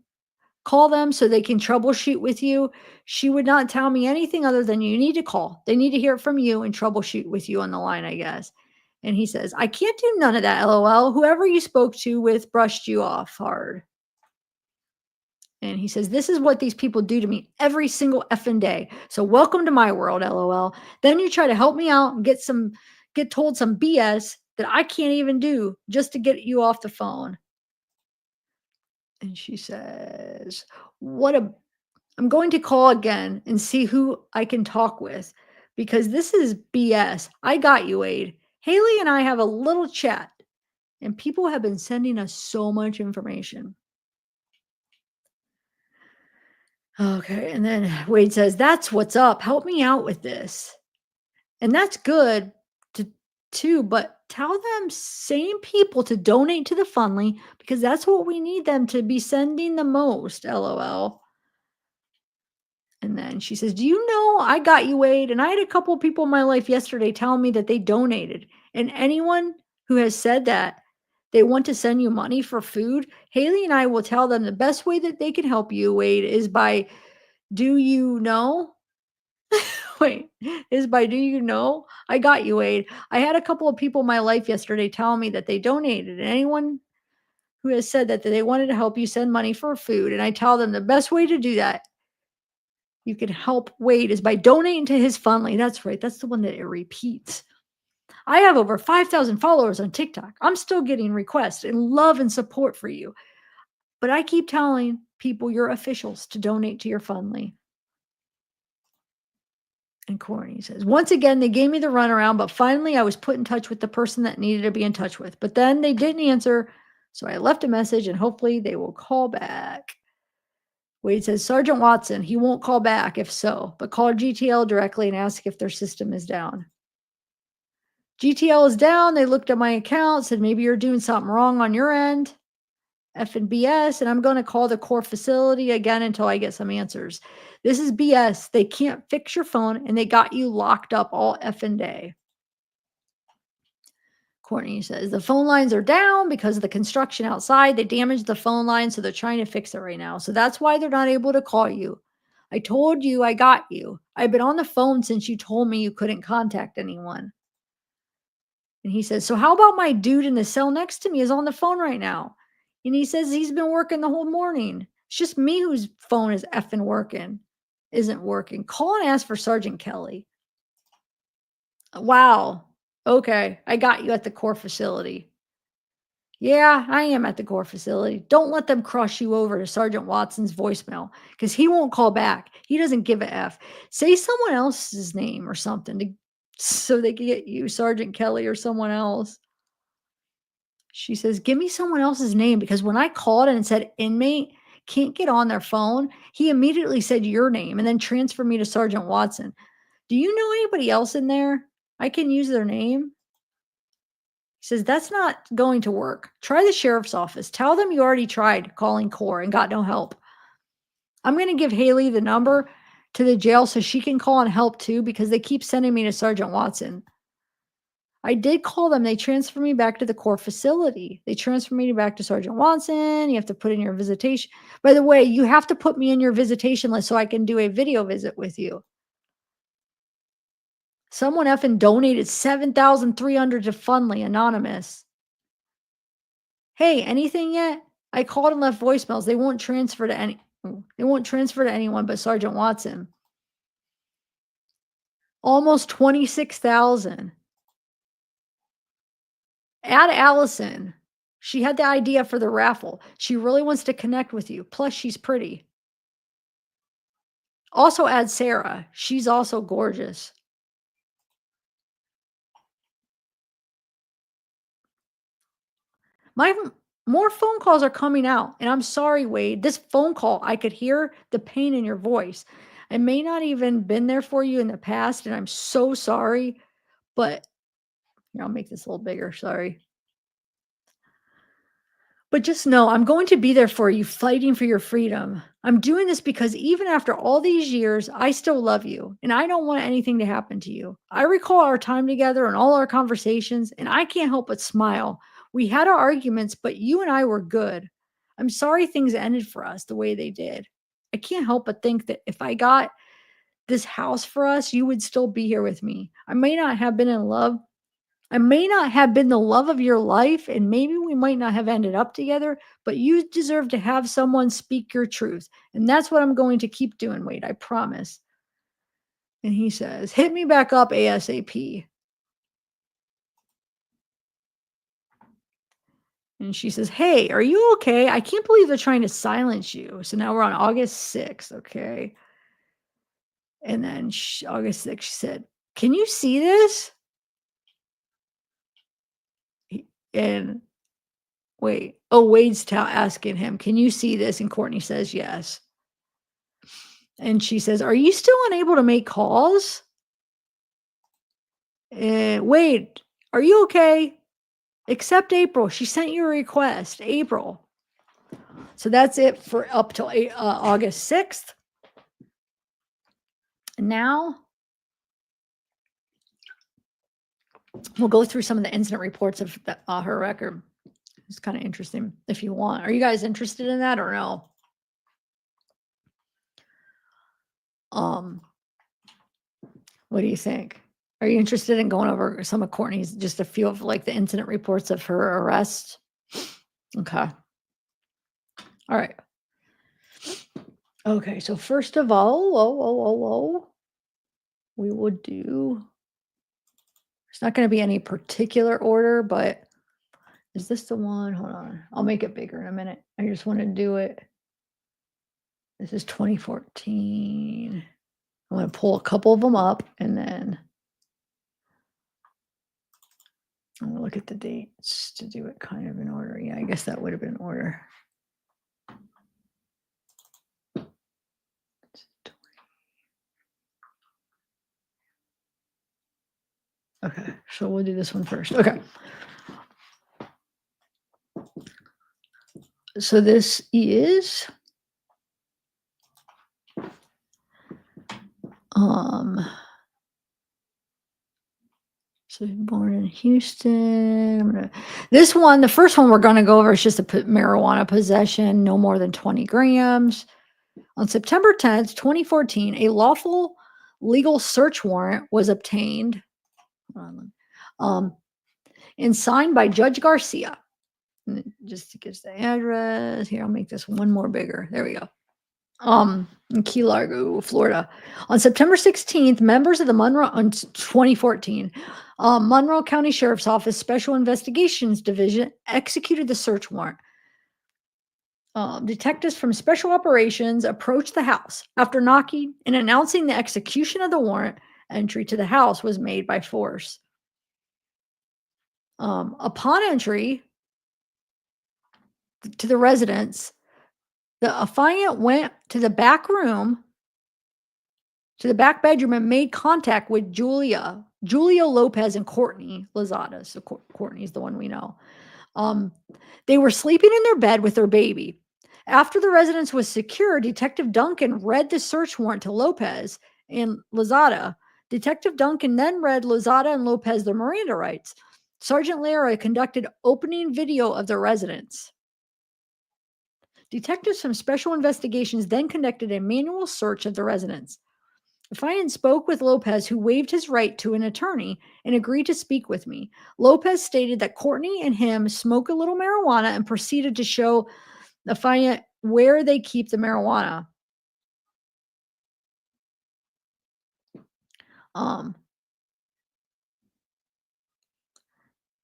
call them so they can troubleshoot with you. She would not tell me anything other than you need to call. They need to hear it from you and troubleshoot with you on the line, I guess. And he says, I can't do none of that, LOL. Whoever you spoke to with brushed you off hard. And he says, this is what these people do to me every single effing day. So welcome to my world, LOL. Then you try to help me out and get told some BS that I can't even do just to get you off the phone. And she says, I'm going to call again and see who I can talk with because this is BS. I got you, Wade. Haley and I have a little chat and people have been sending us so much information. Okay. And then Wade says, that's what's up. Help me out with this. And that's good too, but tell them same people to donate to the Fundly because that's what we need them to be sending the most, LOL. And then she says, do you know I got you, Wade? And I had a couple of people in my life yesterday telling me that they donated. And anyone who has said that they want to send you money for food, Haley and I will tell them the best way that they can help you, Wade, is by, do you know? Wait, do you know? I got you, Wade. I had a couple of people in my life yesterday telling me that they donated. And anyone who has said that they wanted to help you send money for food. And I tell them the best way to do that you can help Wade is by donating to his Fundly. That's right. That's the one that it repeats. I have over 5,000 followers on TikTok. I'm still getting requests and love and support for you. But I keep telling people, your officials, to donate to your Fundly. And Courtney says, once again, they gave me the runaround, but finally I was put in touch with the person that needed to be in touch with. But then they didn't answer, so I left a message and hopefully they will call back. Wade says, Sergeant Watson, he won't call back if so, but call GTL directly and ask if their system is down. GTL is down. They looked at my account, said maybe you're doing something wrong on your end. Effing BS, and I'm going to call the core facility again until I get some answers. This is BS. They can't fix your phone, and they got you locked up all effing day. Courtney says, the phone lines are down because of the construction outside. They damaged the phone line, so they're trying to fix it right now. So that's why they're not able to call you. I told you I got you. I've been on the phone since you told me you couldn't contact anyone. And he says, so how about my dude in the cell next to me is on the phone right now? And he says he's been working the whole morning. It's just me whose phone is effing working, isn't working. Call and ask for Sergeant Kelly. Wow. Okay. I got you at the core facility. Yeah, I am at the core facility. Don't let them cross you over to Sergeant Watson's voicemail because he won't call back. He doesn't give a F. Say someone else's name or something so they can get you Sergeant Kelly or someone else. She says, give me someone else's name because when I called and it said inmate can't get on their phone, he immediately said your name and then transferred me to Sergeant Watson. Do you know anybody else in there? I can use their name. He says, that's not going to work. Try the sheriff's office. Tell them you already tried calling Core and got no help. I'm going to give Haley the number to the jail so she can call and help too because they keep sending me to Sergeant Watson. I did call them. They transferred me back to the core facility. They transferred me back to Sergeant Watson. You have to put in your visitation. By the way, you have to put me in your visitation list so I can do a video visit with you. Someone effing donated $7,300 to Fundly Anonymous. Hey, anything yet? I called and left voicemails. They won't transfer to anyone but Sergeant Watson. Almost 26,000. Add Allison. She had the idea for the raffle. She really wants to connect with you. Plus, she's pretty. Also add Sarah. She's also gorgeous. More phone calls are coming out. And I'm sorry, Wade. This phone call, I could hear the pain in your voice. I may not even been there for you in the past, and I'm so sorry. But here, I'll make this a little bigger. Sorry. But just know I'm going to be there for you, fighting for your freedom. I'm doing this because even after all these years, I still love you, and I don't want anything to happen to you. I recall our time together and all our conversations, and I can't help but smile. We had our arguments, but you and I were good. I'm sorry things ended for us the way they did. I can't help but think that if I got this house for us, you would still be here with me. I may not have been in love. I may not have been the love of your life, and maybe we might not have ended up together, but you deserve to have someone speak your truth. And that's what I'm going to keep doing, Wade. I promise. And he says, hit me back up ASAP. And she says, hey, are you okay? I can't believe they're trying to silence you. So now we're on August 6th, okay? And then August 6th, she said, can you see this? And Wade's asking him, can you see this? And Courtney says, yes. And she says, are you still unable to make calls? Wade, are you okay? Except April. She sent you a request, April. So that's it for up till August 6th. Now, we'll go through some of the incident reports of her record. It's kind of interesting if you want. Are you guys interested in that or no? What do you think? Are you interested in going over some of Courtney's, just a few of like the incident reports of her arrest? Okay. All right. Okay, so first of all, we would do, it's not going to be any particular order, but is this the one? Hold on. I'll make it bigger in a minute. I just want to do it. This is 2014. I'm going to pull a couple of them up and then I'm going to look at the dates to do it kind of in order. Yeah, I guess that would have been in order. Okay, so we'll do this one first. Okay. So this is so born in Houston. This one, the first one we're going to go over is just a marijuana possession, no more than 20 grams. On September 10th, 2014, a lawful legal search warrant was obtained. and signed by Judge Garcia. And just to get the address here, I'll make this one more bigger. There we go. In Key Largo, Florida. On September 16th, members of the on 2014, Monroe County Sheriff's Office Special Investigations Division executed the search warrant. Detectives from Special Operations approached the house. After knocking and announcing the execution of the warrant, entry to the house was made by force. Upon entry to the residence, the affiant went to the back room, to the back bedroom, and made contact with Julia Lopez and Courtney Lozada. So Courtney is the one we know. They were sleeping in their bed with their baby. After the residence was secure, Detective Duncan read the search warrant to Lopez and Lozada. Detective Duncan then read Lozada and Lopez their Miranda rights. Sergeant Lara conducted opening video of the residence. Detectives from Special Investigations then conducted a manual search of the residence. Affiant spoke with Lopez, who waived his right to an attorney and agreed to speak with me. Lopez stated that Courtney and him smoke a little marijuana and proceeded to show Affiant where they keep the marijuana.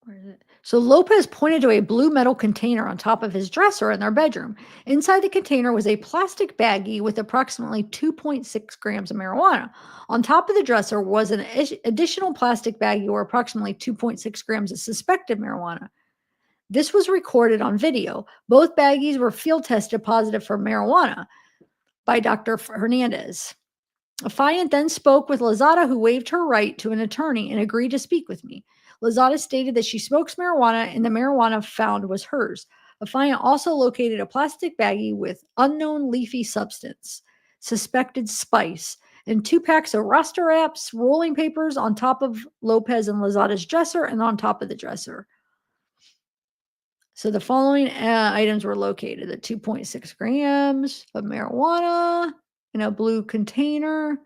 Where is it? So Lopez pointed to a blue metal container on top of his dresser in their bedroom. Inside the container was a plastic baggie with approximately 2.6 grams of marijuana. On top of the dresser was an additional plastic baggie or approximately 2.6 grams of suspected marijuana. This was recorded on video. Both baggies were field tested positive for marijuana by Dr. Hernandez. Affiant then spoke with Lozada, who waived her right to an attorney and agreed to speak with me. Lozada stated that she smokes marijuana and the marijuana found was hers. Affiant also located a plastic baggie with unknown leafy substance, suspected spice, and 2 packs of Rasta wraps, rolling papers on top of Lopez and Lozada's dresser and on top of the dresser. So the following items were located: the 2.6 grams of marijuana in a blue container,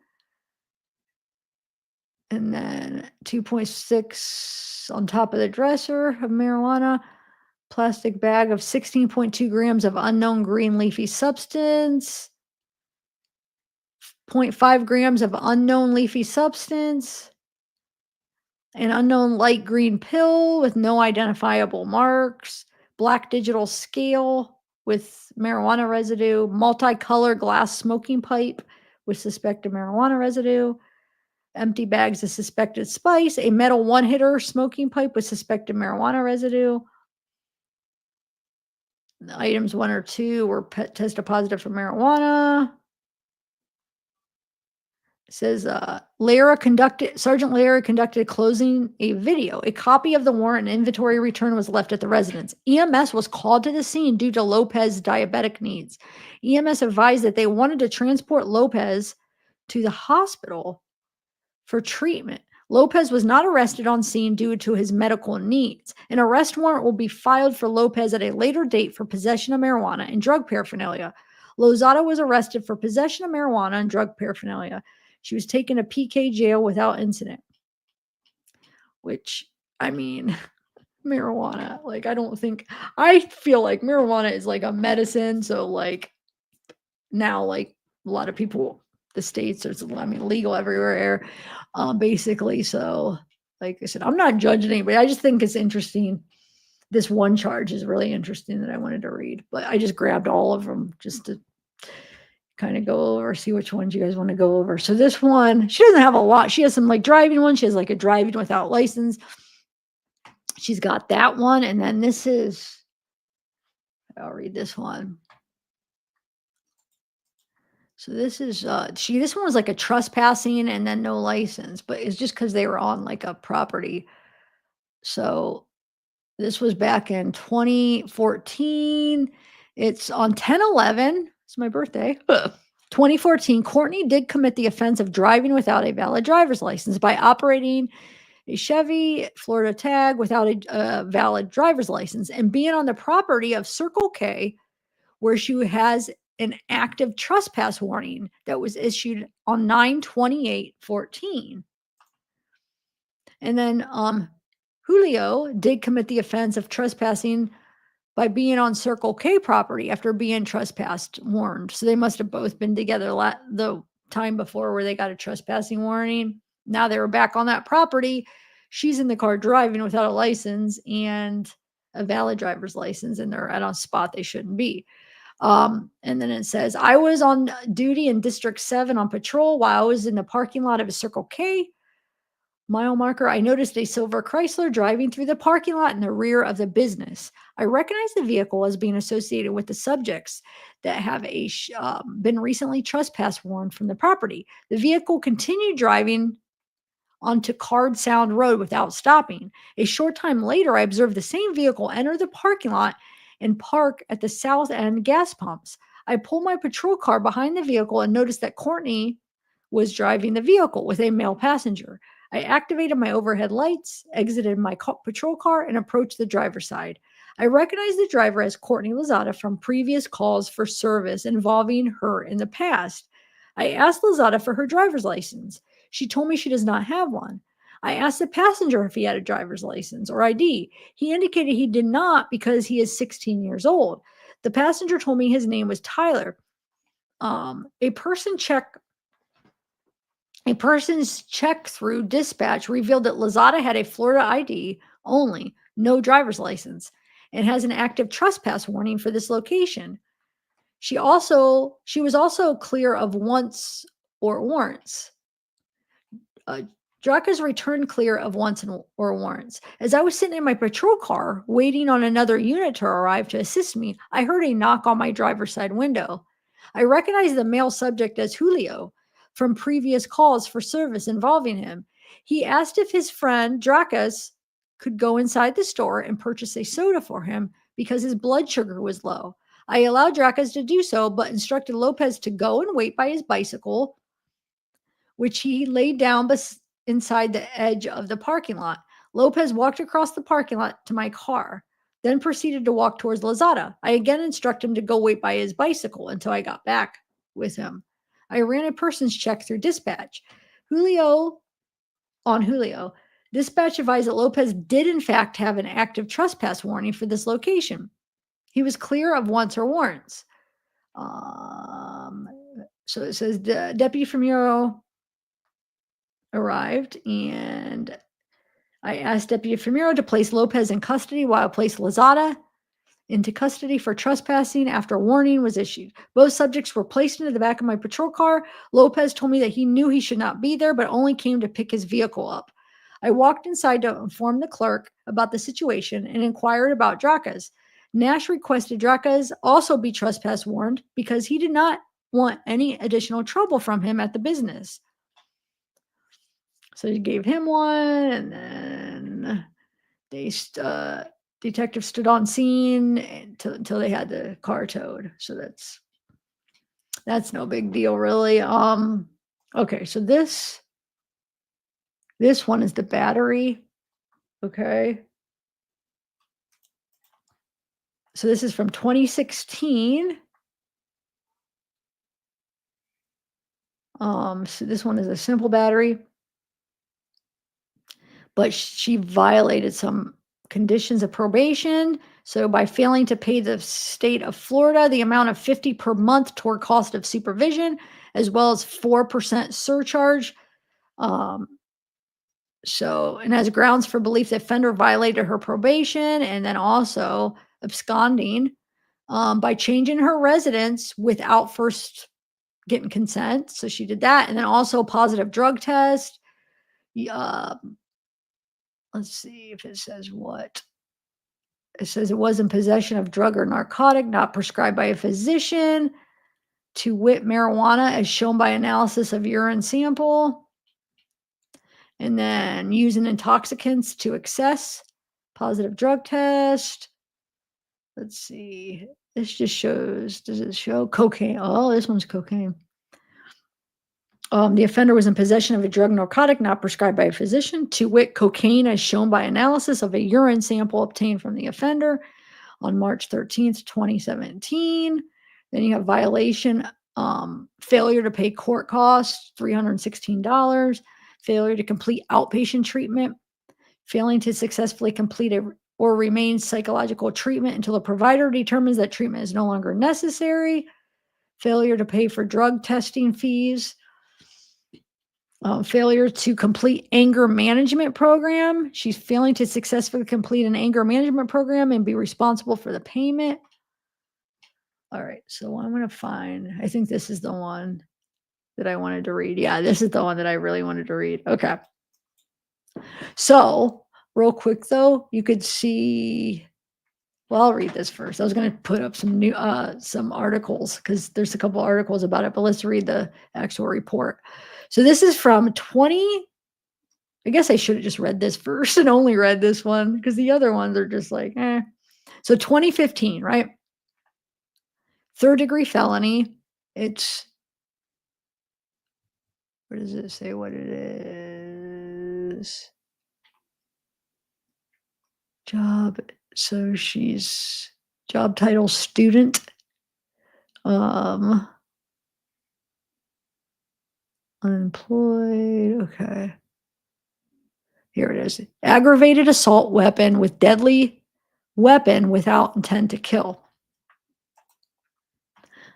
and then 2.6 on top of the dresser of marijuana, plastic bag of 16.2 grams of unknown green leafy substance, 0.5 grams of unknown leafy substance, an unknown light green pill with no identifiable marks, black digital scale with marijuana residue, multicolored glass smoking pipe with suspected marijuana residue, empty bags of suspected spice, a metal one-hitter smoking pipe with suspected marijuana residue. The items 1 or 2 were tested positive for marijuana. It says Sergeant Lara conducted closing a video. A copy of the warrant and inventory return was left at the residence. EMS was called to the scene due to Lopez's diabetic needs. EMS advised that they wanted to transport Lopez to the hospital for treatment. Lopez was not arrested on scene due to his medical needs. An arrest warrant will be filed for Lopez at a later date for possession of marijuana and drug paraphernalia. Lozada was arrested for possession of marijuana and drug paraphernalia. She was taken to PK jail without incident. Which, I mean, marijuana, like, I feel like marijuana is like a medicine. So, like, now, like, a lot of people, the states, there's, legal everywhere, basically. So, like I said, I'm not judging anybody. I just think it's interesting. This one charge is really interesting that I wanted to read, but I just grabbed all of them just to kind of go over, see which ones you guys want to go over. So this one, she doesn't have a lot. She has some like driving ones. She has like a driving without license. She's got that one. And then this is, I'll read this one. So this is, this one was like a trespassing and then no license, but it's just because they were on like a property. So this was back in 2014. It's on 10/11. It's my birthday. 2014, Courtney did commit the offense of driving without a valid driver's license by operating a Chevy Florida tag without a valid driver's license and being on the property of Circle K, where she has an active trespass warning that was issued on 9/28/14. And then Julio did commit the offense of trespassing by being on Circle K property after being trespassed warned. So they must have both been together the time before where they got a trespassing warning. Now they were back on that property. She's in the car driving without a license and a valid driver's license, and they're at a spot they shouldn't be. And then it says, I was on duty in District 7 on patrol while I was in the parking lot of a Circle K mile marker. I noticed a silver Chrysler driving through the parking lot in the rear of the business. I recognized the vehicle as being associated with the subjects that have been recently trespass warned from the property. The vehicle continued driving onto Card Sound Road without stopping. A short time later, I observed the same vehicle enter the parking lot and park at the south end gas pumps. I pulled my patrol car behind the vehicle and noticed that Courtney was driving the vehicle with a male passenger. I activated my overhead lights, exited my patrol car, and approached the driver's side. I recognized the driver as Courtney Lozada from previous calls for service involving her in the past. I asked Lozada for her driver's license. She told me she does not have one. I asked the passenger if he had a driver's license or ID. He indicated he did not because he is 16 years old. The passenger told me his name was Tyler. A person's check through dispatch revealed that Lozada had a Florida ID only, no driver's license, and has an active trespass warning for this location. She was also clear of once or warrants. Draka's returned clear of once or warrants. As I was sitting in my patrol car waiting on another unit to arrive to assist me, I heard a knock on my driver's side window. I recognized the male subject as Julio from previous calls for service involving him. He asked if his friend Drakas could go inside the store and purchase a soda for him because his blood sugar was low. I allowed Drakas to do so, but instructed Lopez to go and wait by his bicycle, which he laid down inside the edge of the parking lot. Lopez walked across the parking lot to my car, then proceeded to walk towards Lozada. I again instructed him to go wait by his bicycle until I got back with him. I ran a person's check through dispatch. Julio. Dispatch advised that Lopez did in fact have an active trespass warning for this location. He was clear of once or warrants. So it says the Deputy Firmino arrived, and I asked Deputy Firmino to place Lopez in custody while I placed Lozada into custody for trespassing after warning was issued. Both subjects were placed into the back of my patrol car. Lopez told me that he knew he should not be there, but only came to pick his vehicle up. I walked inside to inform the clerk about the situation and inquired about Drakas. Nash requested Drakas also be trespass warned because he did not want any additional trouble from him at the business. So he gave him one, and then detective stood on scene until they had the car towed. So that's no big deal, really. Okay, so this one is the battery. Okay. So this is from 2016. So this one is a simple battery, but she violated some conditions of probation. So by failing to pay the state of Florida the amount of $50 per month toward cost of supervision, as well as 4% surcharge. And as grounds for belief the offender violated her probation, and then also absconding by changing her residence without first getting consent. So she did that. And then also positive drug test. Let's see if it says what. It says it was in possession of drug or narcotic not prescribed by a physician, to wit marijuana as shown by analysis of urine sample. And then using intoxicants to excess, positive drug test. Let's see. This just shows, does it show cocaine? Oh, this one's cocaine. The offender was in possession of a drug narcotic not prescribed by a physician, to wit cocaine as shown by analysis of a urine sample obtained from the offender on March 13th, 2017. Then you have violation, failure to pay court costs, $316, failure to complete outpatient treatment, failing to successfully complete or remain psychological treatment until a provider determines that treatment is no longer necessary, failure to pay for drug testing fees, failure to complete anger management program. She's failing to successfully complete an anger management program and be responsible for the payment. All right, so I'm going to find, I think this is the one that I wanted to read. Yeah, this is the one that I really wanted to read. Okay. So, real quick though, you could see, well, I'll read this first. I was going to put up some new, some articles because there's a couple articles about it, but let's read the actual report. So this is from I guess I should have just read this first and only read this one because the other ones are just like, eh. So 2015, right? 3rd-degree felony. It's, what does it say what it is? Job. So she's job title student. Unemployed. Okay. Here it is. Aggravated assault weapon with deadly weapon without intent to kill.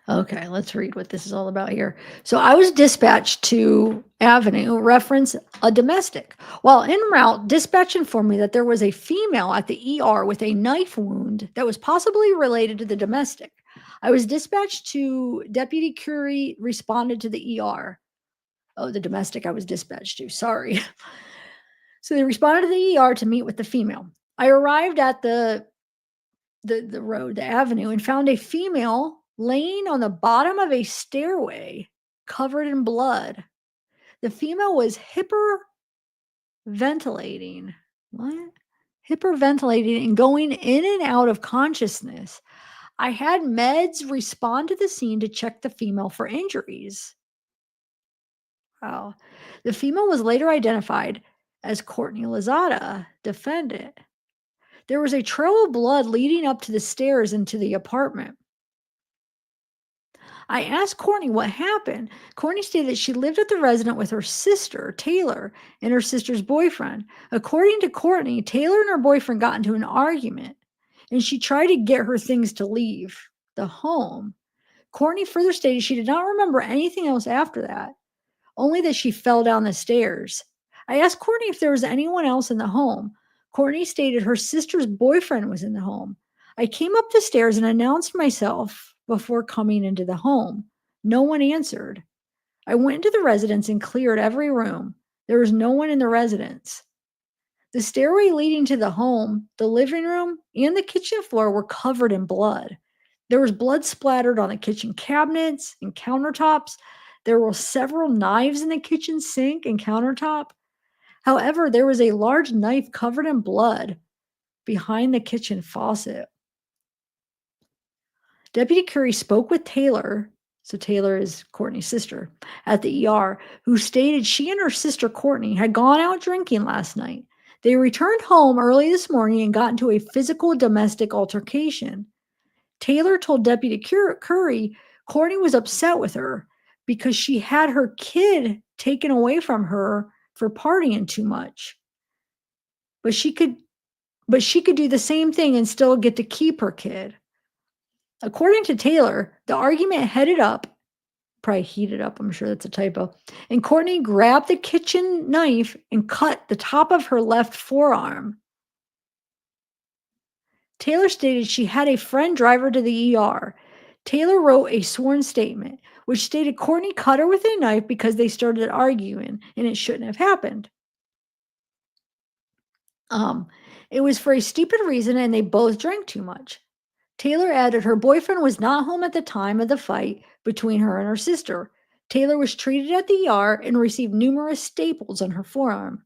Okay, let's read what this is all about here. So I was dispatched to Avenue, reference a domestic. While en route, dispatch informed me that there was a female at the ER with a knife wound that was possibly related to the domestic. I was dispatched to Deputy Curie, responded to the ER. Oh, the domestic I was dispatched to, sorry. So they responded to the ER to meet with the female. I arrived at the road, the avenue, and found a female laying on the bottom of a stairway covered in blood. The female was hyperventilating. What? Hyperventilating and going in and out of consciousness. I had meds respond to the scene to check the female for injuries. Wow. The female was later identified as Courtney Lozada, defendant. There was a trail of blood leading up to the stairs into the apartment. I asked Courtney what happened. Courtney stated that she lived at the residence with her sister, Taylor, and her sister's boyfriend. According to Courtney, Taylor and her boyfriend got into an argument, and she tried to get her things to leave the home. Courtney further stated she did not remember anything else after that, only that she fell down the stairs. I asked Courtney if there was anyone else in the home. Courtney stated her sister's boyfriend was in the home. I came up the stairs and announced myself before coming into the home. No one answered. I went into the residence and cleared every room. There was no one in the residence. The stairway leading to the home, the living room, and the kitchen floor were covered in blood. There was blood splattered on the kitchen cabinets and countertops. There were several knives in the kitchen sink and countertop. However, there was a large knife covered in blood behind the kitchen faucet. Deputy Curie spoke with Taylor, so Taylor is Courtney's sister, at the ER, who stated she and her sister Courtney had gone out drinking last night. They returned home early this morning and got into a physical domestic altercation. Taylor told Deputy Curie Courtney was upset with her because she had her kid taken away from her for partying too much. But she could do the same thing and still get to keep her kid. According to Taylor, the argument heated up, probably heated up, I'm sure that's a typo, and Courtney grabbed the kitchen knife and cut the top of her left forearm. Taylor stated she had a friend drive her to the ER. Taylor wrote a sworn statement, which stated Courtney cut her with a knife because they started arguing, and it shouldn't have happened. It was for a stupid reason, and they both drank too much. Taylor added her boyfriend was not home at the time of the fight between her and her sister. Taylor was treated at the ER and received numerous staples on her forearm.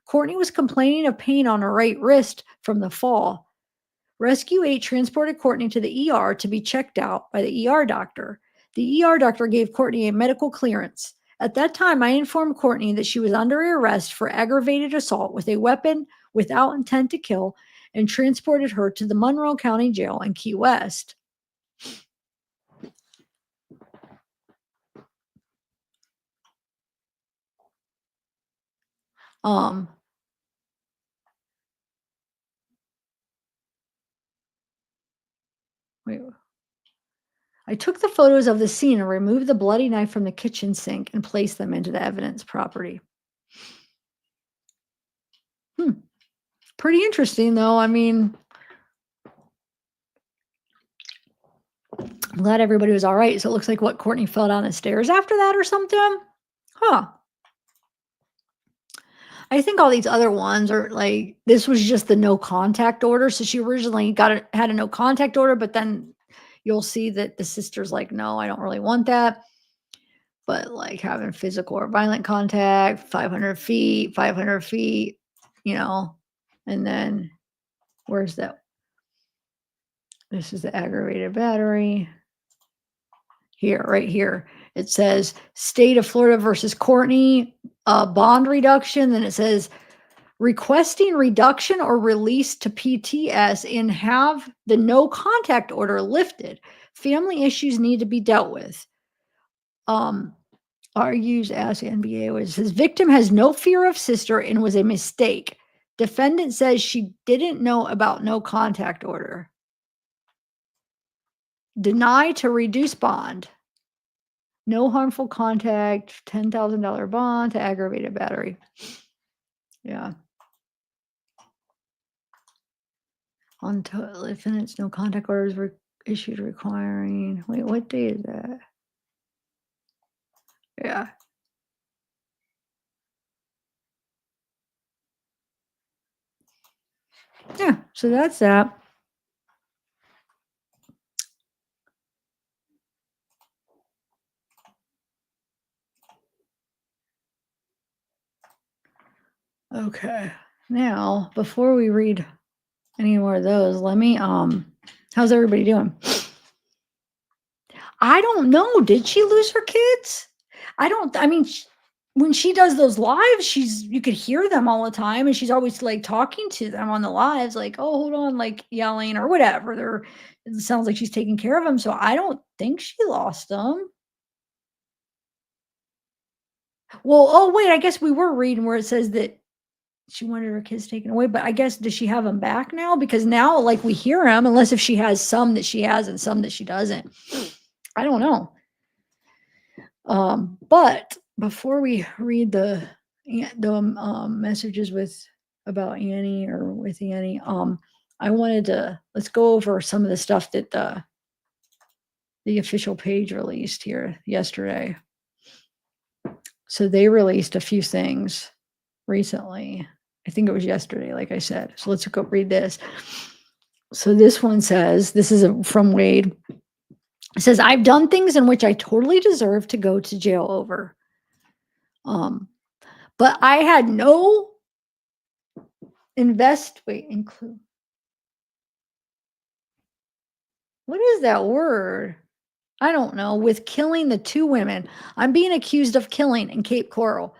Courtney was complaining of pain on her right wrist from the fall. Rescue 8 transported Courtney to the ER to be checked out by the ER doctor. The ER doctor gave Courtney a medical clearance. At that time, I informed Courtney that she was under arrest for aggravated assault with a weapon without intent to kill and transported her to the Monroe County Jail in Key West. I took the photos of the scene and removed the bloody knife from the kitchen sink and placed them into the evidence property. Pretty interesting, though. I mean, I'm glad everybody was all right. So it looks like what Courtney fell down the stairs after that or something. Huh. I think all these other ones are like, this was just the no contact order. So she originally had a no contact order, but then you'll see that the sister's like, no, I don't really want that. But like having physical or violent contact, 500 feet, you know, and then where's that? This is the aggravated battery. Here, right here. It says State of Florida versus Courtney, bond reduction. Then it says requesting reduction or release to PTS and have the no contact order lifted. Family issues need to be dealt with. Argues as NBA was his victim has no fear of sister and was a mistake. Defendant says she didn't know about no contact order. Deny to reduce bond. No harmful contact, $10,000 bond to aggravated battery. Yeah. On defendants, no contact orders were issued requiring. Wait, what day is that? Yeah. Yeah, so that's that. Okay. Now, before we read any more of those, let me how's everybody doing? I don't know. Did she lose her kids? I mean, when she does those lives, you could hear them all the time, and she's always like talking to them on the lives, like, oh, hold on, like yelling or whatever. It sounds like she's taking care of them. So I don't think she lost them. Well, oh, wait, I guess we were reading where it says that she wanted her kids taken away, but I guess, does she have them back now? Because now, like, we hear them, unless if she has some that she has and some that she doesn't. I don't know. But before we read the messages about Annie or with Annie, I wanted to, let's go over some of the stuff that the official page released here yesterday. So they released a few things recently. I think it was yesterday, like I said. So let's go read this. So this one says, this is from Wade. It says, I've done things in which I totally deserve to go to jail over. But I had no include. What is that word? I don't know. With killing the two women. I'm being accused of killing in Cape Coral.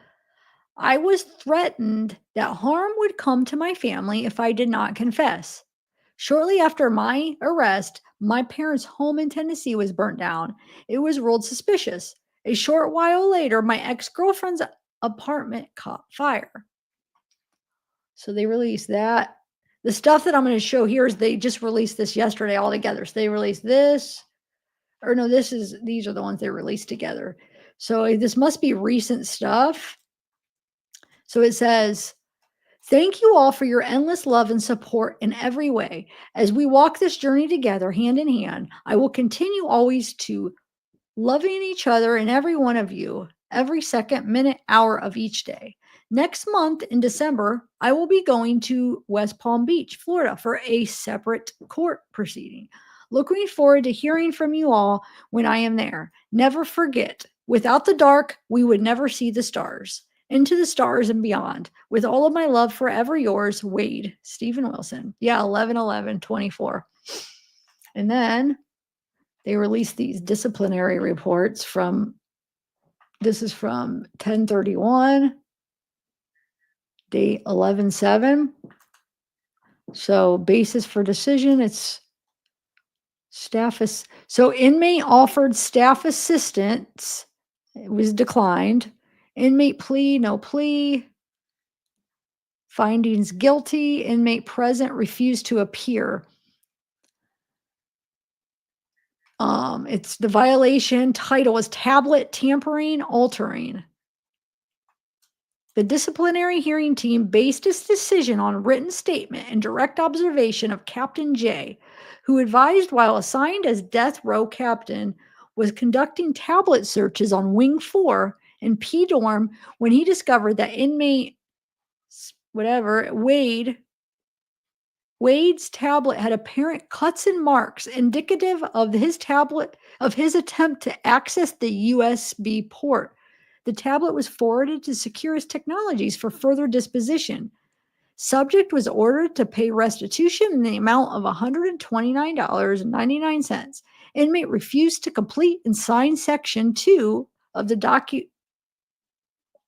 I was threatened that harm would come to my family if I did not confess. Shortly after my arrest, my parents' home in Tennessee was burnt down. It was ruled suspicious. A short while later, my ex-girlfriend's apartment caught fire. So they released that. The stuff that I'm going to show here is they just released this yesterday all together. So they released this, or no, these are the ones they released together. So this must be recent stuff. So it says, thank you all for your endless love and support in every way. As we walk this journey together, hand in hand, I will continue always to loving each other and every one of you, every second, minute, hour of each day. Next month in December, I will be going to West Palm Beach, Florida for a separate court proceeding. Looking forward to hearing from you all when I am there. Never forget, without the dark, we would never see the stars. Into the stars and beyond. With all of my love, forever yours, Wade, Stephen Wilson. Yeah, 11/11/24. And then they released these disciplinary reports this is from 10/31, date 11/7. So basis for decision, it's so inmate offered staff assistance. It was declined. Inmate plea, no plea. Findings guilty. Inmate present refused to appear. It's the violation title is tablet tampering, altering. The disciplinary hearing team based its decision on written statement and direct observation of Captain J, who advised while assigned as death row captain was conducting tablet searches on Wing 4 and P dorm when he discovered that inmate Wade's tablet had apparent cuts and marks indicative of his attempt to access the USB port. The tablet was forwarded to Securus Technologies for further disposition. Subject was ordered to pay restitution in the amount of $129.99. Inmate refused to complete and sign section 2 of the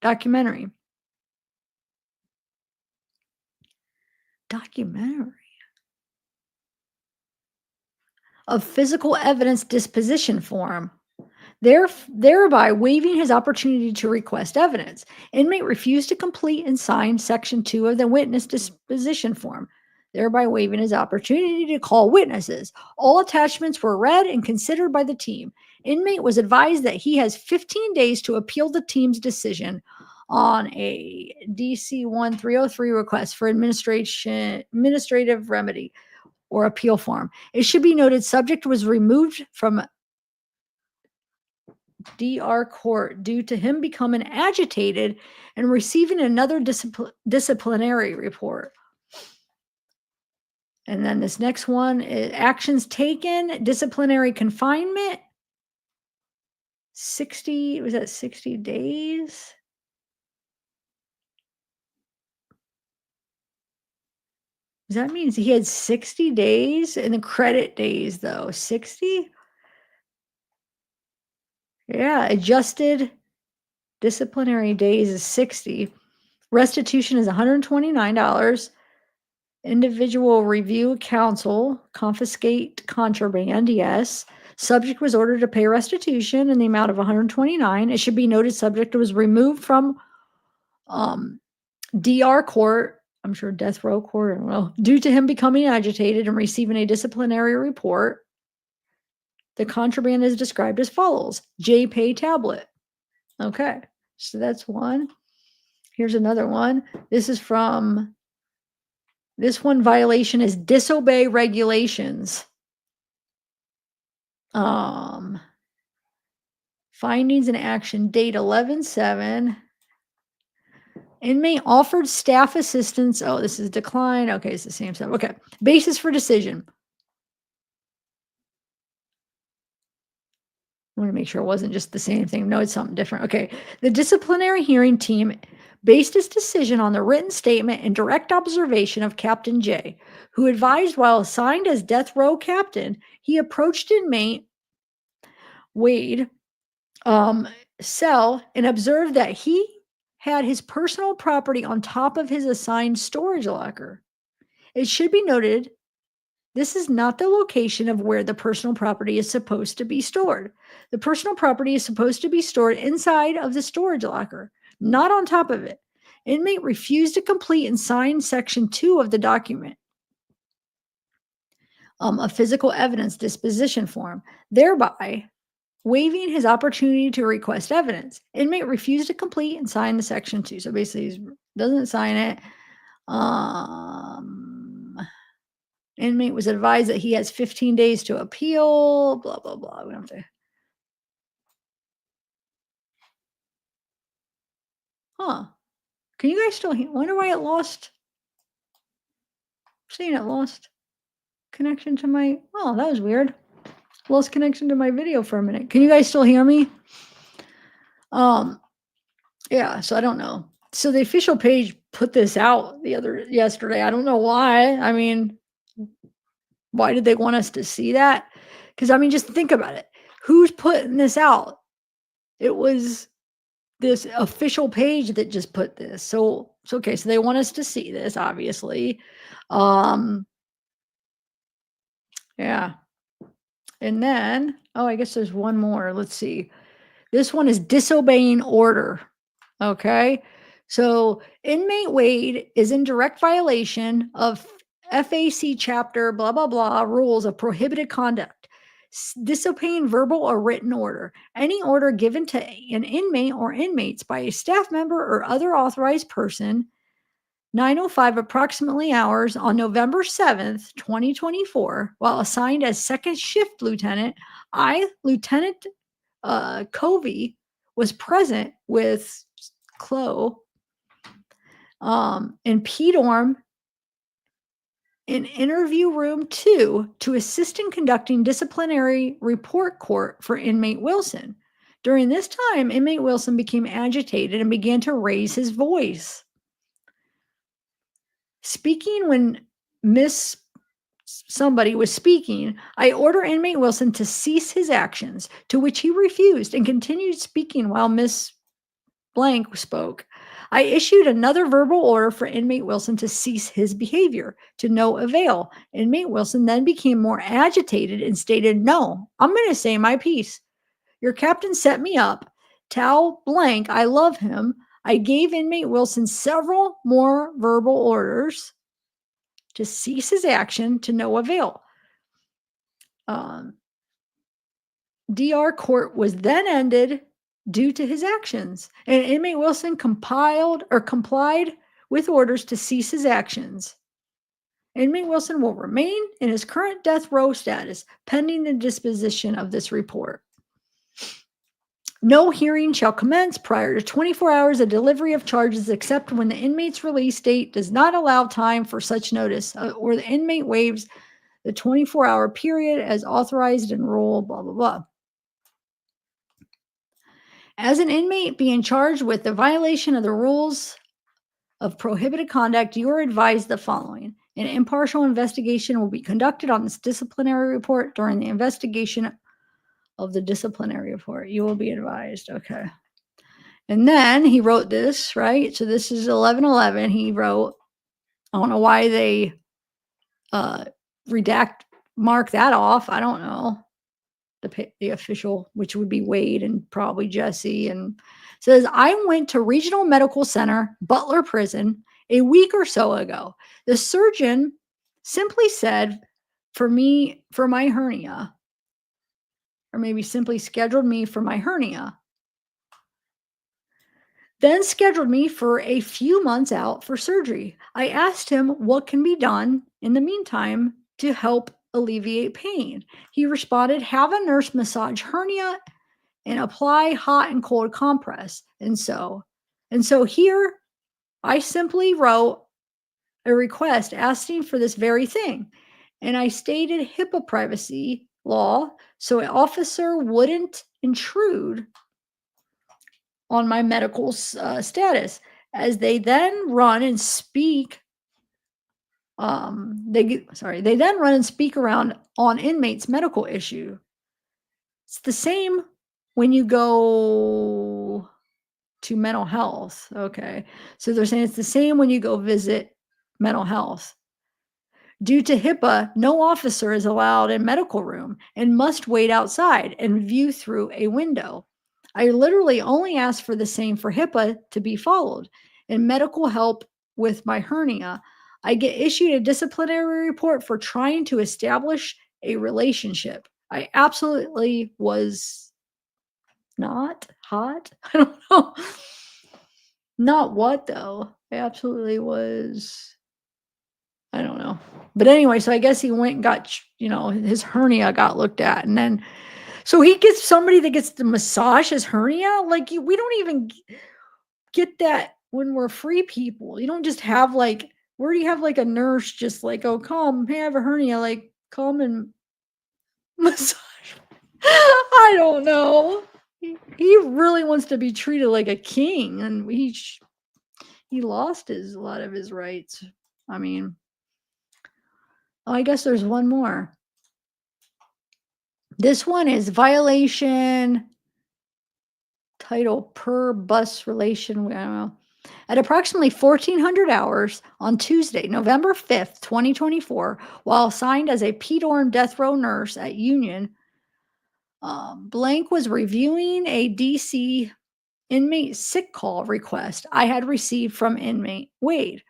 documentary. Of physical evidence disposition form, thereby waiving his opportunity to request evidence. Inmate refused to complete and sign section 2 of the witness disposition form, thereby waiving his opportunity to call witnesses. All attachments were read and considered by the team. Inmate was advised that he has 15 days to appeal the team's decision on a DC 1303 request for administrative remedy or appeal form. It should be noted subject was removed from DR court due to him becoming agitated and receiving another disciplinary report. And then this next one is actions taken, disciplinary confinement. 60 days? That means he had 60 days in the credit days, though. 60? Yeah, adjusted disciplinary days is 60. Restitution is $129. Individual review counsel, confiscate contraband, yes. Subject was ordered to pay restitution in the amount of $129. It should be noted subject was removed from DR court, I'm sure death row court, I don't know, due to him becoming agitated and receiving a disciplinary report. The contraband is described as follows: JPay tablet. Okay, so that's one. Here's another one. This one violation is disobey regulations. Findings and action, date 11/7. Inmate offered staff assistance. Oh, this is decline. Okay, it's the same stuff. Okay, basis for decision. I want to make sure it wasn't just the same thing. No, it's something different. Okay, the disciplinary hearing team based its decision on the written statement and direct observation of Captain J, who advised while assigned as death row captain, he approached inmate Wade cell and observed that he had his personal property on top of his assigned storage locker. It should be noted, this is not the location of where the personal property is supposed to be stored. The personal property is supposed to be stored inside of the storage locker, not on top of it. Inmate refused to complete and sign section 2 of the document, a physical evidence disposition form, thereby waiving his opportunity to request evidence. Inmate refused to complete and sign the section 2. So basically, he doesn't sign it. Inmate was advised that he has 15 days to appeal, blah, blah, blah. We don't have to. Huh. Can you guys still hear? Wonder why it lost. I'm saying it lost connection to my. Oh, that was weird. Lost connection to my video for a minute. Can you guys still hear me? Yeah, so I don't know. So the official page put this out yesterday. I don't know why. I mean, why did they want us to see that? Because I mean, just think about it. Who's putting this out? It was this official page that just put this. So okay, so they want us to see this, obviously. Yeah. And then, oh, I guess there's one more. Let's see. This one is disobeying order. Okay. So inmate Wade is in direct violation of FAC chapter, blah, blah, blah, rules of prohibited conduct. disobeying verbal or written order. Any order given to an inmate or inmates by a staff member or other authorized person, 9:05 approximately hours on November 7th, 2024, while assigned as second shift lieutenant, Lieutenant Covey, was present with Chloe in P dorm in interview room 2 to assist in conducting disciplinary report court for inmate Wilson. During this time, inmate Wilson became agitated and began to raise his voice. Speaking when Miss somebody was speaking, I order inmate Wilson to cease his actions, to which he refused and continued speaking while Miss Blank spoke. I issued another verbal order for inmate Wilson to cease his behavior, to no avail. Inmate Wilson then became more agitated and stated, "No, I'm going to say my piece. Your captain set me up. Tell Blank I love him." I gave inmate Wilson several more verbal orders to cease his action, to no avail. DR court was then ended due to his actions, and inmate Wilson complied with orders to cease his actions. Inmate Wilson will remain in his current death row status pending the disposition of this report. No hearing shall commence prior to 24 hours of delivery of charges except when the inmate's release date does not allow time for such notice, or the inmate waives the 24-hour period as authorized in rule, blah, blah, blah. As an inmate being charged with the violation of the rules of prohibited conduct, you are advised the following. An impartial investigation will be conducted on this disciplinary report during the investigation of the disciplinary report. You will be advised. Okay. And then he wrote this, right? So this is 11/11. He wrote, I don't know why they mark that off. I don't know. The official, which would be Wade and probably Jesse, and says, I went to Regional Medical Center, Butler Prison, a week or so ago. The surgeon simply said for my hernia, or maybe simply scheduled me for my hernia, then scheduled me for a few months out for surgery. I asked him what can be done in the meantime to help alleviate pain. He responded, have a nurse massage hernia and apply hot and cold compress. And so here I simply wrote a request asking for this very thing. And I stated HIPAA privacy law so an officer wouldn't intrude on my medical status, as they then run and speak. They then run and speak around on inmates' medical issue. It's the same when you go to mental health. Okay. So they're saying it's the same when you go visit mental health. Due to HIPAA, no officer is allowed in medical room and must wait outside and view through a window. I literally only asked for the same for HIPAA to be followed. In medical help with my hernia, I get issued a disciplinary report for trying to establish a relationship. I absolutely was not hot. I don't know. Not what though. I absolutely was. I don't know. But anyway, so I guess he went and got, his hernia got looked at. And then, so he gets somebody that gets to massage his hernia. Like, we don't even get that when we're free people. You don't just have where do you have a nurse just oh, come, hey, I have a hernia, come and massage. I don't know. He really wants to be treated like a king, and he lost a lot of his rights. I mean, I guess there's one more. This one is violation title per bus relation. I don't know. At approximately 1400 hours on Tuesday, November 5th, 2024, while assigned as a PDORM death row nurse at Union, Blank was reviewing a DC inmate sick call request I had received from inmate Wade,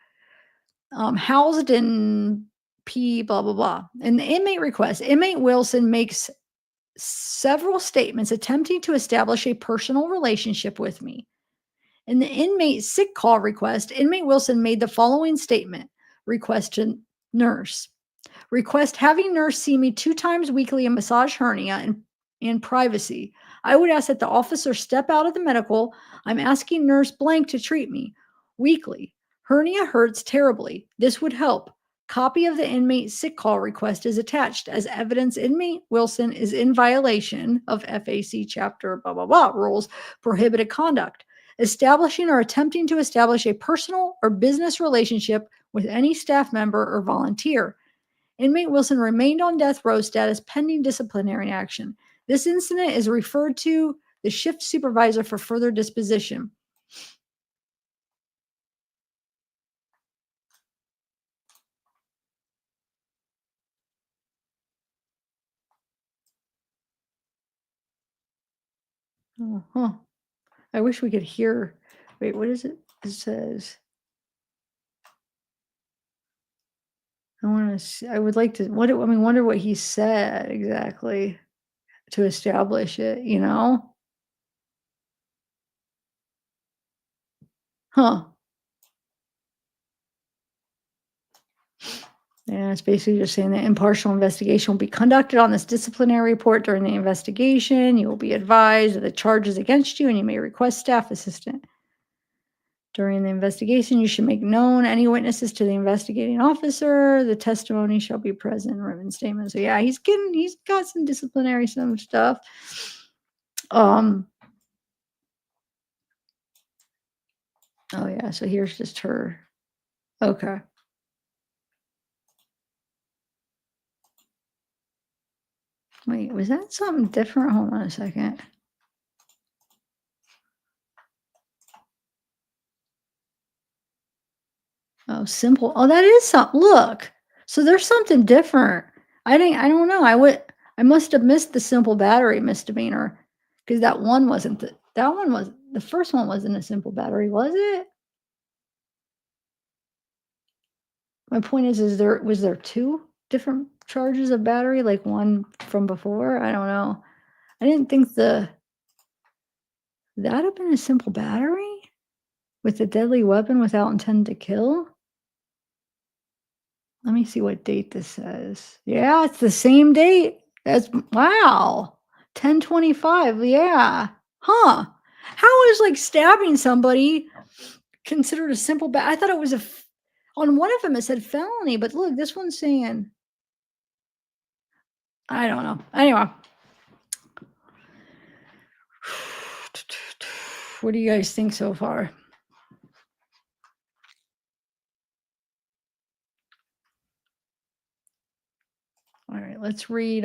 housed in P blah, blah, blah. In the inmate request, inmate Wilson makes several statements attempting to establish a personal relationship with me. In the inmate sick call request, inmate Wilson made the following statement. Request to nurse. Request having nurse see me 2 times weekly and massage hernia in privacy. I would ask that the officer step out of the medical. I'm asking nurse blank to treat me weekly. Hernia hurts terribly. This would help. Copy of the inmate sick call request is attached as evidence inmate Wilson is in violation of FAC chapter blah, blah, blah rules prohibited conduct. Establishing or attempting to establish a personal or business relationship with any staff member or volunteer. Inmate Wilson remained on death row status pending disciplinary action. This incident is referred to the shift supervisor for further disposition. Oh, huh. I wish we could hear. Wait, what is it? It says. I want to see. I would like to. What? I mean, wonder what he said exactly to establish it. You know? Huh? Yeah, it's basically just saying that impartial investigation will be conducted on this disciplinary report during the investigation. You will be advised of the charges against you, and you may request staff assistant. During the investigation, you should make known any witnesses to the investigating officer. The testimony shall be present in written statement. So yeah, he's got some disciplinary some stuff. Oh yeah, so here's just her. Okay. Wait, was that something different? Hold on a second. Oh, simple. Oh, that is something. Look. So there's something different. I don't know. I must have missed the simple battery misdemeanor because that one wasn't the first one wasn't a simple battery, was it? My point is was there 2 different charges of battery, like one from before? I don't know. I didn't think that'd have been a simple battery with a deadly weapon without intent to kill. Let me see what date this says. Yeah, it's the same date. Wow. 10/25. Yeah. Huh. How is like stabbing somebody considered a simple I thought it was on one of them it said felony, but look, this one's saying I don't know. Anyway. What do you guys think so far? All right, let's read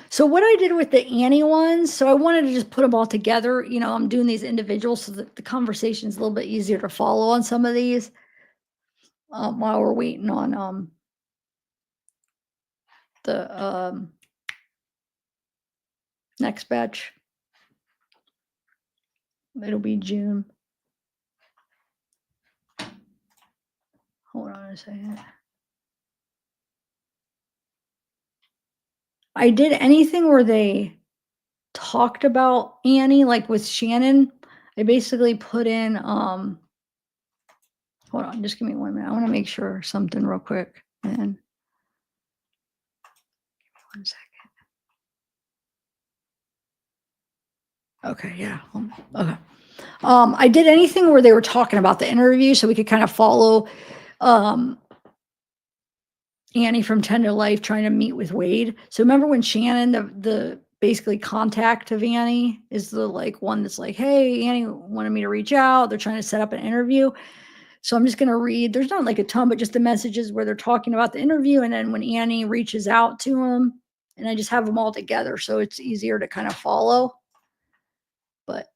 so what I did with the Annie ones, so I wanted to just put them all together. You know, I'm doing these individuals so that the conversation is a little bit easier to follow on some of these while we're waiting on the next batch. It'll be June. Hold on a second. I did anything where they talked about Annie, like with Shannon. I basically put in hold on, just give me 1 minute. I want to make sure something real quick. And give me 1 second. Okay, yeah. Okay. I did anything where they were talking about the interview so we could kind of follow Annie from 10 to Life trying to meet with Wade. So remember when Shannon, the basically contact of Annie is the like one that's like, hey, Annie wanted me to reach out. They're trying to set up an interview. So I'm just going to read, there's not like a ton, but just the messages where they're talking about the interview. And then when Annie reaches out to him, and I just have them all together. So it's easier to kind of follow. But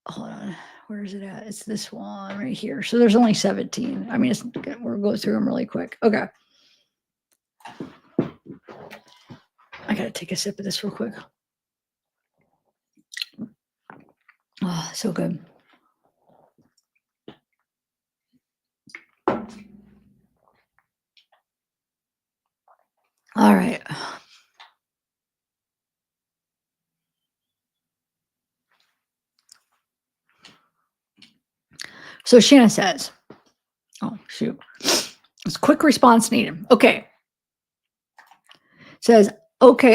hold on, where is it at? It's this one right here. So there's only 17. I mean, we'll go through them really quick. Okay. I gotta take a sip of this real quick. Oh, so good. So Shanna says, oh, shoot. It's quick response needed. Okay. Says, okay,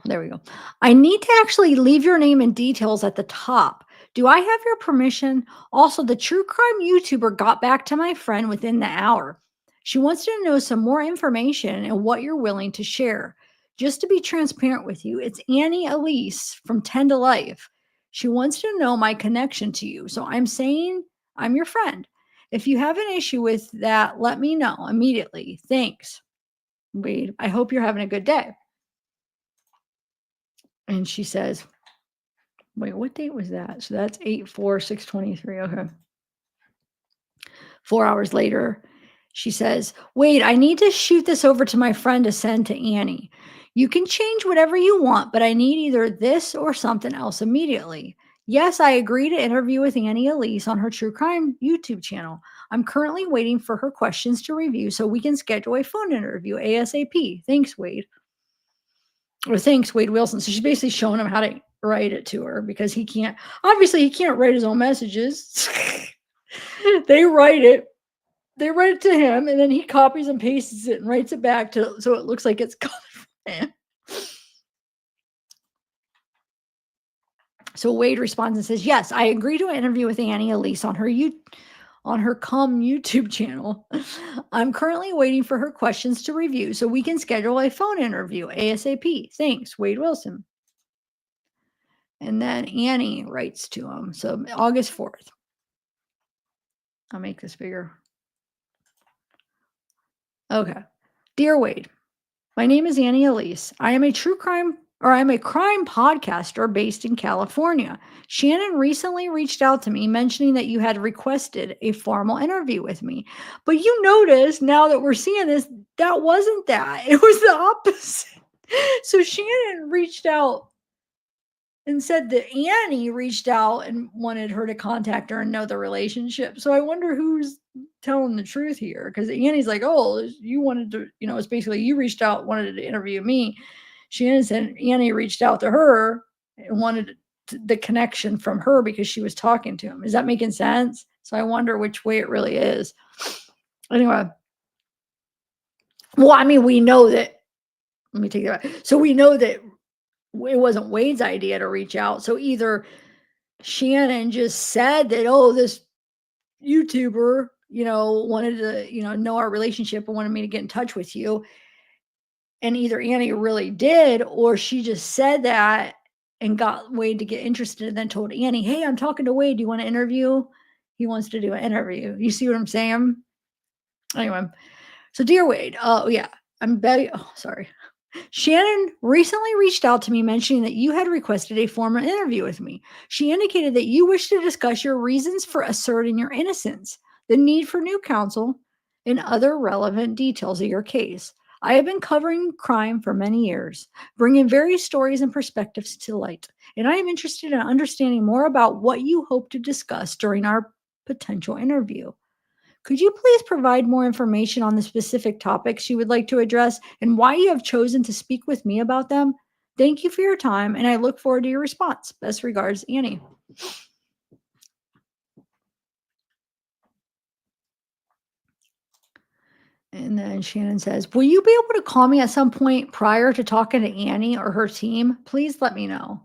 there we go. I need to actually leave your name and details at the top. Do I have your permission? Also, the true crime YouTuber got back to my friend within the hour. She wants to know some more information and what you're willing to share. Just to be transparent with you, it's Annie Elise from 10 to Life. She wants to know my connection to you. So I'm saying I'm your friend. If you have an issue with that, let me know immediately. Thanks. Wade, I hope you're having a good day. And she says, wait, what date was that? So that's 8/4/6/23. Okay. 4 hours later, she says, wait, I need to shoot this over to my friend to send to Annie. You can change whatever you want, but I need either this or something else immediately. Yes, I agree to interview with Annie Elise on her true crime YouTube channel. I'm currently waiting for her questions to review so we can schedule a phone interview ASAP. Thanks, Wade. Or thanks, Wade Wilson. So she's basically showing him how to write it to her because he can't write his own messages. They write it to him, and then he copies and pastes it and writes it back so it looks like it's coming from him. So Wade responds and says, yes, I agree to an interview with Annie Elise on her YouTube channel. I'm currently waiting for her questions to review so we can schedule a phone interview ASAP. Thanks, Wade Wilson. And then Annie writes to him. So August 4th. I'll make this bigger. Okay. Dear Wade, my name is Annie Elise. I'm a crime podcaster based in California. Shannon recently reached out to me mentioning that you had requested a formal interview with me. But you notice now that we're seeing this, that wasn't that. It was the opposite. So Shannon reached out and said that Annie reached out and wanted her to contact her and know the relationship. So I wonder who's telling the truth here, because Annie's like, oh, you wanted to, it's basically you reached out, wanted to interview me. Shannon said Annie reached out to her and wanted the connection from her because she was talking to him. Is that making sense? So I wonder which way it really is. Anyway. Well, I mean, we know that, let me take that back. So we know that it wasn't Wade's idea to reach out. So either Shannon just said that, oh, this YouTuber, wanted to, know our relationship and wanted me to get in touch with you. And either Annie really did, or she just said that and got Wade to get interested and then told Annie, hey, I'm talking to Wade. Do you want to interview? He wants to do an interview. You see what I'm saying? Anyway, so dear Wade, sorry. Shannon recently reached out to me mentioning that you had requested a formal interview with me. She indicated that you wish to discuss your reasons for asserting your innocence, the need for new counsel, and other relevant details of your case. I have been covering crime for many years, bringing various stories and perspectives to light, and I am interested in understanding more about what you hope to discuss during our potential interview. Could you please provide more information on the specific topics you would like to address and why you have chosen to speak with me about them? Thank you for your time, and I look forward to your response. Best regards, Annie. And then Shannon says, will you be able to call me at some point prior to talking to Annie or her team? Please let me know.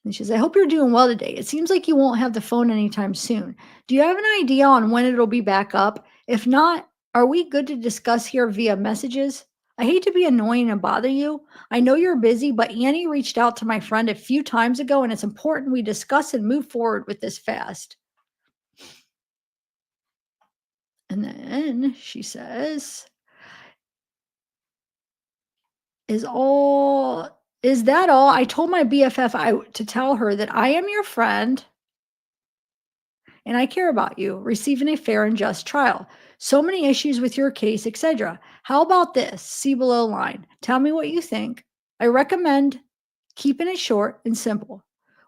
And she says, I hope you're doing well today. It seems like you won't have the phone anytime soon. Do you have an idea on when it'll be back up? If not, are we good to discuss here via messages? I hate to be annoying and bother you. I know you're busy, but Annie reached out to my friend a few times ago, and it's important we discuss and move forward with this fast. And then she says, is that all? I told my BFF to tell her that I am your friend and I care about you receiving a fair and just trial. So many issues with your case, etc. How about this? See below line. Tell me what you think. I recommend keeping it short and simple.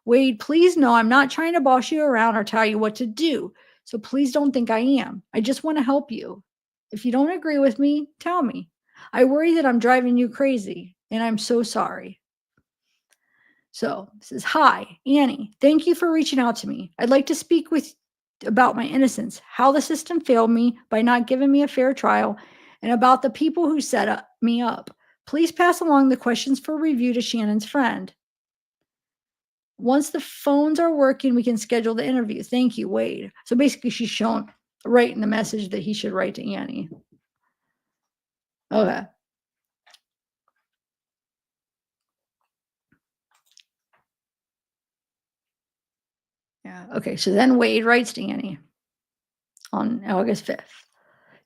Wade, please know I'm not trying to boss you around or tell you what to do. So please don't think I am. I just want to help you. If you don't agree with me, tell me. I worry that I'm driving you crazy, and I'm so sorry. So it says, hi, Annie. Thank you for reaching out to me. I'd like to speak with about my innocence, how the system failed me by not giving me a fair trial, and about the people who me up. Please pass along the questions for review to Shannon's friend. Once the phones are working, we can schedule the interview. Thank you, Wade. So basically, she's shown writing the message that he should write to Annie. Okay. Yeah. Okay. So then Wade writes to Annie on August 5th.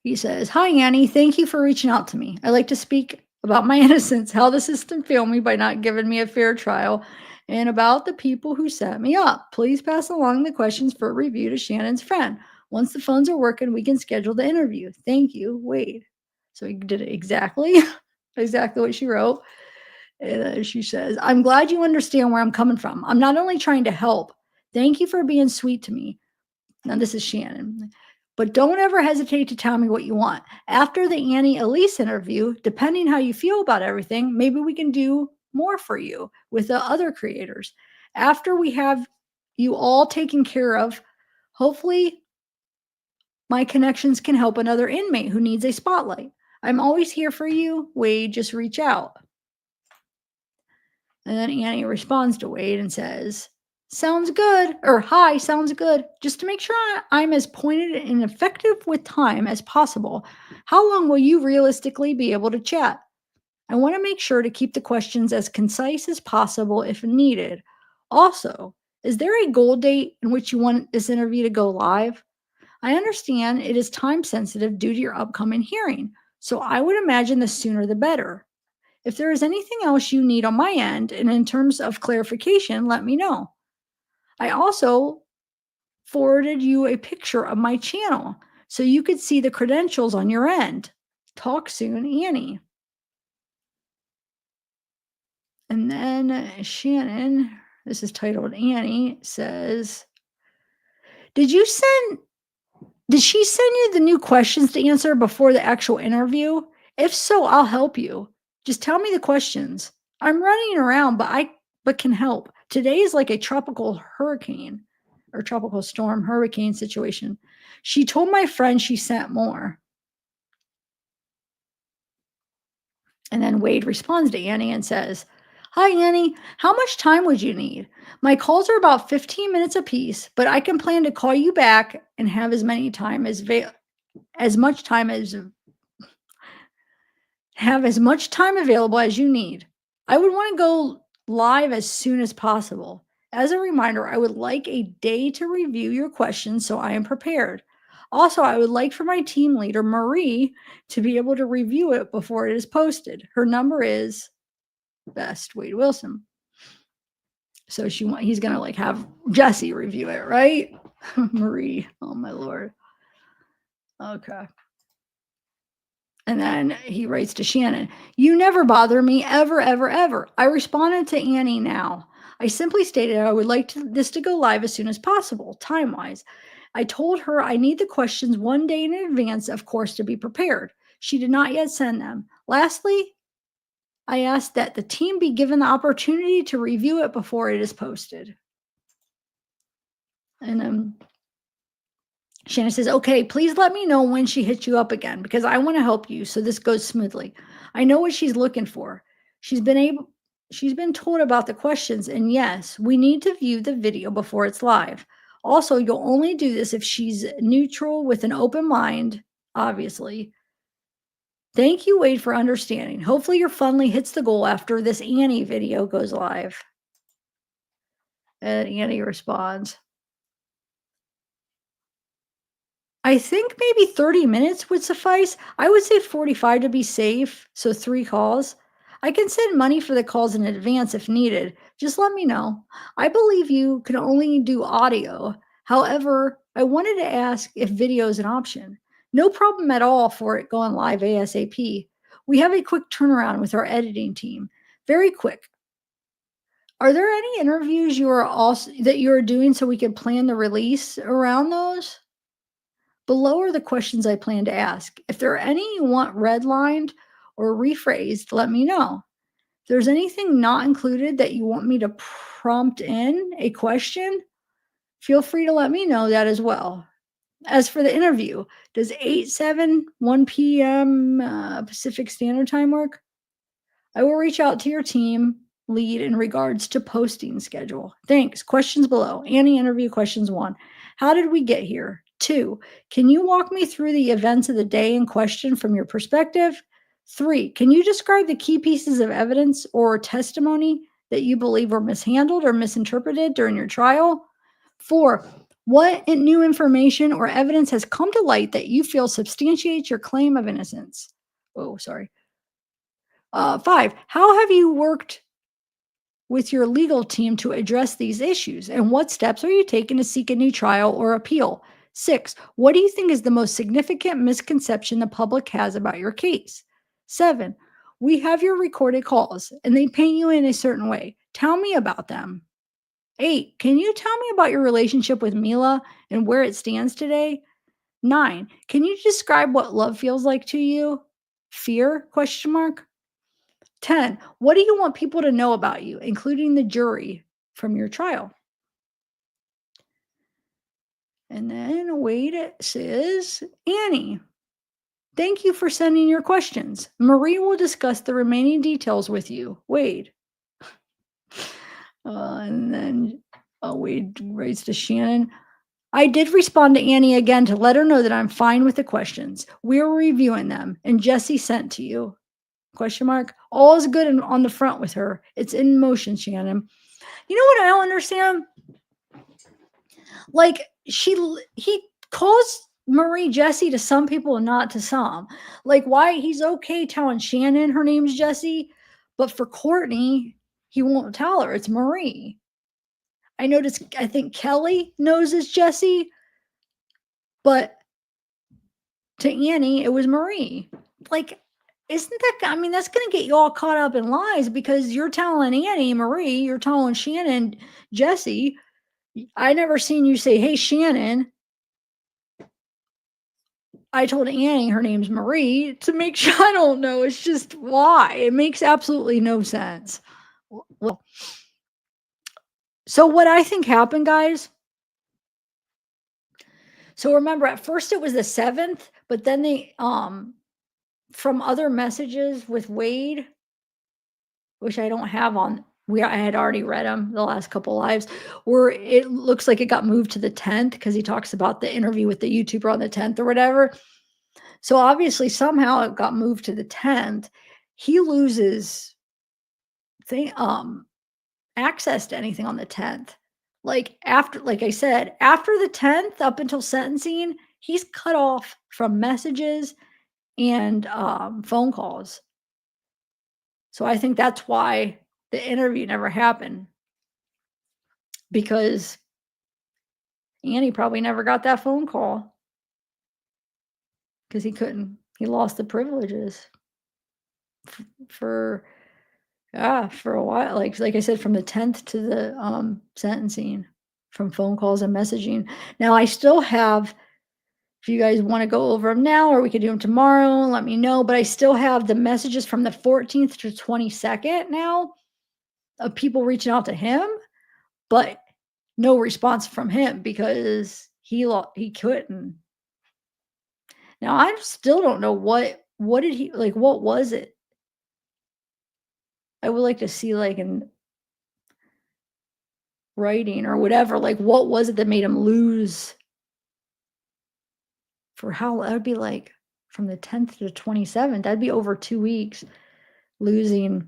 He says, "Hi, Annie. Thank you for reaching out to me. I'd like to speak about my innocence, how the system failed me by not giving me a fair trial, and about the people who set me up. Please pass along the questions for review to Shannon's friend. Once the phones are working, we can schedule the interview. Thank you, Wade." So he did it exactly what she wrote. And she says, "I'm glad you understand where I'm coming from. I'm not only trying to help. Thank you for being sweet to me." Now, this is Shannon. "But don't ever hesitate to tell me what you want. After the Annie Elise interview, depending how you feel about everything, maybe we can do more for you with the other creators. After we have you all taken care of, hopefully my connections can help another inmate who needs a spotlight. I'm always here for you, Wade. Just reach out." And then Annie responds to Wade and says, "Sounds good," or "Hi, sounds good. Just to make sure I'm as pointed and effective with time as possible, how long will you realistically be able to chat? I want to make sure to keep the questions as concise as possible if needed. Also, is there a goal date in which you want this interview to go live? I understand it is time sensitive due to your upcoming hearing, so I would imagine the sooner the better. If there is anything else you need on my end and in terms of clarification, let me know. I also forwarded you a picture of my channel so you could see the credentials on your end. Talk soon, Annie." And then Shannon, this is titled Annie, says, Did she send you the new questions to answer before the actual interview? If so, I'll help you. Just tell me the questions. I'm running around, but can help. Today is like a tropical hurricane or tropical storm hurricane situation. She told my friend she sent more. And then Wade responds to Annie and says, "Hi, Annie. How much time would you need? My calls are about 15 minutes apiece, but I can plan to call you back and have as much time as available as you need. I would want to go live as soon as possible. As a reminder, I would like a day to review your questions so I am prepared. Also, I would like for my team leader, Marie, to be able to review it before it is posted. Her number is best Wade Wilson." So he's gonna like have Jesse review it, right? Marie, oh my Lord. Okay. And then he writes to Shannon, "You never bother me, ever, ever, ever. I responded to Annie now. I simply stated I would like this to go live as soon as possible, time-wise. I told her I need the questions one day in advance, of course, to be prepared. She did not yet send them. Lastly, I asked that the team be given the opportunity to review it before it is posted." And Shannon says, "Okay, please let me know when she hits you up again because I want to help you so this goes smoothly. I know what she's looking for. She's been told about the questions, and yes, we need to view the video before it's live. Also, you'll only do this if she's neutral with an open mind, obviously. Thank you, Wade, for understanding. Hopefully your funly hits the goal after this Annie video goes live." And Annie responds, "I think maybe 30 minutes would suffice. I would say 45 to be safe, so 3 calls. I can send money for the calls in advance if needed. Just let me know. I believe you can only do audio. However, I wanted to ask if video is an option. No problem at all for it going live ASAP. We have a quick turnaround with our editing team. Very quick. Are there any interviews that you are doing so we can plan the release around those? Below are the questions I plan to ask. If there are any you want redlined or rephrased, let me know. If there's anything not included that you want me to prompt in a question, feel free to let me know that as well. As for the interview, does 1 p.m. Pacific Standard Time work? I will reach out to your team lead in regards to posting schedule. Thanks. Questions below. Annie, interview questions 1. How did we get here? 2. Can you walk me through the events of the day in question from your perspective? 3. Can you describe the key pieces of evidence or testimony that you believe were mishandled or misinterpreted during your trial? 4. What new information or evidence has come to light that you feel substantiates your claim of innocence? Oh, sorry. 5. How have you worked with your legal team to address these issues? And what steps are you taking to seek a new trial or appeal? 6. What do you think is the most significant misconception the public has about your case? 7. We have your recorded calls and they paint you in a certain way. Tell me about them. 8. Can you tell me about your relationship with Mila and where it stands today? 9. Can you describe what love feels like to you? Fear? 10. What do you want people to know about you, including the jury, from your trial? And then wait, it says, Annie, thank you for sending your questions. Marie will discuss the remaining details with you. Wade. And then Wade writes to Shannon. I did respond to Annie again to let her know that I'm fine with the questions. We're reviewing them, and Jesse sent to you. ? All is good on the front with her. It's in motion, Shannon. You know what I don't understand? Like he calls Marie Jessie to some people and not to some. Like why he's okay telling Shannon her name's Jessie, but for Courtney, he won't tell her it's Marie. I think Kelly knows it's Jessie, but to Annie, it was Marie. Like, isn't that, I mean, that's going to get you all caught up in lies because you're telling Annie, Marie, you're telling Shannon, Jessie. I never seen you say, hey, Shannon, I told Annie her name's Marie to make sure. I don't know. It's just why. It makes absolutely no sense. Well, so what I think happened, guys. So remember, at first it was the 7th, but then they, from other messages with Wade, which I don't have on, I had already read them the last couple lives, where it looks like it got moved to the 10th because he talks about the interview with the YouTuber on the 10th or whatever. So obviously somehow it got moved to the 10th. He loses access to anything on the 10th. Like I said, after the 10th up until sentencing, he's cut off from messages and phone calls. So I think that's why the interview never happened, because Annie probably never got that phone call because he lost the privileges for a while. Like I said, from the 10th to the sentencing, from phone calls and messaging. Now I still have, if you guys want to go over them now, or we could do them tomorrow, let me know. But I still have the messages from the 14th to 22nd now of people reaching out to him, but no response from him because he couldn't. Now I still don't know what did he, like, what was it? I would like to see, like, in writing or whatever, like what was it that made him lose? For how, that would be like from the 10th to the 27th, that'd be over 2 weeks losing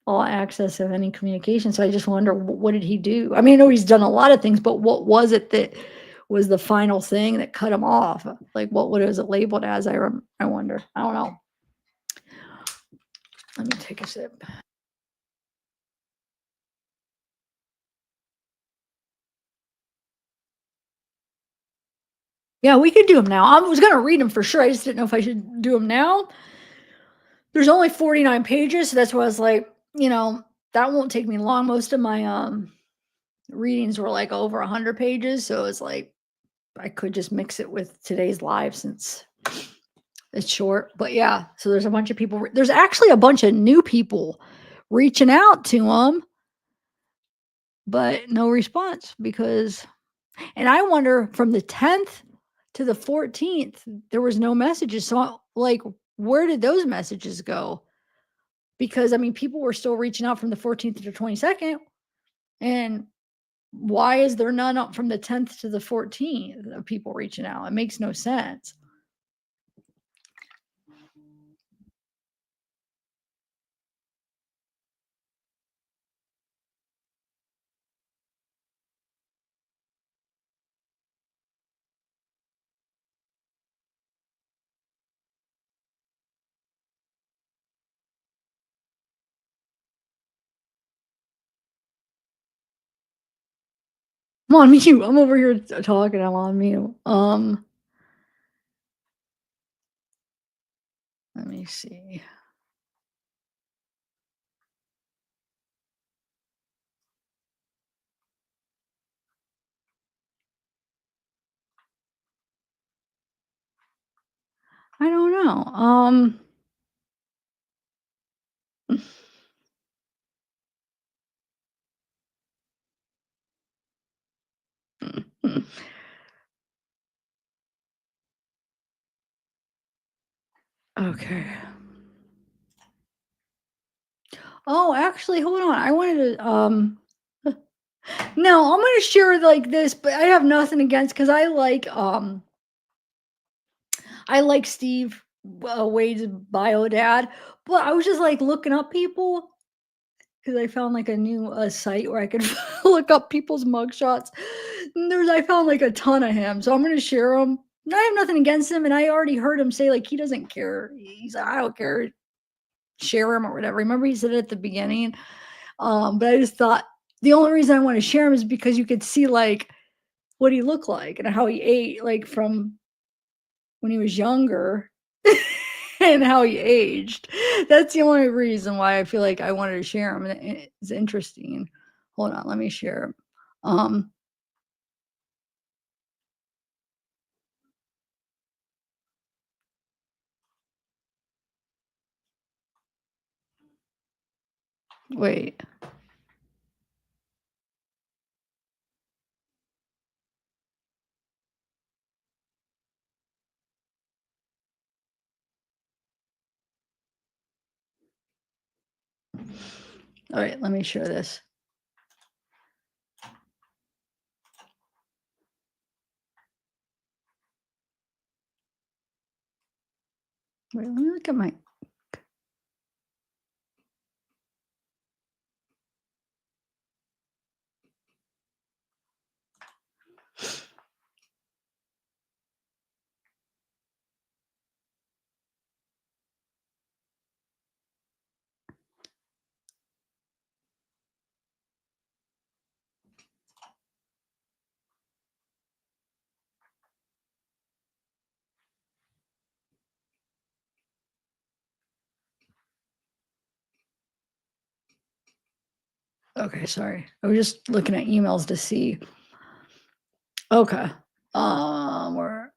all access of any communication. So I just wonder, what did he do? I mean, I know he's done a lot of things, but what was it that was the final thing that cut him off? Like what was it labeled as? I wonder. I don't know. Let me take a sip. Yeah, we could do them now. I was going to read them for sure. I just didn't know if I should do them now. There's only 49 pages. So that's why I was like, that won't take me long. Most of my readings were like over 100 pages. So it's like, I could just mix it with today's live since it's short. But yeah, so there's a bunch of people. There's actually a bunch of new people reaching out to them, but no response because And I wonder from the 10th to the 14th, there was no messages. So, like, where did those messages go? Because I mean, people were still reaching out from the 14th to the 22nd. And why is there none up from the 10th to the 14th of people reaching out? It makes no sense. I'm on mute. I'm over here talking. I'm on mute. Let me see. I don't know. Okay. Oh, actually, hold on. I wanted to no, I'm gonna share like this, but I have nothing against because I like Steve Wade's bio dad, but I was just like looking up people because I found like a new site where I could look up people's mugshots. And I found like a ton of him, so I'm gonna share them. I have nothing against him, and I already heard him say like he doesn't care. He's like, I don't care, share him or whatever. Remember he said it at the beginning. But I just thought the only reason I want to share him is because you could see like what he looked like and how he ate, like from when he was younger and how he aged. That's the only reason why I feel like I wanted to share him. And it's interesting. Hold on, let me share him. Wait. All right, let me share this. Wait, let me look at my. Okay, sorry. I was just looking at emails to see. Okay. Where?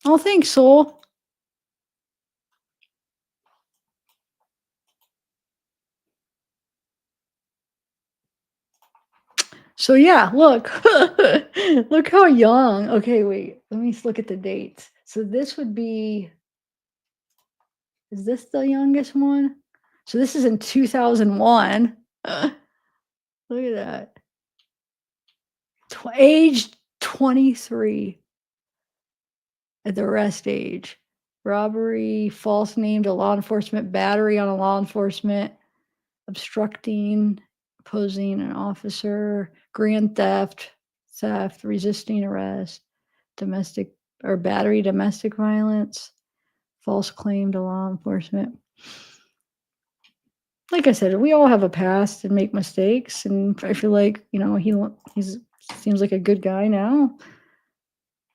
Oh, thanks, Soul. So yeah, look, look how young. Okay, wait. Let me look at the dates. So this would be. Is this the youngest one? So this is in 2001. Look at that. Age 23 at the arrest age. Robbery, false name to law enforcement, battery on a law enforcement, obstructing, opposing an officer, grand theft, resisting arrest, domestic or battery, domestic violence, false claim to law enforcement. Like I said, we all have a past and make mistakes, and I feel like he's seems like a good guy now.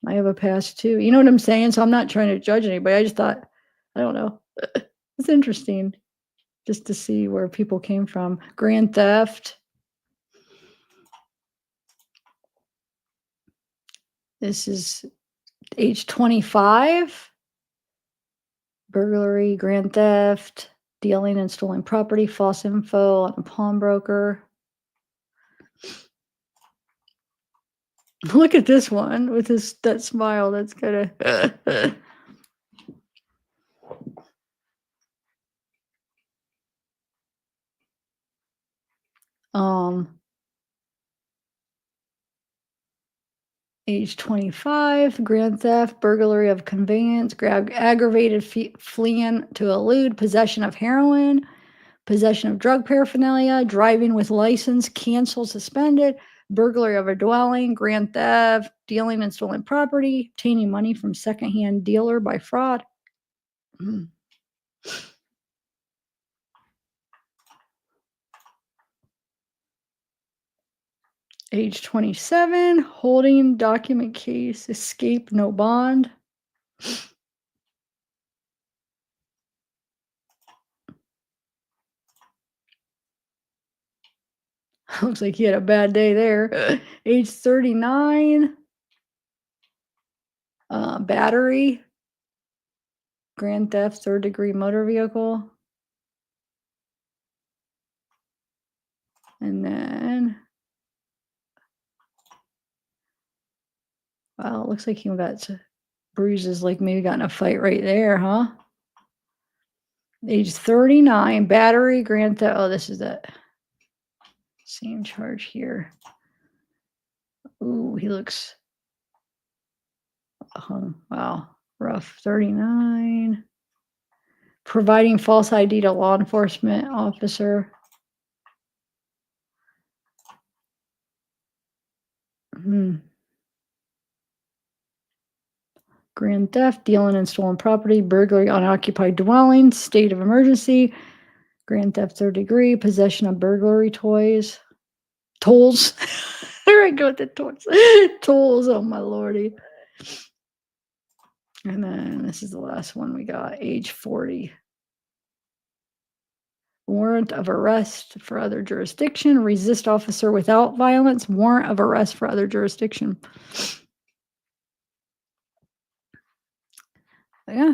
I have a past too. You know what I'm saying? So I'm not trying to judge anybody. I just thought, I don't know, it's interesting just to see where people came from. Grand theft. This is age 25. Burglary, grand theft, dealing and stolen property, false info on a pawnbroker. Look at this one with that smile. That's kind of. um, age 25, grand theft, burglary of conveyance, aggravated fleeing to elude, possession of heroin, possession of drug paraphernalia, driving with license canceled, suspended, burglary of a dwelling, grand theft, dealing in stolen property, obtaining money from secondhand dealer by fraud. Mm. Age 27, holding document case, escape, no bond. Looks like he had a bad day there. Age 39, battery, grand theft, third degree motor vehicle. And then, well, it looks like he got bruises, like maybe got in a fight right there, huh? Age 39, battery, grand theft. Oh, this is that same charge here. Ooh, he looks, wow, rough. 39. Providing false ID to law enforcement officer. Grand theft, dealing in stolen property, burglary, unoccupied dwelling, state of emergency, grand theft third degree, possession of burglary toys, tools. There I go with the toys. Tools, oh my lordy. And then this is the last one we got, age 40. Warrant of arrest for other jurisdiction, resist officer without violence, warrant of arrest for other jurisdiction. Yeah.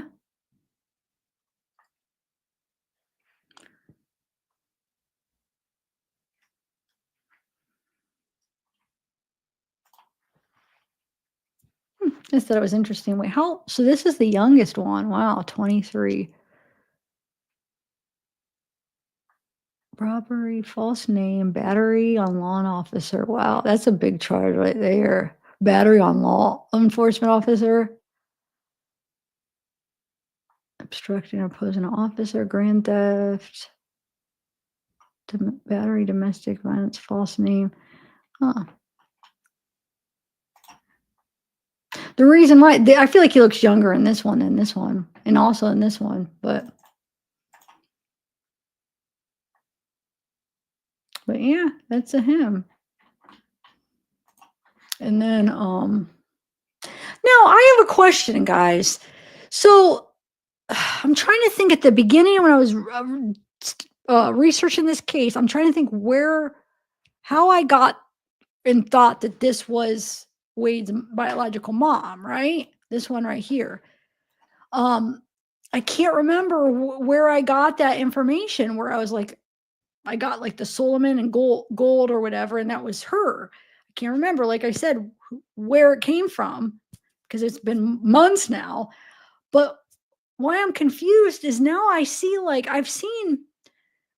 I thought it was interesting. Wait, so this is the youngest one. Wow, 23. Robbery, false name, battery on law officer. Wow, that's a big charge right there. Battery on law enforcement officer. Obstructing or opposing an officer, grand theft, battery, domestic violence, false name. Huh. The reason why I feel like he looks younger in this one than this one, and also in this one, but yeah, that's a him. And then now I have a question, guys. So I'm trying to think at the beginning when I was researching this case, I'm trying to think how I got and thought that this was Wade's biological mom, right? This one right here. I can't remember where I got that information where I was like, I got like the Solomon and gold or whatever, and that was her. I can't remember, like I said, where it came from because it's been months now. But why I'm confused is now I see, like, I've seen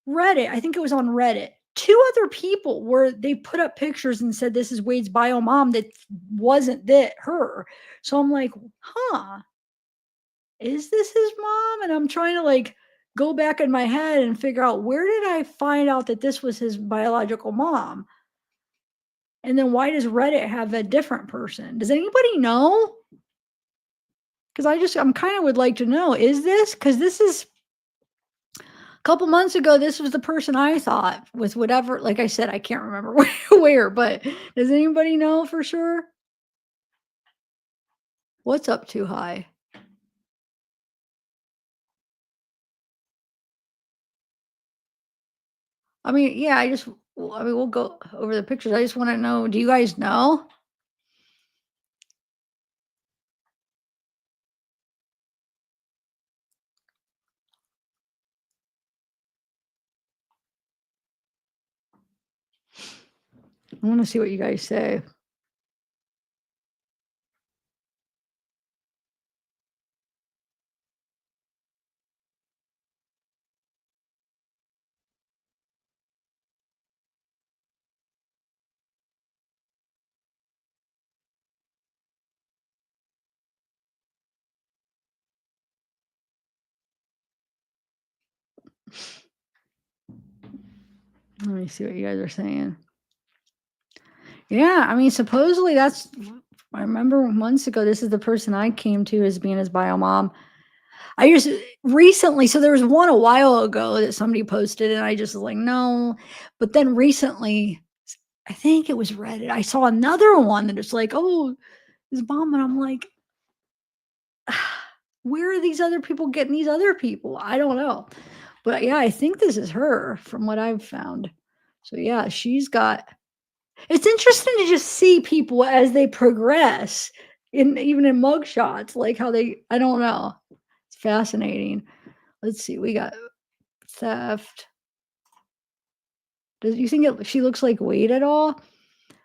Reddit, I think it was on Reddit, 2 other people where they put up pictures and said this is Wade's bio mom that wasn't her. So I'm like, huh, is this his mom? And I'm trying to like go back in my head and figure out where did I find out that this was his biological mom? And then why does Reddit have a different person? Does anybody know? Because I'm kind of would like to know, is this, because this is a couple months ago, this was the person I thought with whatever, like I said, I can't remember where, but does anybody know for sure? What's up too high? I mean, yeah, we'll go over the pictures. I just want to know, do you guys know? I want to see what you guys say. Let me see what you guys are saying. Yeah, I mean, supposedly that's, I remember months ago, this is the person I came to as being his bio mom. I just recently, so there was one a while ago that somebody posted, and I just was like, no. But then recently, I think it was Reddit. I saw another one that it's like, oh, his mom, and I'm like, where are these other people getting these other people? I don't know. But yeah, I think this is her from what I've found. So yeah, she's got, it's interesting to just see people as they progress in even in mugshots, like how they, I don't know. It's fascinating. Let's see, we got theft. Does you think she looks like Wade at all?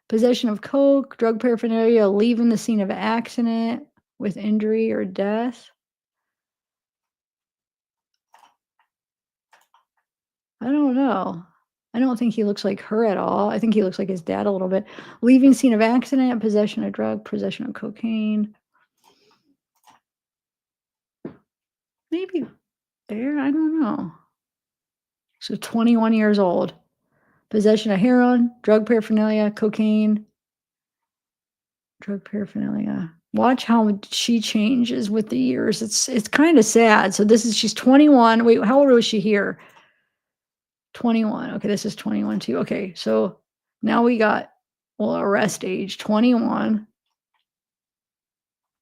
Possession of coke, drug paraphernalia, leaving the scene of accident with injury or death. I don't know. I don't think he looks like her at all. I think he looks like his dad a little bit. Leaving scene of accident, possession of drug, possession of cocaine. Maybe there, I don't know. So 21 years old. Possession of heroin, drug paraphernalia, cocaine, drug paraphernalia. Watch how she changes with the years. It's kind of sad. So this is, she's 21. Wait, how old was she here? 21. Okay, this is 21 too. Okay, so now we got, well, arrest age 21.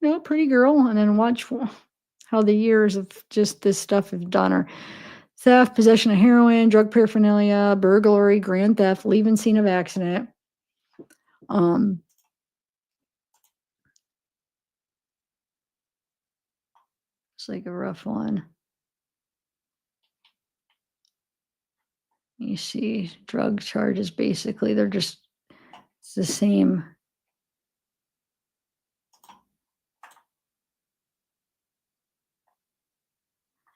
No, pretty girl. And then watch how the years of just this stuff have done her. Theft, possession of heroin, drug paraphernalia, burglary, grand theft, leaving scene of accident. It's like a rough one. You see drug charges, basically, they're just, it's the same.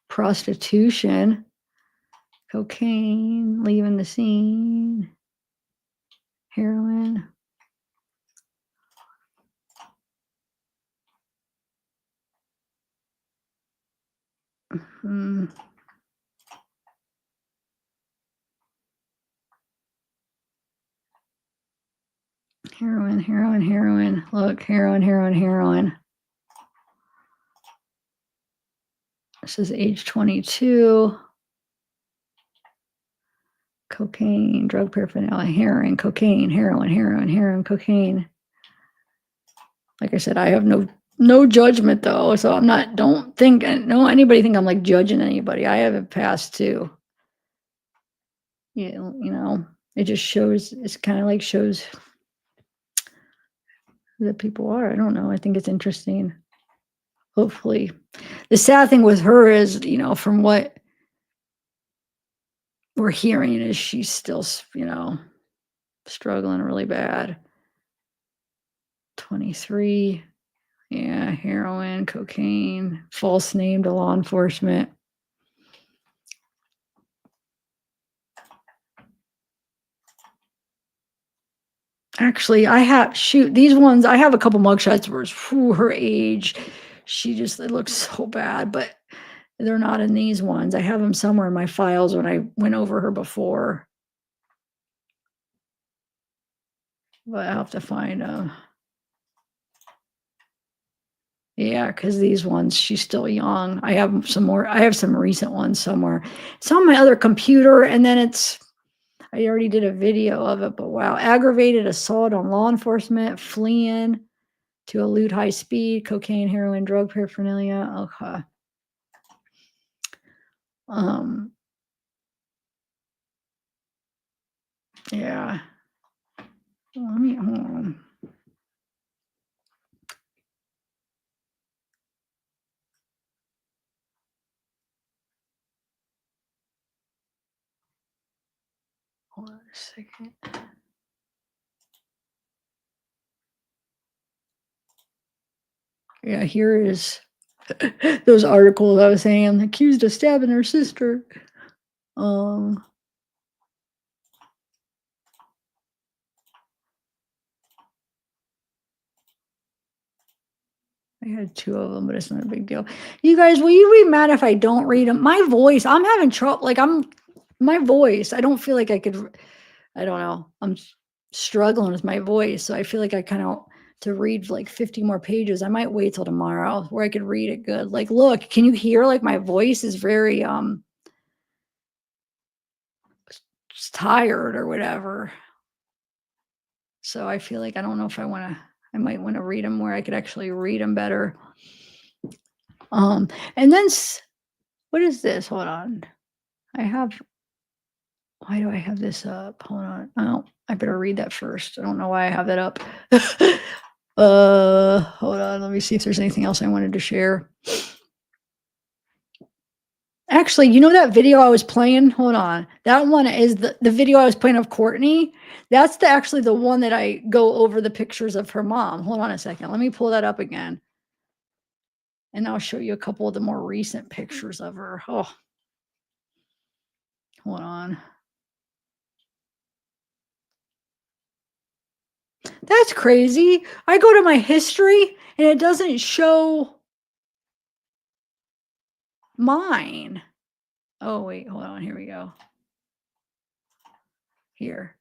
Prostitution, cocaine, leaving the scene, heroin. Heroin, heroin, heroin. Look, heroin, heroin, heroin. This is age 22. Cocaine, drug paraphernalia, heroin, cocaine, heroin, heroin, heroin, cocaine. Like I said, I have no judgment though, so I'm not, don't anybody think I'm like judging anybody. I have a past too. You know, it just shows, it's kind of like shows who the people are. I don't know. I think it's interesting. Hopefully. The sad thing with her is, you know, from what we're hearing is she's still, you know, struggling really bad. 23. Yeah, heroin, cocaine, false name to law enforcement. Actually, I have, these ones, I have a couple mugshots where it's her age. It looks so bad, but they're not in these ones. I have them somewhere in my files when I went over her before. But I'll have to find them. Yeah, because these ones, she's still young. I have some more. I have some recent ones somewhere. It's on my other computer, and then I already did a video of it, but wow. Aggravated assault on law enforcement, fleeing to elude high speed, cocaine, heroin, drug paraphernalia. Okay. Yeah. Let me, hold on. Hold on a second. Yeah, here is those articles I was saying, accused of stabbing her sister. I had 2 of them, but it's not a big deal. You guys, will you be mad if I don't read them? My voice, I'm having trouble. Like, I'm my voice, I don't feel like I could, I don't know. I'm struggling with my voice. So I feel like I kind of, to read like 50 more pages, I might wait till tomorrow where I could read it good. Like, look, can you hear like my voice is very, just tired or whatever. So I feel like I don't know if I might want to read them where I could actually read them better. And then what is this? Hold on. Why do I have this up? Hold on. Oh, I better read that first. I don't know why I have that up. Hold on. Let me see if there's anything else I wanted to share. Actually, you know that video I was playing? Hold on. That one is the video I was playing of Courtney. That's actually the one that I go over the pictures of her mom. Hold on a second. Let me pull that up again. And I'll show you a couple of the more recent pictures of her. Oh, hold on. That's crazy. I go to my history and it doesn't show mine. Oh, wait, hold on. Here we go. Here.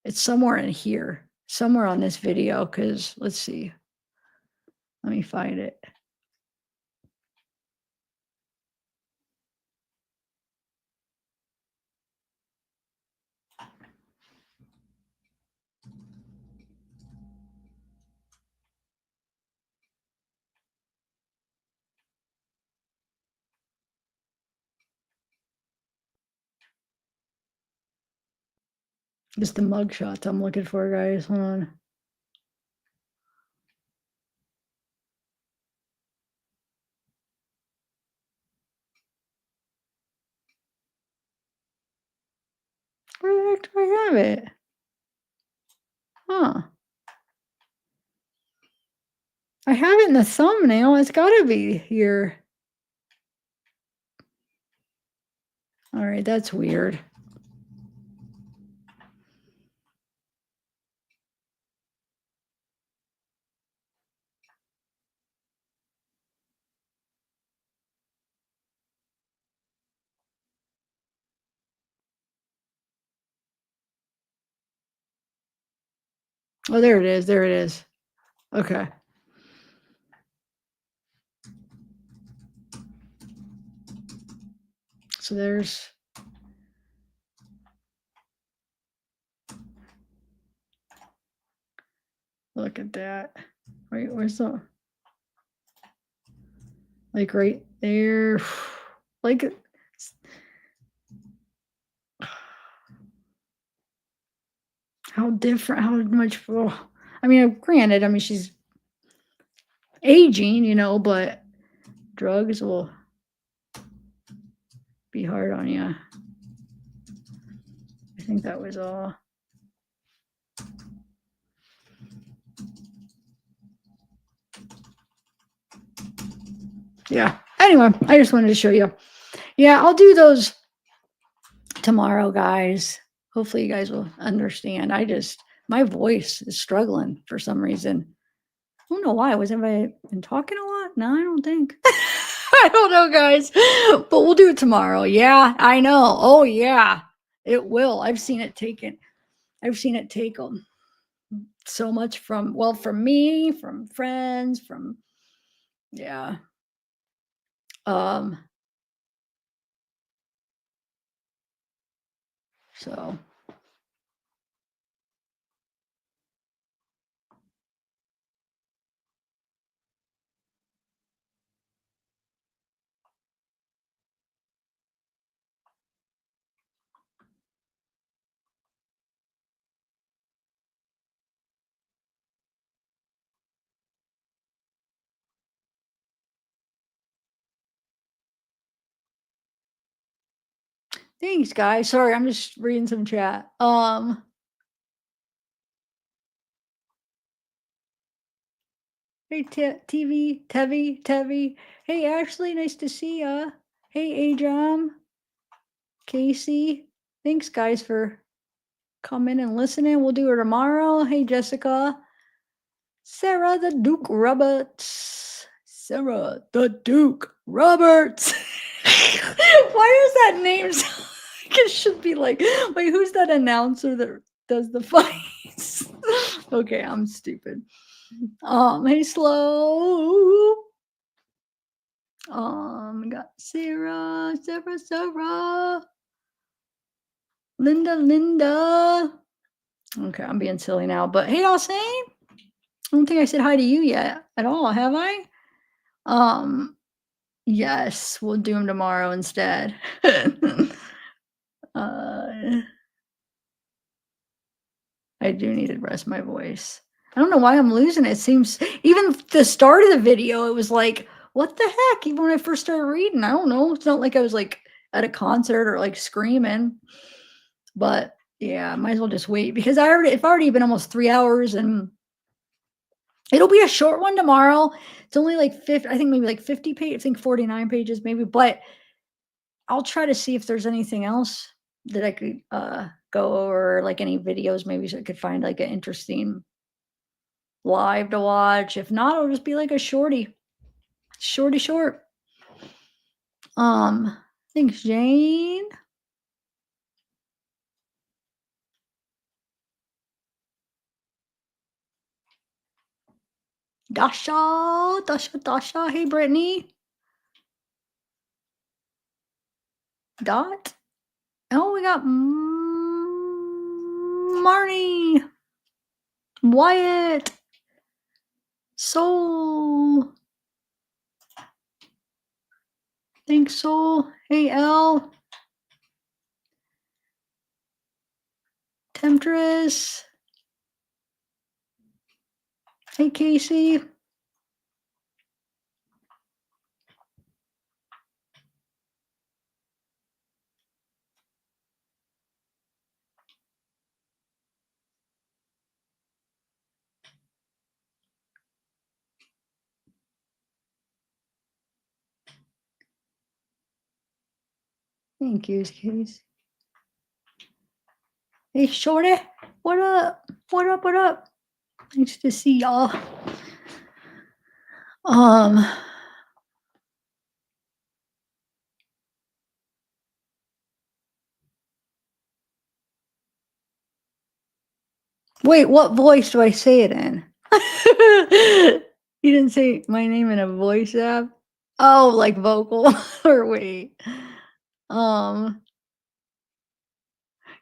It's somewhere in here, somewhere on this video, because let's see. Let me find it. It's the mugshots I'm looking for, guys. Hold on. Where the heck do I have it? Huh. I have it in the thumbnail. It's got to be here. All right, that's weird. Oh, there it is. There it is. Okay. So there's. Look at that. Wait, where's the. Like right there. Like. How different, how much. Oh, I mean, granted, I mean, she's aging, you know, but drugs will be hard on you. I think that was all. Yeah. Anyway, I just wanted to show you. Yeah, I'll do those tomorrow, guys. Hopefully you guys will understand. My voice is struggling for some reason. I don't know why. Was anybody been talking a lot? No, I don't think. I don't know, guys. But we'll do it tomorrow. Yeah, I know. Oh, yeah. It will. I've seen it take so much from me, from friends, from, yeah. So. Thanks, guys. Sorry, I'm just reading some chat. Hey, Tevi. Hey, Ashley, nice to see ya. Hey, Ajam, Casey. Thanks, guys, for coming and listening. We'll do it tomorrow. Hey, Jessica. Sarah the Duke Roberts. Sarah the Duke Roberts. Why is that name so? It should be like, wait, who's that announcer that does the fights? Okay, I'm stupid. Hey, Slow. Got Sarah. Linda. Okay, I'm being silly now, but hey, Austin. I don't think I said hi to you yet at all, have I? Yes, we'll do them tomorrow instead. I do need to rest my voice. I don't know why I'm losing it. It seems even the start of the video, it was like, what the heck? Even when I first started reading, I don't know. It's not like I was like at a concert or like screaming. But yeah, I might as well just wait because it's already been almost 3 hours and it'll be a short one tomorrow. It's only like 50, I think maybe like 50 pages, I think 49 pages maybe, but I'll try to see if there's anything else that I could go over, like any videos maybe so I could find like an interesting live to watch. If not, it'll just be like a shorty short. Thanks, Jane. Dasha. Hey, Brittany. Dot. Oh, we got Marnie. Wyatt. Soul. Thanks, Soul. Hey, L. Temptress. Hey, Casey. Thank you, Casey. Hey, Shorty. What up? What up? Nice to see y'all. Wait, what voice do I say it in? You didn't say my name in a voice app? Oh, like vocal or wait.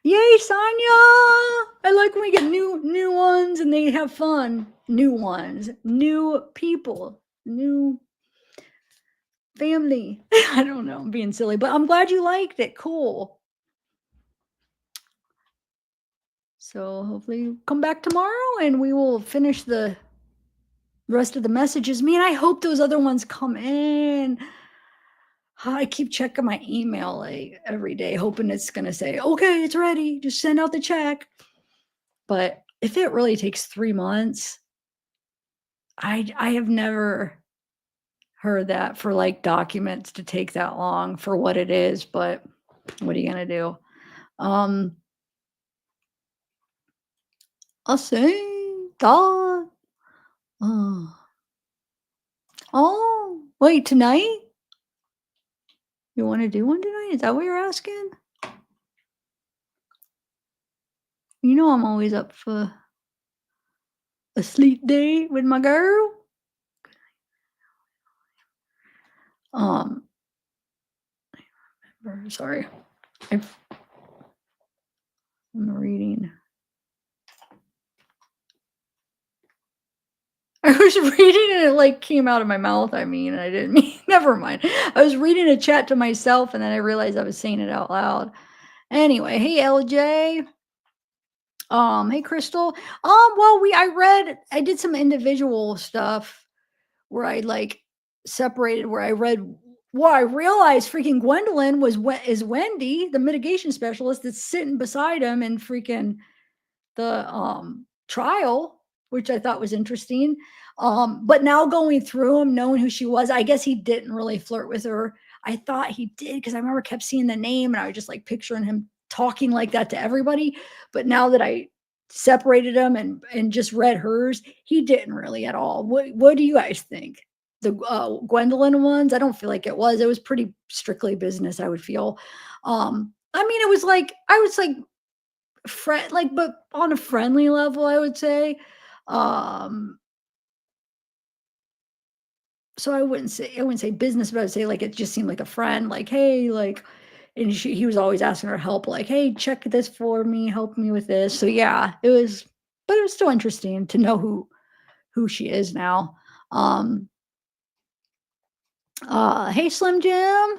Yay, Sonya! I like when we get new ones and they have fun. New ones, new people, new family. I don't know, I'm being silly, but I'm glad you liked it. Cool. So hopefully you come back tomorrow and we will finish the rest of the messages. Man, I hope those other ones come in. I keep checking my email like every day, hoping it's going to say, okay, it's ready. Just send out the check. But if it really takes 3 months, I have never heard that for like documents to take that long for what it is. But what are you going to do? I'll say, God. Oh, wait, tonight? You want to do one tonight? Is that what you're asking? You know I'm always up for a sleep day with my girl. I remember, sorry. I'm reading. I was reading and it like came out of my mouth. I mean, I didn't mean, never mind. I was reading a chat to myself and then I realized I was saying it out loud. Anyway, hey LJ. Hey Crystal. Well, I did some individual stuff where I like separated where I read well, I realized freaking Gwendolyn is Wendy, the mitigation specialist that's sitting beside him in freaking the trial, which I thought was interesting. But now going through him, knowing who she was, I guess he didn't really flirt with her. I thought he did because I remember kept seeing the name and I was just like picturing him talking like that to everybody. But now that I separated him and just read hers, he didn't really at all. What do you guys think? The Gwendolyn ones, I don't feel like it was. It was pretty strictly business, I would feel. I mean, it was like I was like but on a friendly level, I would say. Um, so I wouldn't say business, but I would say like it just seemed like a friend, like, hey, like, and he was always asking her help, like, hey, check this for me, help me with this. So yeah, but it was still interesting to know who she is now. Um, hey, Slim Jim,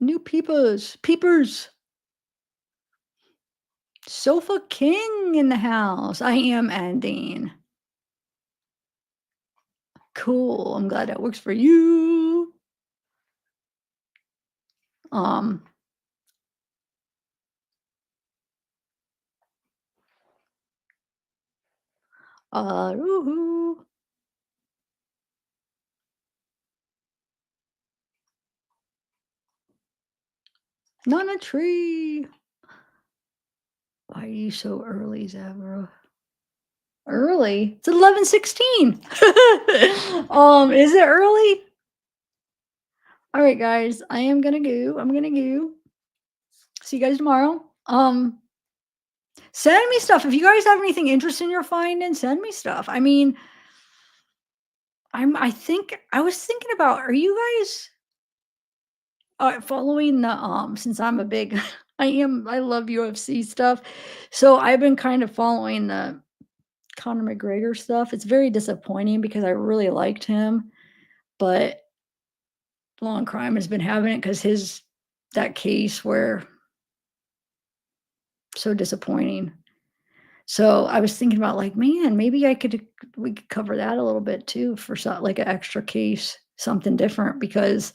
new peepers. Sofa King in the house. I am ending. Cool. I'm glad that works for you. Um, woohoo. Not a tree. Why are you so early, Zavra? Early? It's 11:16. Is it early? All right, guys. I'm gonna go. See you guys tomorrow. Send me stuff. If you guys have anything interesting you're finding, send me stuff. I mean, I was thinking about, are you guys following the since I'm a big I love UFC stuff. So I've been kind of following the Conor McGregor stuff. It's very disappointing because I really liked him, but Law and Crime has been having it because that case where so disappointing. So I was thinking about like, man, maybe we could cover that a little bit too for like an extra case, something different because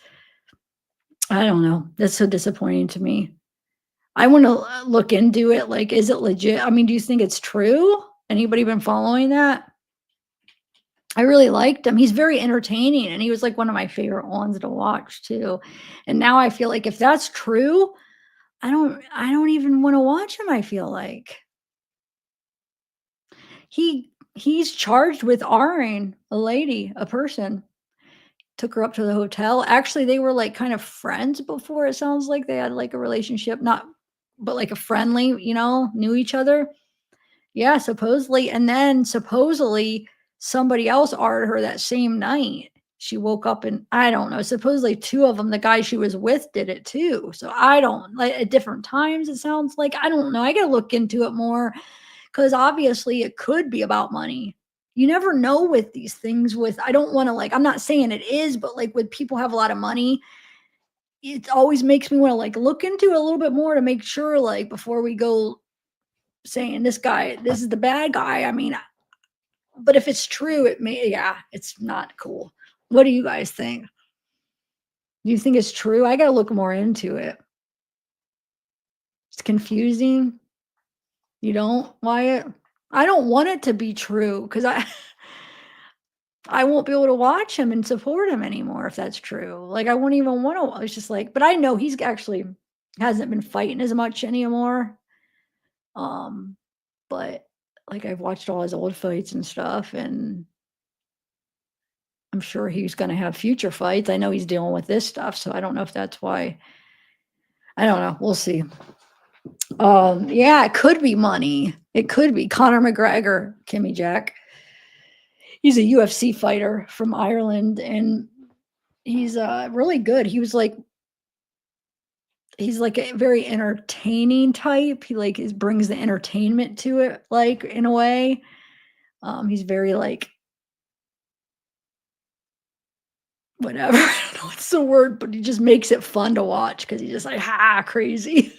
I don't know. That's so disappointing to me. I want to look into it. Like, is it legit? I mean, do you think it's true? Anybody been following that? I really liked him. He's very entertaining, and he was like one of my favorite ones to watch too. And now I feel like if that's true, I don't even want to watch him. I feel like he's charged with R-ing a person. Took her up to the hotel. Actually, they were like kind of friends before. It sounds like they had like a relationship, not but like a friendly, knew each other. Yeah, supposedly. And then supposedly somebody else R'd her that same night. She woke up and I don't know. Supposedly two of them, the guy she was with, did it too. So I don't like at different times. It sounds like I don't know. I got to look into it more because obviously it could be about money. You never know with these things. I don't want to like. I'm not saying it is, but like with people have a lot of money, it always makes me want to like look into it a little bit more to make sure like before we go saying this is the bad guy. I mean, but if it's true, it's not cool. What do you guys think? Do you think it's true? I got to look more into it. It's confusing. You don't, Wyatt? I don't want it to be true because I won't be able to watch him and support him anymore if that's true. Like I won't even want to. It's just like, but I know he's actually hasn't been fighting as much anymore. But like I've watched all his old fights and stuff, and I'm sure he's going to have future fights. I know he's dealing with this stuff, so I don't know if that's why. I don't know. We'll see. Yeah, it could be money. It could be Conor McGregor, Kimmy Jack. He's a UFC fighter from Ireland, and he's really good. He's like a very entertaining type. He like brings the entertainment to it, like in a way. He's very like whatever. I don't know what's the word, but he just makes it fun to watch because he's just like crazy.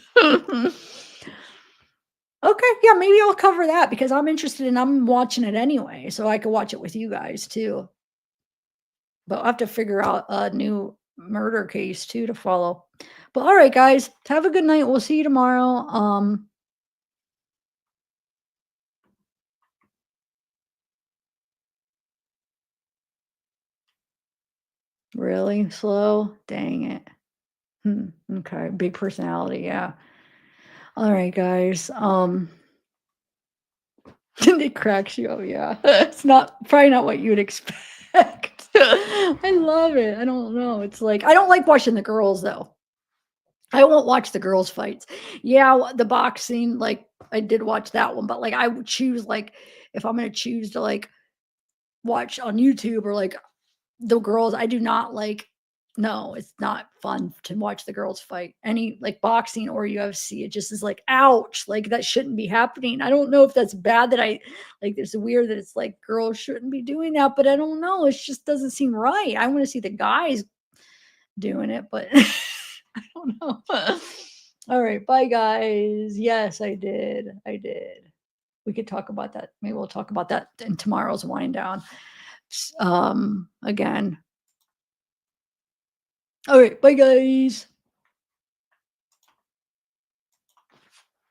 Okay, yeah, maybe I'll cover that because I'm watching it anyway, so I could watch it with you guys too. But I'll have to figure out a new murder case too to follow. But all right, guys, have a good night. We'll see you tomorrow. Really slow? Dang it. Okay, big personality, yeah. All right, guys. It cracks you up, yeah. It's probably not what you'd expect. I love it. I don't know. It's like I don't like watching the girls though. I won't watch the girls fights. Yeah, the boxing, like I did watch that one, but like I would choose like if I'm gonna choose to like watch on YouTube or like the girls, I do not like. No, it's not fun to watch the girls fight. Any like boxing or UFC, it just is like, ouch, like that shouldn't be happening. I don't know if that's bad that I like. It's weird that it's like girls shouldn't be doing that, but I don't know. It just doesn't seem right. I want to see the guys doing it, but I don't know. All right, bye guys. Yes, I did. I did. We could talk about that. Maybe we'll talk about that in tomorrow's wind down. Again. All right, bye guys.